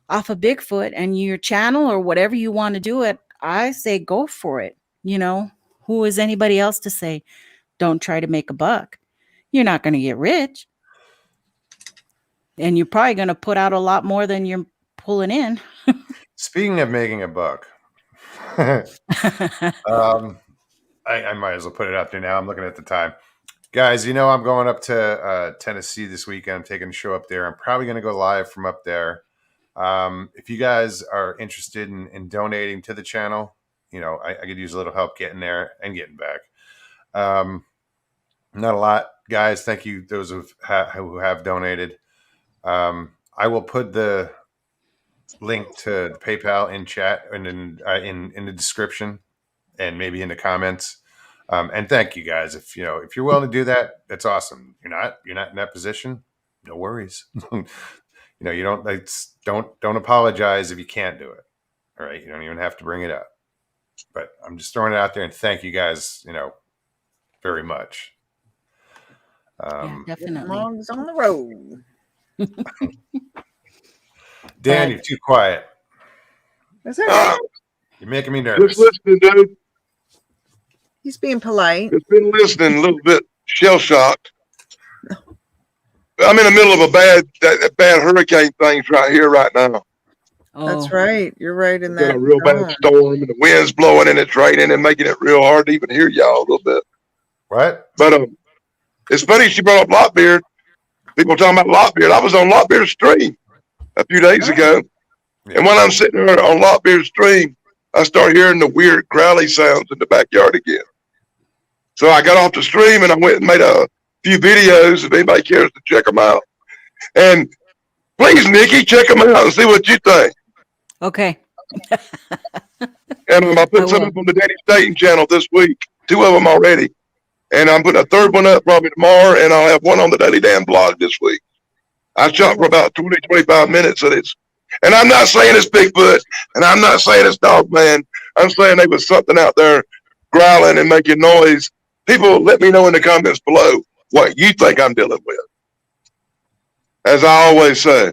G: off of Bigfoot and your channel or whatever you want to do it, I say go for it. Who is anybody else to say don't try to make a buck? You're not going to get rich. And you're probably going to put out a lot more than you're pulling in.
A: Speaking of making a buck, I might as well put it out there now. I'm looking at the time. Guys, I'm going up to Tennessee this weekend. I'm taking a show up there. I'm probably going to go live from up there. If you guys are interested in donating to the channel, I could use a little help getting there and getting back. Not a lot, guys. Thank you, those who have donated. I will put the link to the PayPal in chat and in the description and maybe in the comments. And thank you guys. If you're willing to do that, that's awesome. You're not in that position. No worries. You don't apologize if you can't do it. All right. You don't even have to bring it up, but I'm just throwing it out there and thank you guys, very much.
G: Definitely.
B: Logs on the road.
A: Dan, you're too quiet.
B: Is that right?
A: You're making me nervous.
H: Just listening, dude.
B: He's being polite.
H: Just been listening, a little bit shell shocked. I'm in the middle of a bad hurricane things right here, right now.
B: That's
G: Oh,
B: right. You're right in
H: Got a
B: that
H: real bad
B: zone.
H: storm and the wind's blowing and it's raining and making it real hard to even hear y'all a little bit.
A: What?
H: But it's funny she brought up Lockbeard. People talking about Lockbeard. I was on Lockbeard's stream a few days ago.
A: Yeah.
H: And when I'm sitting there on Lockbeard's stream, I start hearing the weird growly sounds in the backyard again. So I got off the stream and I went and made a few videos if anybody cares to check them out. And please, Nikki, check them out and see what you think.
G: okay.
H: And I
G: I
H: put some
G: will.
H: up on the Daddy Staten channel this week, 2 of them already. And I'm putting a 3rd one up probably tomorrow, and I'll have one on the Daily Dan blog this week. I shot for about 20, 25 minutes of this. And I'm not saying it's Bigfoot, and I'm not saying it's Dogman. I'm saying there was something out there growling and making noise. People, let me know in the comments below what you think I'm dealing with. As I always say,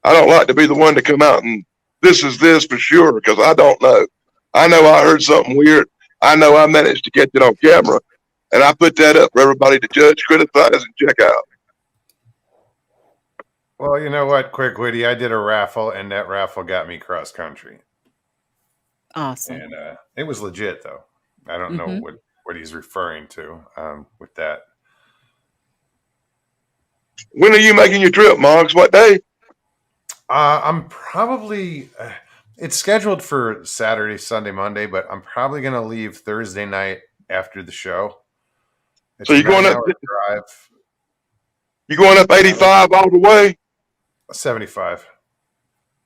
H: I don't like to be the one to come out and this is this for sure, because I don't know. I know I heard something weird. I know I managed to get it on camera, and I put that up for everybody to judge, criticize, and check out.
A: Well, you know what, Quick Witty, I did a raffle, and that raffle got me cross country.
G: Awesome.
A: And it was legit, though. I don't know what he's referring to with that.
H: When are you making your trip, Moggs? What day?
A: I'm probably it's scheduled for Saturday, Sunday, Monday, but I'm probably going to leave Thursday night after the show. It's
H: So you're going up?
A: drive.
H: You going up 85 all the way?
A: 75.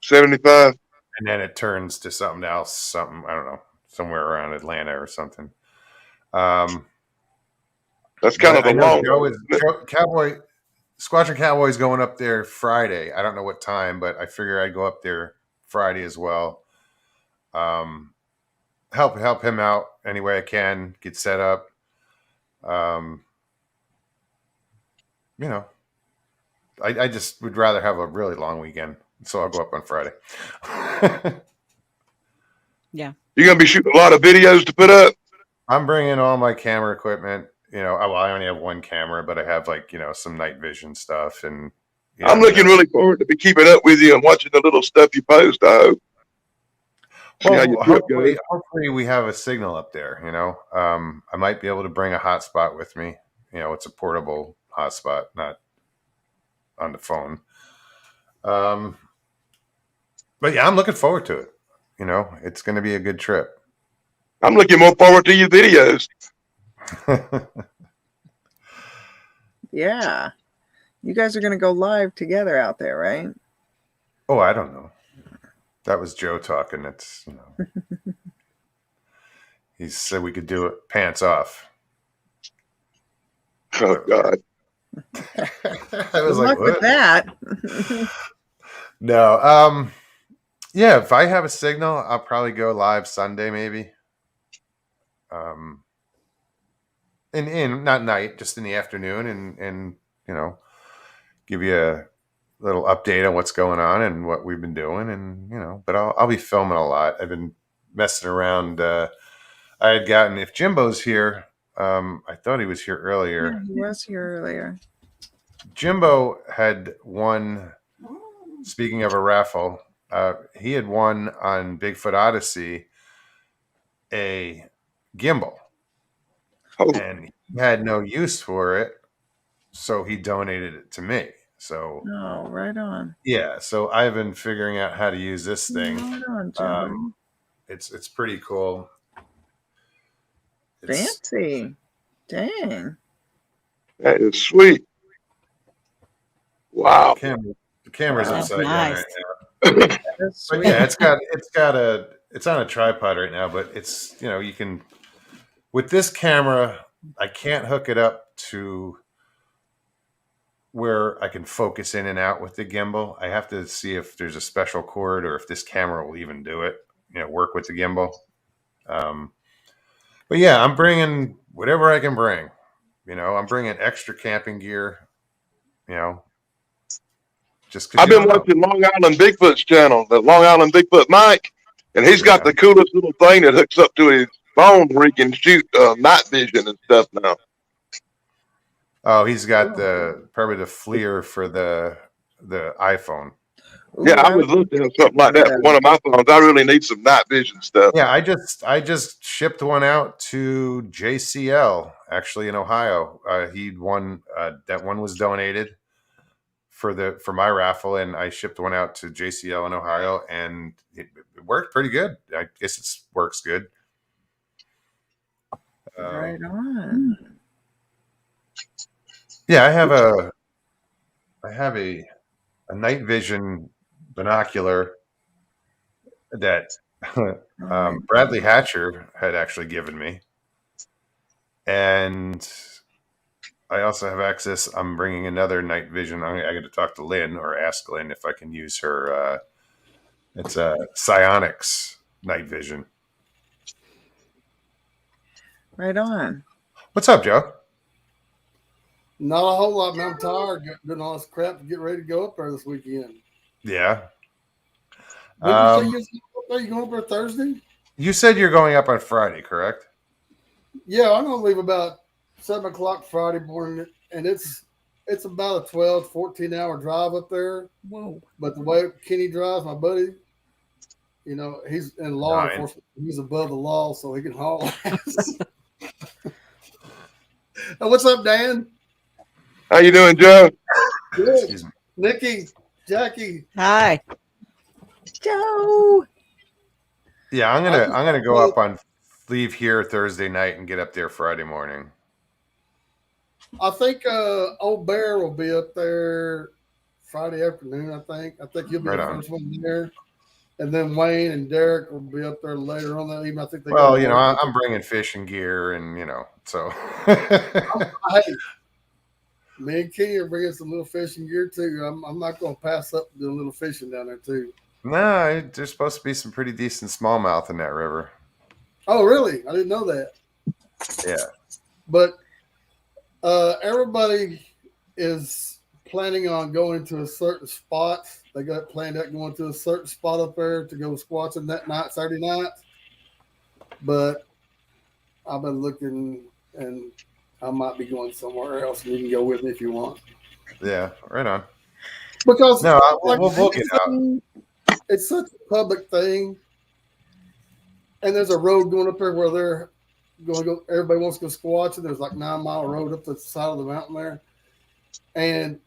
H: 75.
A: And then it turns to something else, I don't know, somewhere around Atlanta or something.
H: That's kind of a long
A: Cowboy. Squatch and Cowboy's going up there Friday. I don't know what time, but I figure I'd go up there Friday as well. Help him out any way I can, get set up. You know, I just would rather have a really long weekend, so I'll go up on Friday.
G: Yeah.
H: You're going to be shooting a lot of videos to put up?
A: I'm bringing all my camera equipment. You know, I only have one camera, but I have some night vision stuff. And
H: I'm looking really forward to be keeping up with you and watching the little stuff you post, I hope.
A: Well, hopefully we have a signal up there, I might be able to bring a hotspot with me. It's a portable hotspot, not on the phone. But yeah, I'm looking forward to it. It's going to be a good trip.
H: I'm looking more forward to your videos.
B: Yeah. You guys are going to go live together out there, right?
A: Oh, I don't know. That was Joe talking. It's, he said we could do it pants off.
H: Oh, God.
A: I was
B: Good luck with that.
A: No. Yeah, if I have a signal, I'll probably go live Sunday, maybe. In not night, just in the afternoon, and give you a little update on what's going on and what we've been doing, and but I'll be filming a lot. I've been messing around. I had gotten, if Jimbo's here, I thought he was here earlier.
B: Yeah, he was here earlier.
A: Jimbo had won. Speaking of a raffle, he had won on Bigfoot Odyssey a gimbal.
H: Oh.
A: And he had no use for it, so he donated it to me. So,
B: oh, right on.
A: Yeah, so I've been figuring out how to use this thing.
B: Right on, Jimbo.
A: It's pretty cool.
B: Fancy. Dang.
H: That is sweet. Wow.
A: The camera's upside down right now.
B: That's
A: But
B: sweet.
A: yeah, it's on a tripod right now, but it's, you can, with this camera, I can't hook it up to where I can focus in and out with the gimbal. I have to see if there's a special cord or if this camera will even do it, work with the gimbal. But yeah, I'm bringing whatever I can bring. I'm bringing extra camping gear, just because
H: I've been watching Long Island Bigfoot's channel, the Long Island Bigfoot Mike, and he's got the coolest little thing that hooks up to his phone where he can shoot night vision and stuff now.
A: Oh, he's got probably the FLIR for the iPhone.
B: Ooh,
H: Yeah, I was looking at something like that for one of my phones. I really need some night vision stuff.
A: Yeah, I just shipped one out to JCL actually in Ohio. He'd won that one was donated for my raffle, and I shipped one out to JCL in Ohio, and it worked pretty good. I guess it works good.
B: Right on.
A: Yeah, I have a night vision binocular that Bradley Hatcher had actually given me, and I also have access. I'm bringing another night vision. I got to talk to Lynn or ask Lynn if I can use her. It's a Psionics night vision.
B: Right on.
A: What's up, Joe?
I: Not a whole lot, man. I'm tired doing all this crap to get ready to go up there this weekend.
A: Yeah.
I: When you say you're going up there Thursday?
A: You said you're going up on Friday, correct?
I: Yeah, I'm going to leave about 7 o'clock Friday morning, and it's about a 12, 14-hour drive up there.
G: Whoa.
I: But the way Kenny drives, my buddy, you know, he's in law
A: Right.
I: enforcement. He's above the law, so he can haul ass. What's up, Dan?
H: How you doing, Joe?
I: Good.
A: Excuse me.
I: Nikki, Jackie.
G: Hi.
B: Joe.
A: Yeah, I'm gonna go up on leave here Thursday night and get up there Friday morning.
I: I think old Bear will be up there Friday afternoon. I think he'll be
A: Right
I: the
A: on.
I: first one there, and then Wayne and Derek will be up there later on that evening. I think they.
A: Well,
I: got
A: you know,
I: work.
A: I'm bringing fishing gear, and you know, so.
I: Hey, me and Kenny are bringing some little fishing gear too. I'm not going to pass up doing a little fishing down there too.
A: No, there's supposed to be some pretty decent smallmouth in that river.
I: Oh, really? I didn't know that.
A: Yeah.
I: But everybody is planning on going to a certain spot. They got planned out going to a certain spot up there to go squatching that night, Saturday night. But I've been looking, and I might be going somewhere else. You can go with me if you want.
A: Yeah, right on.
I: Because
A: No,
I: like,
A: we'll get out.
I: it's such a public thing, and there's a road going up there where they're going to go. Everybody wants to go squatching. There's like 9 mile road up the side of the mountain there, and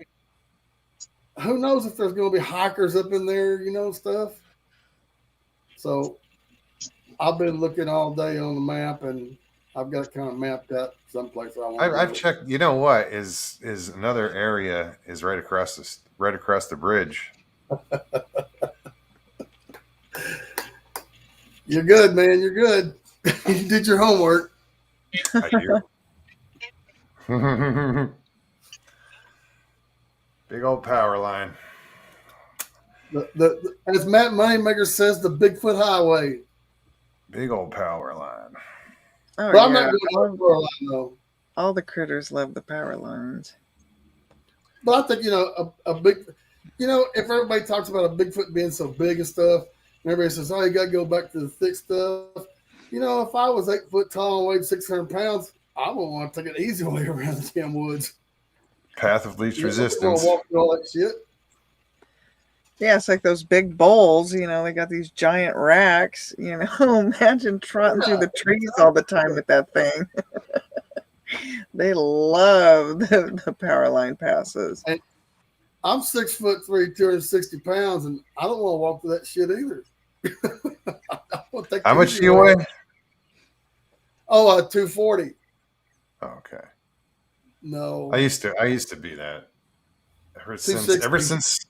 I: who knows if there's going to be hikers up in there, you know, stuff. So I've been looking all day on the map, and I've got it kind of mapped out someplace I want.
A: I've checked. You know what is another area is right across the bridge.
I: You're good, man. You're good. You did your homework.
A: I do. Big old power line.
I: As Matt Moneymaker says, the Bigfoot Highway.
A: Big old power line.
B: Oh,
I: But I'm
B: yeah.
I: not going to line though.
B: All the critters love the power lines.
I: But I think, you know, a big, you know, if everybody talks about a Bigfoot being so big and stuff, and everybody says, oh, you got to go back to the thick stuff. You know, if I was 8 foot tall and weighed 600 pounds, I wouldn't want to take an easy way around the damn woods.
A: Path of least
I: You know,
A: resistance.
I: walk through all that shit.
B: Yeah, it's like those big bowls, you know, they got these giant racks, you know. Imagine trotting through the trees all the time with that thing. They love the power line passes.
I: I'm 6'3", 260 pounds, and I don't want to walk through that shit either.
A: How much do you weigh?
I: Oh, 240.
A: Okay.
I: No.
A: I used to be that. Ever
I: 260.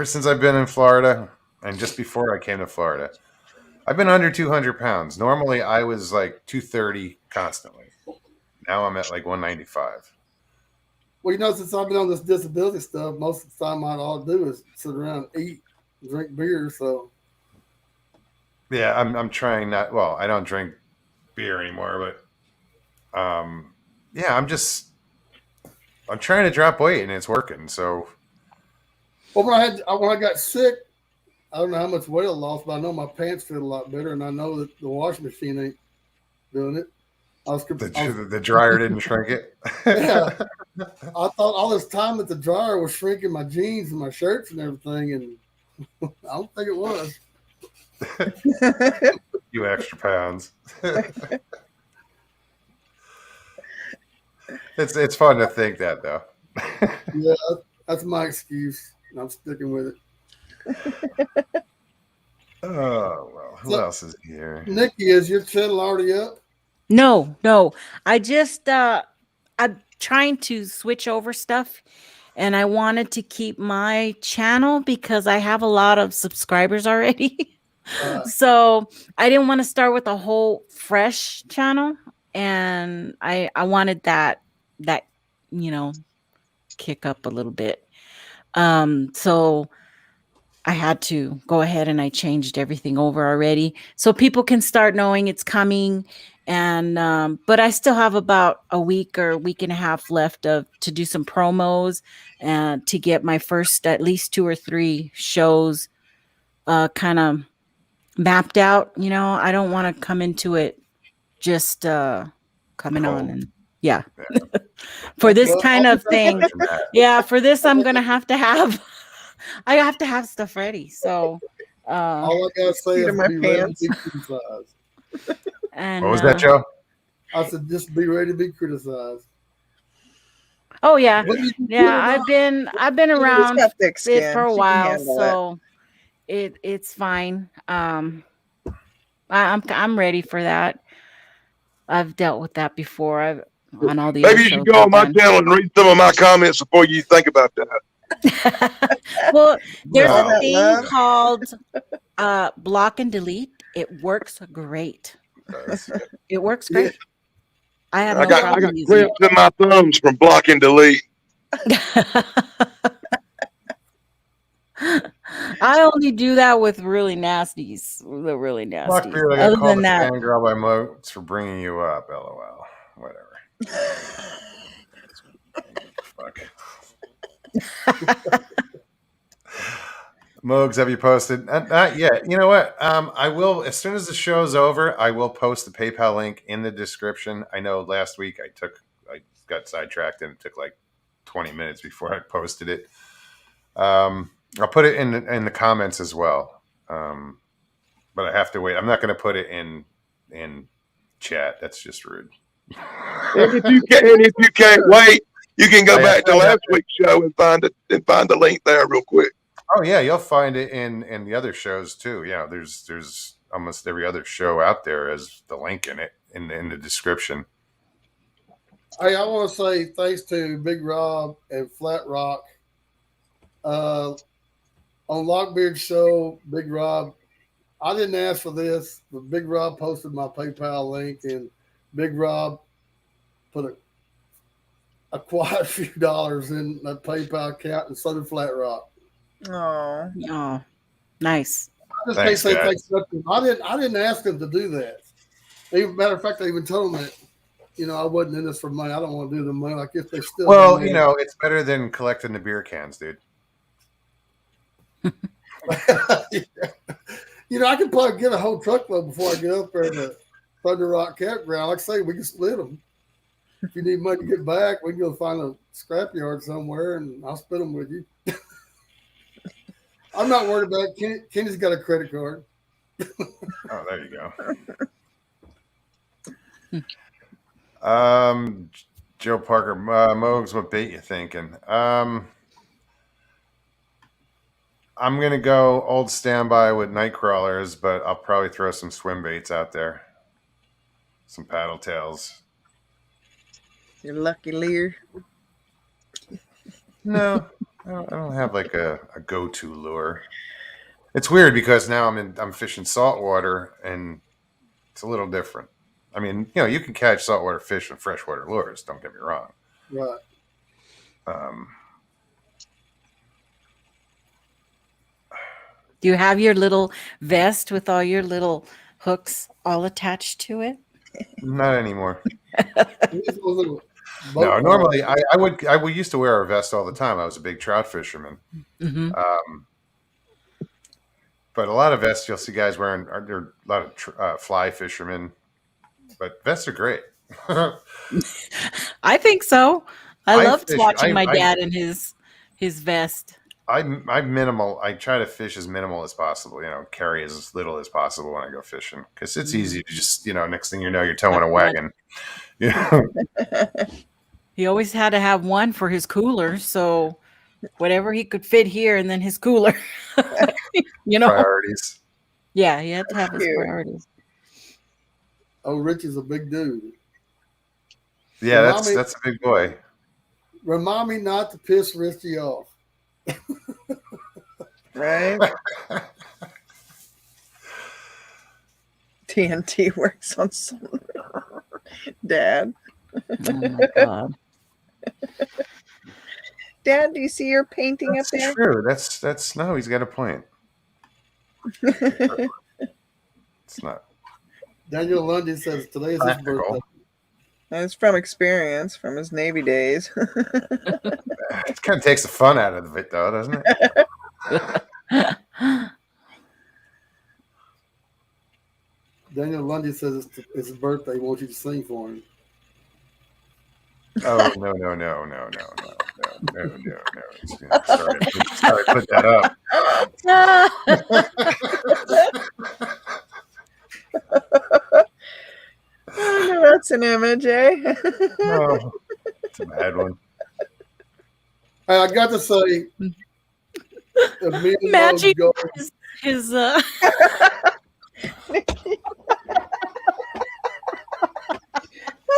A: since I've been in Florida, and just before I came to Florida, I've been under 200 pounds. Normally, I was like 230 constantly. Now I'm at like 195.
I: Well, you know, since I've been on this disability stuff, most of the time all I do is sit around, eat, drink beer. So
A: Yeah, I'm trying not. Well, I don't drink beer anymore, but yeah, I'm trying to drop weight and it's working. So,
I: well, when I got sick, I don't know how much weight I lost, but I know my pants fit a lot better, and I know that the washing machine ain't doing it.
A: the dryer didn't shrink it.
I: Yeah, I thought all this time that the dryer was shrinking my jeans and my shirts and everything, and I don't think it was.
A: You extra pounds. It's fun to think that though.
I: Yeah, that's my excuse. And I'm sticking with it.
A: Oh well, who
I: So-
A: else is here?
I: Nikki, is your channel already up?
G: No. I just I'm trying to switch over stuff, and I wanted to keep my channel because I have a lot of subscribers already. So I didn't want to start with a whole fresh channel, and I wanted that kick up a little bit. So I had to go ahead and I changed everything over already so people can start knowing it's coming. And but I still have about a week or week and a half left to do some promos and to get my first at least 2 or 3 shows kind of mapped out. I don't want to come into it just coming on and yeah. For this kind of thing. Yeah, for this I'm gonna have to have I have to have stuff ready. So
I: all I gotta say is
B: my
I: be ready
B: pants.
I: to be criticized.
G: and
A: What was that, Joe?
I: I said just be ready to be criticized.
G: Oh yeah.
I: What you do
G: Yeah,
I: about-
G: I've been around
B: Got thick
G: it
B: skin.
G: for a
B: She can
G: while,
B: handle it.
G: so it's fine. I'm ready for that. I've dealt with that before. I've on all the
H: Maybe
G: other
H: you
G: shows
H: should go on my
G: I've done.
H: channel and read some of my comments before you think about that.
G: Well, there's
A: Wow.
G: a thing
B: Love.
G: called block and delete. It works great. It works great. I have
H: I
G: no
H: got
G: problem using
H: cramps in my thumbs from block and delete.
G: it. I only do that with really nasties. The really nasties.
A: Blackbeard, I got
G: Other
A: called
G: than
A: a
G: that,
A: fangirl by Moats for bringing you up. LOL. Whatever. Fuck. Mogs, have you posted? Not yet. You know what? I will as soon as the show's over. I will post the PayPal link in the description. I know last week I got sidetracked and it took like 20 minutes before I posted it. I'll put it in the comments as well. But I have to wait. I'm not going to put it in chat. That's just rude.
H: And if you can't wait, you can go back to last week's show and find the link there real quick.
A: Oh yeah, you'll find it in the other shows too. Yeah, there's almost every other show out there has the link in it in the description.
I: Hey, I want to say thanks to Big Rob and Flat Rock. On Lockbeard's show, Big Rob, I didn't ask for this, but Big Rob posted my PayPal link, and Big Rob put a quiet few dollars in the PayPal account, and so did Flat Rock.
B: Oh,
G: oh, nice.
I: I just
A: Thanks,
I: can't say
A: guys.
I: thanks to them. I didn't ask them to do that. Matter of fact, I even told them that, I wasn't in this for money. I don't want to do the money. Like if they still.
A: Well, it's better than collecting the beer cans, dude.
I: I could probably get a whole truckload before I get up there to Thunder Rock Campground. Like I say, we can split them. If you need money to get back, we can go find a scrapyard somewhere, and I'll split them with you. I'm not worried about it. Kenny's got a credit card.
A: Oh, there you go. Joe Parker, Mogs, what bait you thinking? I'm gonna go old standby with night crawlers, but I'll probably throw some swim baits out there, some paddle tails.
B: your lucky Lear.
A: No, I don't have like a go-to lure. It's weird because now I'm fishing saltwater and it's a little different. I mean, you can catch saltwater fish and freshwater lures. Don't get me wrong.
I: Right.
G: Do you have your little vest with all your little hooks all attached to it?
A: Not anymore.
I: These little
A: No,
I: boat
A: normally I would used to wear a vest all the time. I was a big trout fisherman.
G: Mm-hmm.
A: But a lot of vests you'll see guys wearing. There are a lot of fly fishermen, but vests are great.
G: I think so. I
A: I
G: loved
A: fish-
G: watching my
A: I-
G: dad in his vest.
A: I minimal. I try to fish as minimal as possible. Carry as little as possible when I go fishing because it's easy to just next thing you know, you're towing a wagon.
G: He always had to have one for his cooler, so whatever he could fit here and then his cooler.
A: Priorities.
G: Yeah, he had to have his
B: Cute.
G: priorities.
I: Oh, Richie's a big dude.
A: Yeah,
I: Remind me-
A: that's a big boy.
I: Remind me not to piss Richie off.
B: Right? TNT works on some Dad.
G: Oh my God.
B: Dad, do you see your painting
A: That's
B: up there?
A: true. That's no. He's got a point. It's not
I: Daniel Lundy says today's his
A: practical.
I: birthday.
B: That's from experience, from his Navy days.
A: It kind of takes the fun out of it, though, doesn't it?
I: Daniel Lundy says it's his birthday. He wants you to sing for him.
A: Oh no! Sorry, put that up.
B: Oh, no, that's an image, eh?
A: No, it's a bad one.
I: Hey, I got to say, if me and
G: Magic
I: Mo go,
G: his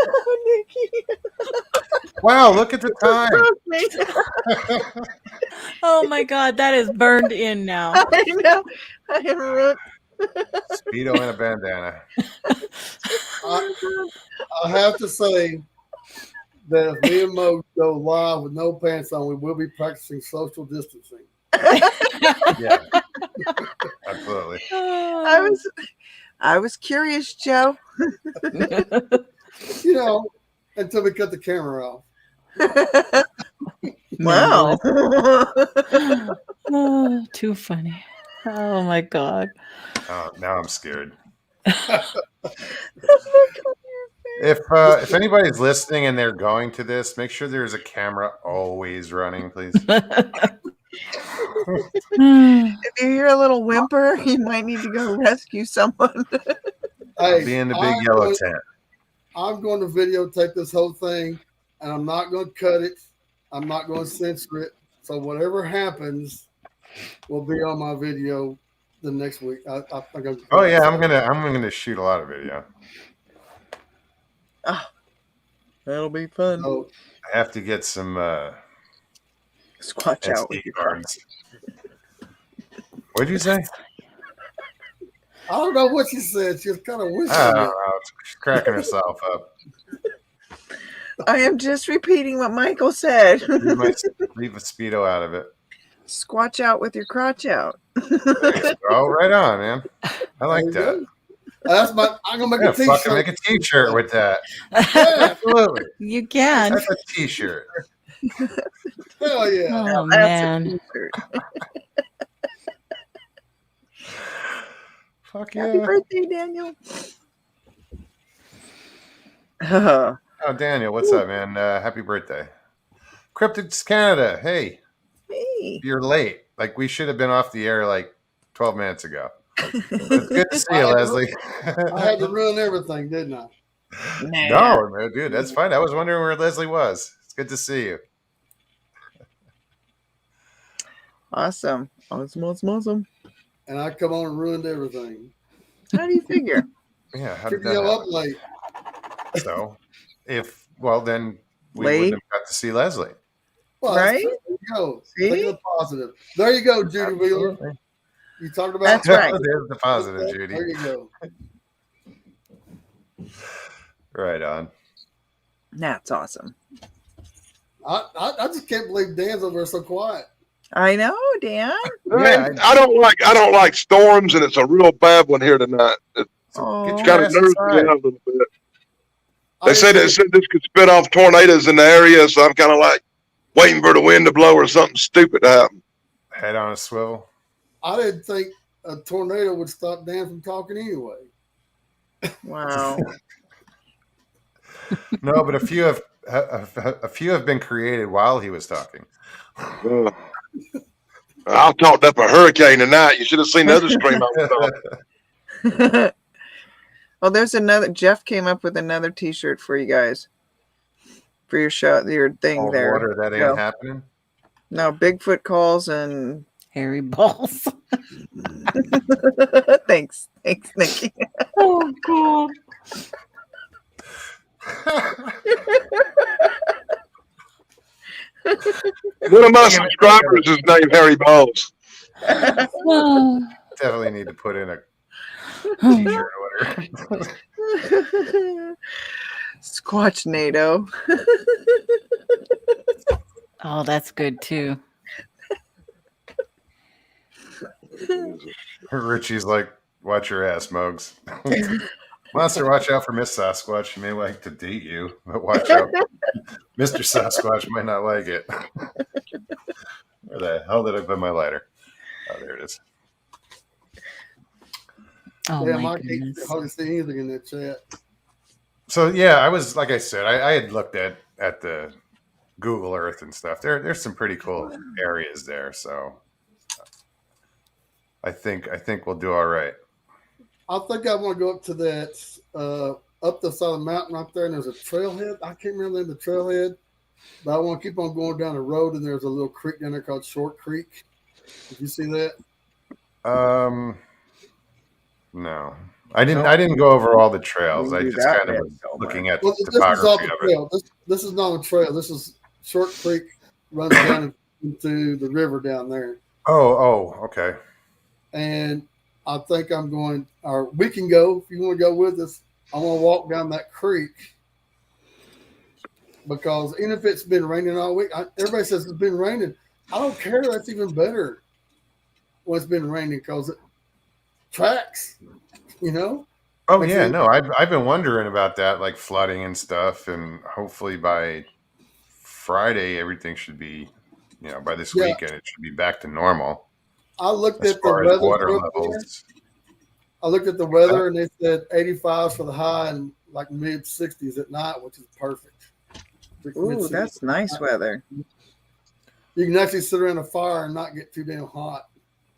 B: Oh, Nikki.
A: Wow! Look at the time.
B: Broke me.
G: oh my God, that is burned in now.
B: I know. I am ruined.
A: Speedo and a bandana.
I: I have to say that if me and Mo go live with no pants on, we will be practicing social distancing.
A: Yeah, absolutely.
B: I was curious, Joe.
I: You know, until we cut the camera off.
B: Wow.
G: Oh, too funny. Oh my God.
A: Oh, now I'm scared. If anybody's listening and they're going to this, make sure there's a camera always running, please.
B: If you hear a little whimper, you might need to go rescue someone.
A: I'll be in the big yellow tent.
I: I'm going to videotape this whole thing, and I'm not going to cut it. I'm not going to censor it. So whatever happens will be on my video the next week. I think
A: Oh yeah, I'm gonna shoot a lot of video.
B: That'll be fun.
I: So,
A: I have to get some
B: Squatch out with
A: SD
B: your
A: cards. What'd you say?
I: I don't know what she said. She was kind of whispering.
A: I don't know. She's cracking herself up.
B: I am just repeating what Michael said.
A: You might leave a Speedo out of it.
B: Squatch out with your crotch out.
A: Oh, right on, man. I like
I: There you
A: that.
I: go. That's my. I'm gonna make
A: Yeah,
I: a
A: fucking
I: T-shirt.
A: make a T-shirt with that.
I: Yeah,
A: Absolutely.
G: You can.
A: That's a T-shirt.
I: hell yeah.
G: Oh
B: That's
G: man.
B: a t-shirt.
A: Fuck
B: Happy
A: yeah.
B: birthday, Daniel. Oh,
A: Oh, Daniel, what's up, man? Happy birthday. Cryptids Canada. Hey,
B: hey.
A: you're late. Like, we should have been off the air like 12 minutes ago. It's good to see you, Leslie.
I: I had to ruin everything, didn't I?
A: No, man, dude, that's fine. I was wondering where Leslie was. It's good to see you.
B: Awesome. Awesome.
I: And I come on and ruined everything.
B: How do you figure?
A: Yeah, how did
I: Keep
A: that
I: you up
A: happen?
I: late.
A: So, then we
B: Late?
A: wouldn't have got to see Leslie.
I: Well,
B: Right?
I: There you go.
B: See?
I: Think of the positive. There you go, Judy Wheeler.
A: Absolutely.
I: You talked about
B: That's right.
A: There's the positive, Judy.
I: There you go.
A: Right on.
B: That's awesome.
I: I just can't believe Dan's over there so quiet.
B: I know, Dan.
A: Yeah,
H: I don't like storms, and it's a real bad one here tonight. It
B: Oh,
A: Get your
H: kind of
A: ass
H: nerves
A: inside.
H: me out a little bit.
I: I
H: They said
I: didn't
H: this could spit off tornadoes in the area, so I'm kind of like waiting for the wind to blow or something stupid to happen.
A: Head on a swivel.
I: I didn't think a tornado would stop Dan from talking anyway.
B: wow.
A: No, but a few have been created while he was talking.
H: Uh, I talked up a hurricane tonight. You should have seen the other stream I was on.
B: Oh, there's another. Jeff came up with another T-shirt for you guys for your show, your thing
A: Cold
B: there.
A: water, that ain't
B: Go.
A: happening.
B: No, Bigfoot calls and
G: Hairy balls.
B: thanks, Nikki.
G: Oh God.
H: One of my subscribers is named Harry Balls.
A: Definitely need to put in a T-shirt order.
B: Squatch NATO.
G: Oh, that's good too.
A: Richie's like, watch your ass, Mugs. Monster, watch out for Miss Sasquatch. She may like to date you, but watch out. Mr. Sasquatch might not like it. Where the hell did I put my lighter? Oh, there it is.
G: Oh
I: Yeah,
G: my
I: Mike can't
G: goodness.
I: hardly see anything in that chat.
A: So yeah, I was like I said, I had looked at the Google Earth and stuff. There's some pretty cool areas there. So I think we'll do all right.
I: I think I want to go up to that up the side of the mountain right there, and there's a trailhead. I can't remember the name of the trailhead, but I want to keep on going down the road, and there's a little creek down there called Short Creek. Did you see that?
A: No, I didn't go over all the trails. I
B: Do
A: just
B: that
A: kind of
B: bit,
A: was
B: though,
A: looking at
I: Well,
A: the
I: this is off
A: topography
I: the
A: of it.
I: trail. This is not a trail. This is Short Creek runs down into the river down there.
A: Oh, okay.
I: And I think I'm going, or we can go if you want to go with us. I want to walk down that creek because even if it's been raining all week, everybody says it's been raining. I don't care. That's even better when it's been raining because it tracks, you know?
A: Oh
I: Makes
A: yeah,
I: it-
A: no, I've been wondering about that, like flooding and stuff, and hopefully by Friday everything should be, by this
I: Yeah.
A: weekend it should be back to normal
I: I looked
A: as
I: at the
A: far as
I: weather.
A: water
I: for up there.
A: levels.
I: I looked at the weather and they said 85 for the high and like mid 60s at night, which is perfect.
B: Ooh,
I: Mid-60s.
B: that's nice weather.
I: You can actually sit around a fire and not get too damn hot.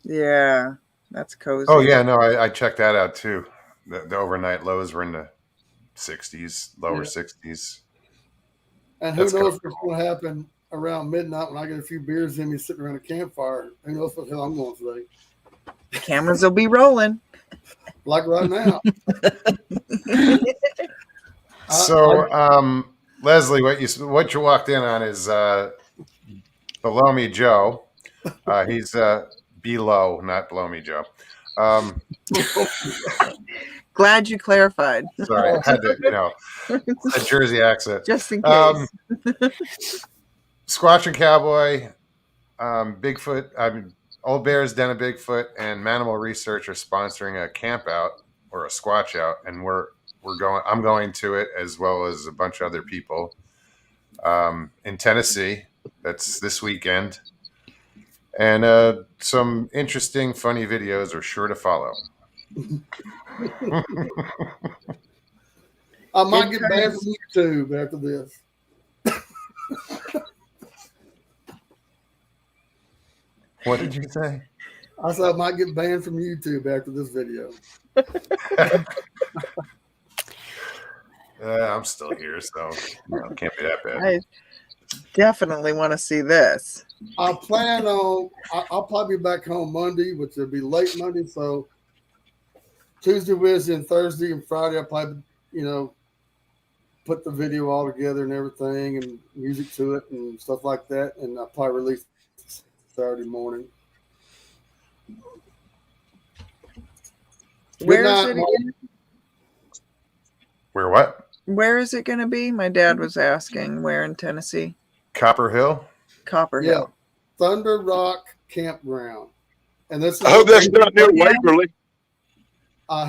B: Yeah, that's cozy.
A: Oh yeah, no, I checked that out too. The overnight lows were in the 60s, lower
I: Yeah.
A: 60s.
I: And who
A: That's
I: knows
A: kinda
I: what's going to happen around midnight when I get a few beers in me sitting around a campfire. Who knows what the hell I'm going today?
B: The cameras will be rolling.
I: Like right now.
A: So, Leslie, what you walked in on is Below Me Joe. He's below, not Below Me Joe.
B: Glad you clarified.
A: Sorry, I had to, a Jersey accent.
B: Just in case.
A: Squatch and Cowboy, Bigfoot, Old Bear's Den of Bigfoot, and Manimal Research are sponsoring a camp out or a Squatch out, and I'm going to it as well as a bunch of other people in Tennessee. That's this weekend, and some interesting, funny videos are sure to follow.
I: I might get banned from YouTube after this.
A: What did you say?
I: I said I might get banned from YouTube after this video.
A: I'm still here, so it can't be that bad.
B: I definitely want to see this.
I: I plan on, I'll probably be back home Monday, which will be late Monday. So Tuesday, Wednesday, and Thursday and Friday, I'll probably, put the video all together and everything and music to it and stuff like that. And I'll probably release Saturday morning.
B: Where
I: Good
B: is
I: night,
B: it
I: Mark.
B: again?
A: Where what?
B: Where is it going to be? My dad was asking. Where in Tennessee?
A: Copper Hill?
B: Copper
I: Yeah.
B: Hill.
I: Thunder Rock Campground. And this is
H: I hope that's not near Waverly.
I: I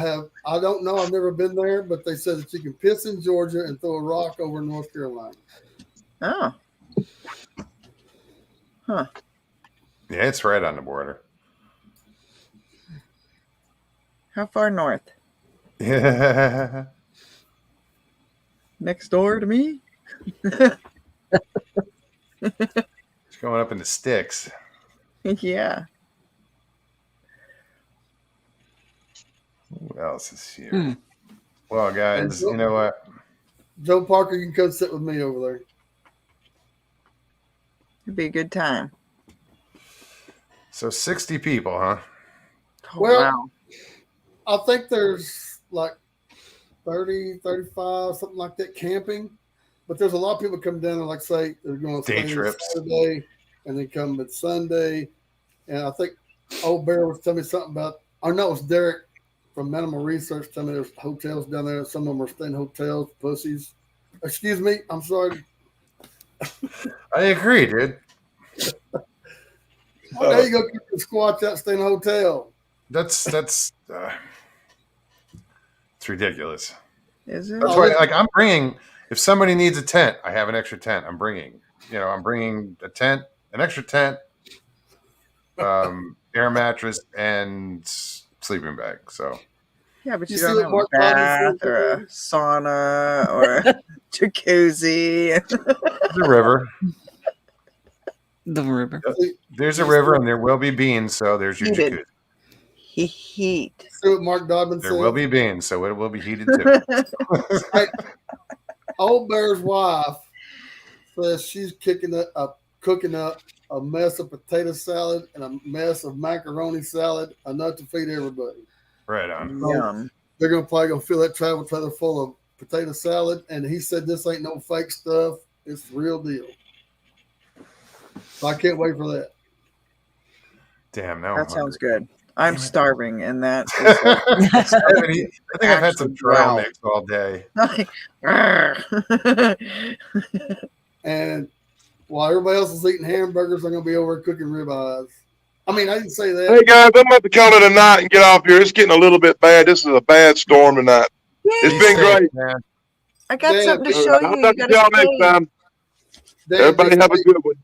I: don't know. I've never been there, but they said that you can piss in Georgia and throw a rock over in North Carolina.
B: Oh. Huh.
A: Yeah, it's right on the border.
B: How far north?
A: Yeah.
B: Next door to me?
A: It's going up in the sticks.
B: Yeah.
A: Who else is here?
G: Hmm.
A: Well, guys, you know what?
I: Joe Parker, you can come sit with me over there.
B: It'd be a good time.
A: So 60 people, huh?
B: Oh,
I: Well,
B: wow.
I: I think there's like 30, 35, something like that camping. But there's a lot of people come down and, like, say they're going to
A: Day
I: stay
A: trips.
I: Saturday and then come at Sunday. And I think old Bear was telling me something about, I know it was Derek from Minimal Research telling me there's hotels down there. Some of them are staying in hotels, pussies. Excuse me, I'm sorry.
A: I agree, dude.
I: Now you go keep the Squatch out, stay in a hotel.
A: That's it's ridiculous.
B: Is it?
A: That's why, like, I'm bringing. If somebody needs a tent, I have an extra tent. I'm bringing. I'm bringing a tent, an extra tent, air mattress, and sleeping bag. So
B: Yeah, but
I: You
B: you
I: see
B: don't
I: what
B: have a
I: Mark Cotton
B: bath
I: said
B: or a
I: today?
B: sauna or a jacuzzi.
A: the river.
G: The river.
A: There's a river, and there will be beans. So there's your
B: Heated.
A: jacuzzi.
B: Heat.
I: See what Mark Dodman
A: There
I: said?
A: will be beans, so it will be heated too.
I: Hey, old Bear's wife says she's cooking up a mess of potato salad and a mess of macaroni salad, enough to feed everybody.
A: Right on.
B: Yum.
I: They're probably gonna fill that travel trailer full of potato salad, and he said this ain't no fake stuff; it's the real deal. So I can't wait for that.
A: Damn, now
B: That
A: I'm
B: sounds
A: hungry.
B: good. I'm starving, and that is like,
A: I think I've had some
B: actual
A: trail
B: growl.
A: mix all day.
I: And while everybody else is eating hamburgers, I'm gonna be over cooking ribeyes. I mean, I didn't say that.
H: Hey guys, I'm about to call it a night and get off here. It's getting a little bit bad. This is a bad storm tonight. It's
A: Be
H: been
A: safe,
H: great.
A: man.
B: I got
I: Dan,
B: something to
H: All
B: show
H: right,
B: you.
H: I'll
B: You
H: talk to
B: gotta
H: y'all next
B: stay.
H: time.
I: Dan,
H: Everybody have a
I: safe.
H: good one.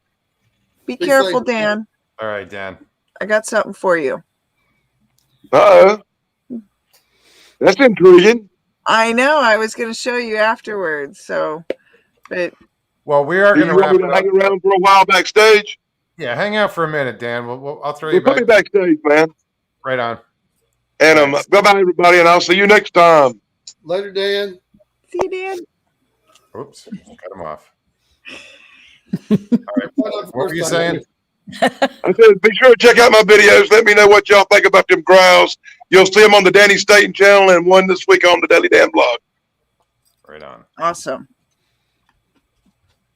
B: Be
I: Be
B: careful,
I: safe.
B: Dan.
A: All right, Dan.
B: I got something for you.
H: That's intriguing.
B: I know. I was going to show you afterwards. So, but
A: Well, we are
H: Do
A: going
H: you
A: to
H: want
A: wrap
H: me to
A: it up.
H: hang around for a while backstage?
A: Yeah, hang out for a minute, Dan. I'll throw you
H: Well, put
A: back.
H: me backstage, man.
A: Right on.
H: And
A: Thanks.
H: bye-bye, everybody, and I'll see you next time.
I: Later, Dan.
B: see you, Dan.
A: Oops, cut him off.
I: What
A: What were you saying?
H: I said, be sure to check out my videos. Let me know what y'all think about them growls. You'll see them on the Danny Staten channel and one this week on the Daily Dan blog.
A: Right on.
B: Awesome.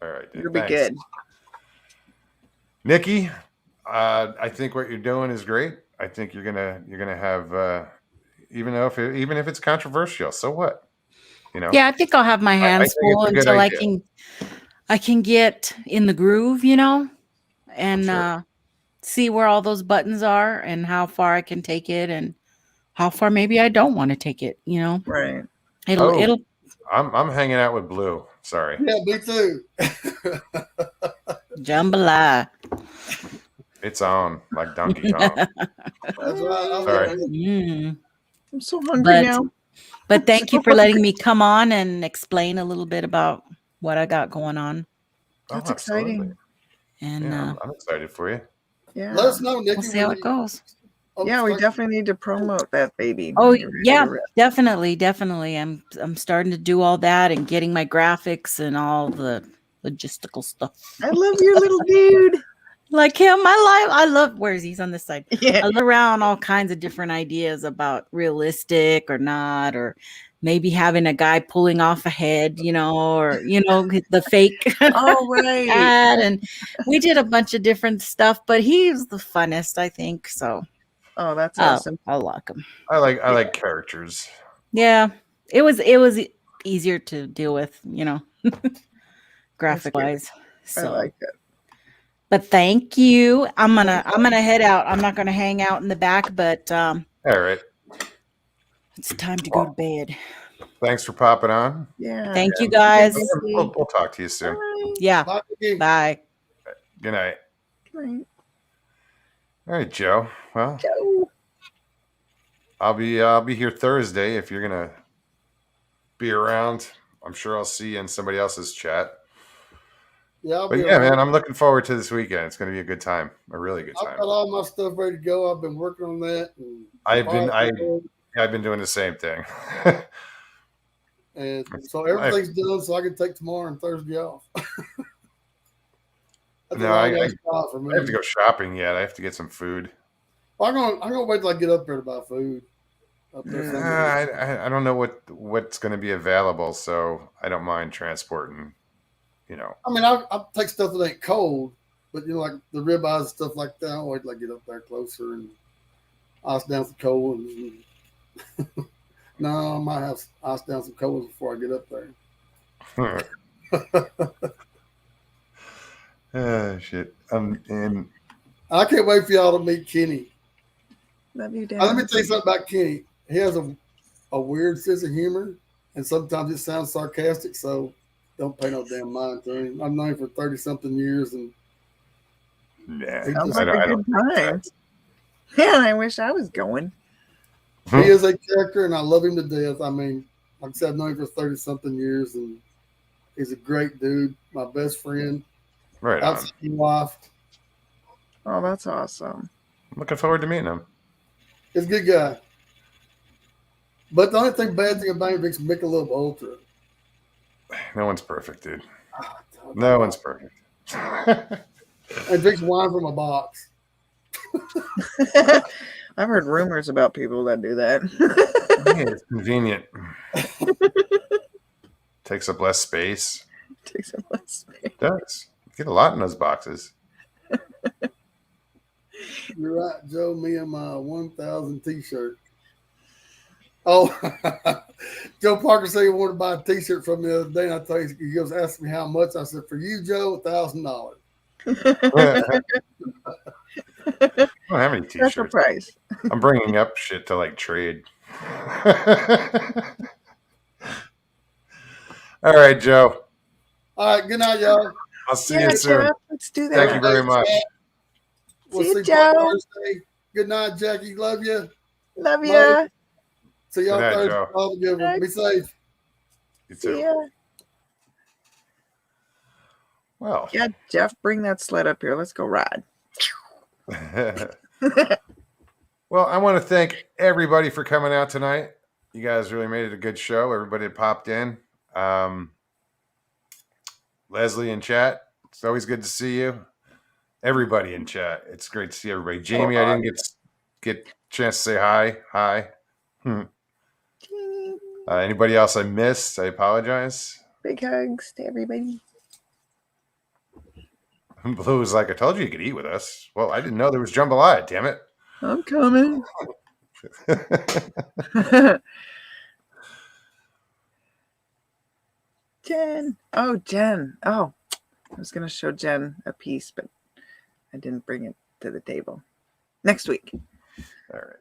A: All right.
B: You'll be
A: Thanks.
B: good.
A: Nikki, I think what you're doing is great. I think you're gonna have even if it's controversial, so what?
G: Yeah, I think I'll have my hands
A: think
G: full
A: it's a good
G: until
A: idea.
G: I can get in the groove, and
A: Sure.
G: see where all those buttons are and how far I can take it and how far maybe I don't want to take it,
B: Right.
G: It'll
A: I'm hanging out with Blue. Sorry.
I: Yeah, me too.
G: jambalaya.
A: It's on like Donkey Kong.
I: That's right.
A: Sorry.
G: Mm.
B: I'm so hungry
G: But
B: now.
G: but thank you for letting me come on and explain a little bit about what I got going on.
B: That's
A: absolutely.
B: exciting.
G: And
A: Yeah, I'm excited for you.
B: Yeah.
I: Let us know, Nikki.
G: we'll see how it goes.
B: Yeah, we definitely need to promote that baby.
G: Oh
B: when you're ready
G: yeah,
B: to rip.
G: definitely. I'm starting to do all that and getting my graphics and all the logistical stuff.
B: I love your little dude.
G: Like him, I love where he's on this side.
B: Yeah.
G: I look around all kinds of different ideas about realistic or not, or maybe having a guy pulling off a head, or the fake
B: Oh, right.
G: ad. And we did a bunch of different stuff, but he's the funnest, I think. So
B: Oh, that's awesome.
G: I like him.
A: I like characters.
G: Yeah, it was easier to deal with, graphic wise.
B: I like it.
G: But thank you. I'm gonna head out. I'm not gonna hang out in the back, but
A: All right.
G: it's time to go to bed.
A: Thanks for popping on.
B: Yeah.
G: Thank you guys.
A: We'll talk to you soon.
G: Yeah.
I: Bye, Nikki.
G: Bye.
A: Good night.
B: Right.
A: All right, Joe. Well,
B: Joe.
A: I'll be here Thursday if you're gonna be around. I'm sure I'll see you in somebody else's chat.
I: Yeah, I'll
A: But
I: be
A: yeah,
I: around.
A: man, I'm looking forward to this weekend. It's going to be a good time, a really good
I: I've
A: time.
I: got all my stuff ready to go. I've been working on that. And
A: I've been doing the same thing.
I: and so everything's done, so I can take tomorrow and Thursday off. That's
A: No,
I: a long ass spot for me.
A: I have to go shopping yet. I have to get some food.
I: Well, I'm gonna wait till I get up there to buy food. Up there
A: I don't know what's going to be available, so I don't mind transporting. You know,
I: I mean, I'll take stuff that ain't cold, but you know, like the ribeyes and stuff like that. I'll wait till I get up there closer and ice down some cold. No, I might have ice down some cold before I get up there.
A: Shit. And
I: I can't wait for y'all to meet Kenny.
B: Love you, Dad.
I: Let me tell you something about Kenny. He has a weird sense of humor, and sometimes it sounds sarcastic, so don't pay no damn mind to him. I've known him for 30-something years, and
B: sounds like a good time. Yeah, I wish I was going.
I: He is a character, and I love him to death. I mean, like I said, I've known him for 30-something years, and he's a great dude, my best friend.
A: Right on.
I: Wife.
B: Oh, that's awesome.
A: I'm looking forward to meeting him.
I: He's a good guy. But the only bad thing about him is Michelob Ultra.
A: No one's perfect, dude. No one's perfect.
I: And drinks wine from a box.
B: I've heard rumors about people that do that.
A: Yeah, it's convenient. Takes up less space.
B: Takes up less space.
A: It does. You get a lot in those boxes.
I: You're right, Joe. Me and my 1,000 T-shirt. Oh, Joe Parker said he wanted to buy a T-shirt from me the other day. And I told you, he goes asking me how much. I said, for you, Joe, $1,000.
A: I don't have any T-shirts.
B: Special price.
A: I'm bringing up shit to like trade. All right, Joe.
I: All right, good night, y'all.
A: I'll see you soon.
B: Let's do that.
A: Thank you very much.
I: We'll
B: See you,
I: see y'all
B: Joe.
I: Thursday. Good night, Jackie. Love you.
B: Love ya.
I: See y'all
A: Good night,
I: Thursday.
A: Joe.
I: Have a good one. Be safe.
A: You
B: See
A: too.
B: ya.
A: Well.
B: Yeah, Jeff, bring that sled up here. Let's go ride.
A: Well, I want to thank everybody for coming out tonight. You guys really made it a good show. Everybody that popped in. Leslie in chat. It's always good to see you. Everybody in chat. It's great to see everybody. Jamie, I didn't get a chance to say hi. Hi. Anybody else I missed? I apologize.
B: Big hugs to everybody.
A: Blue was like, I told you could eat with us. Well, I didn't know there was jambalaya, damn it.
B: I'm coming. Jen. Oh, Jen. Oh, I was going to show Jen a piece, but I didn't bring it to the table. Next week.
A: All right.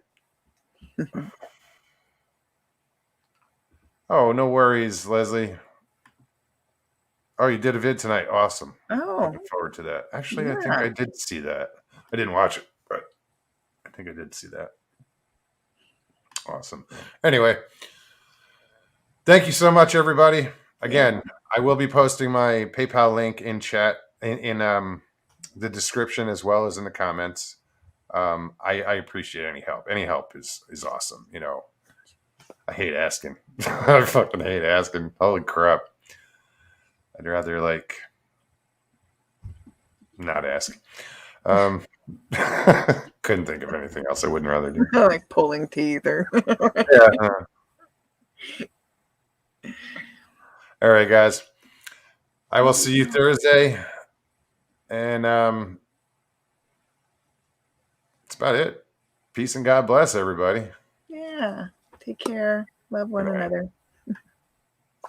A: Oh, no worries, Leslie. Oh, you did a vid tonight. Awesome.
B: Oh.
A: Looking forward to that. Actually, I think I did see that. I didn't watch it, but I think I did see that. Awesome. Anyway, thank you so much, everybody. Again, I will be posting my PayPal link in chat in the description as well as in the comments. I appreciate any help. Any help is awesome. You know, I hate asking. I fucking hate asking. Holy crap. I'd rather like not ask. Couldn't think of anything else I wouldn't rather do.
B: Like pulling teeth or
A: Yeah. All right, guys. I will see you Thursday. And that's about it. Peace and God bless everybody.
B: yeah. Take care. Love one another.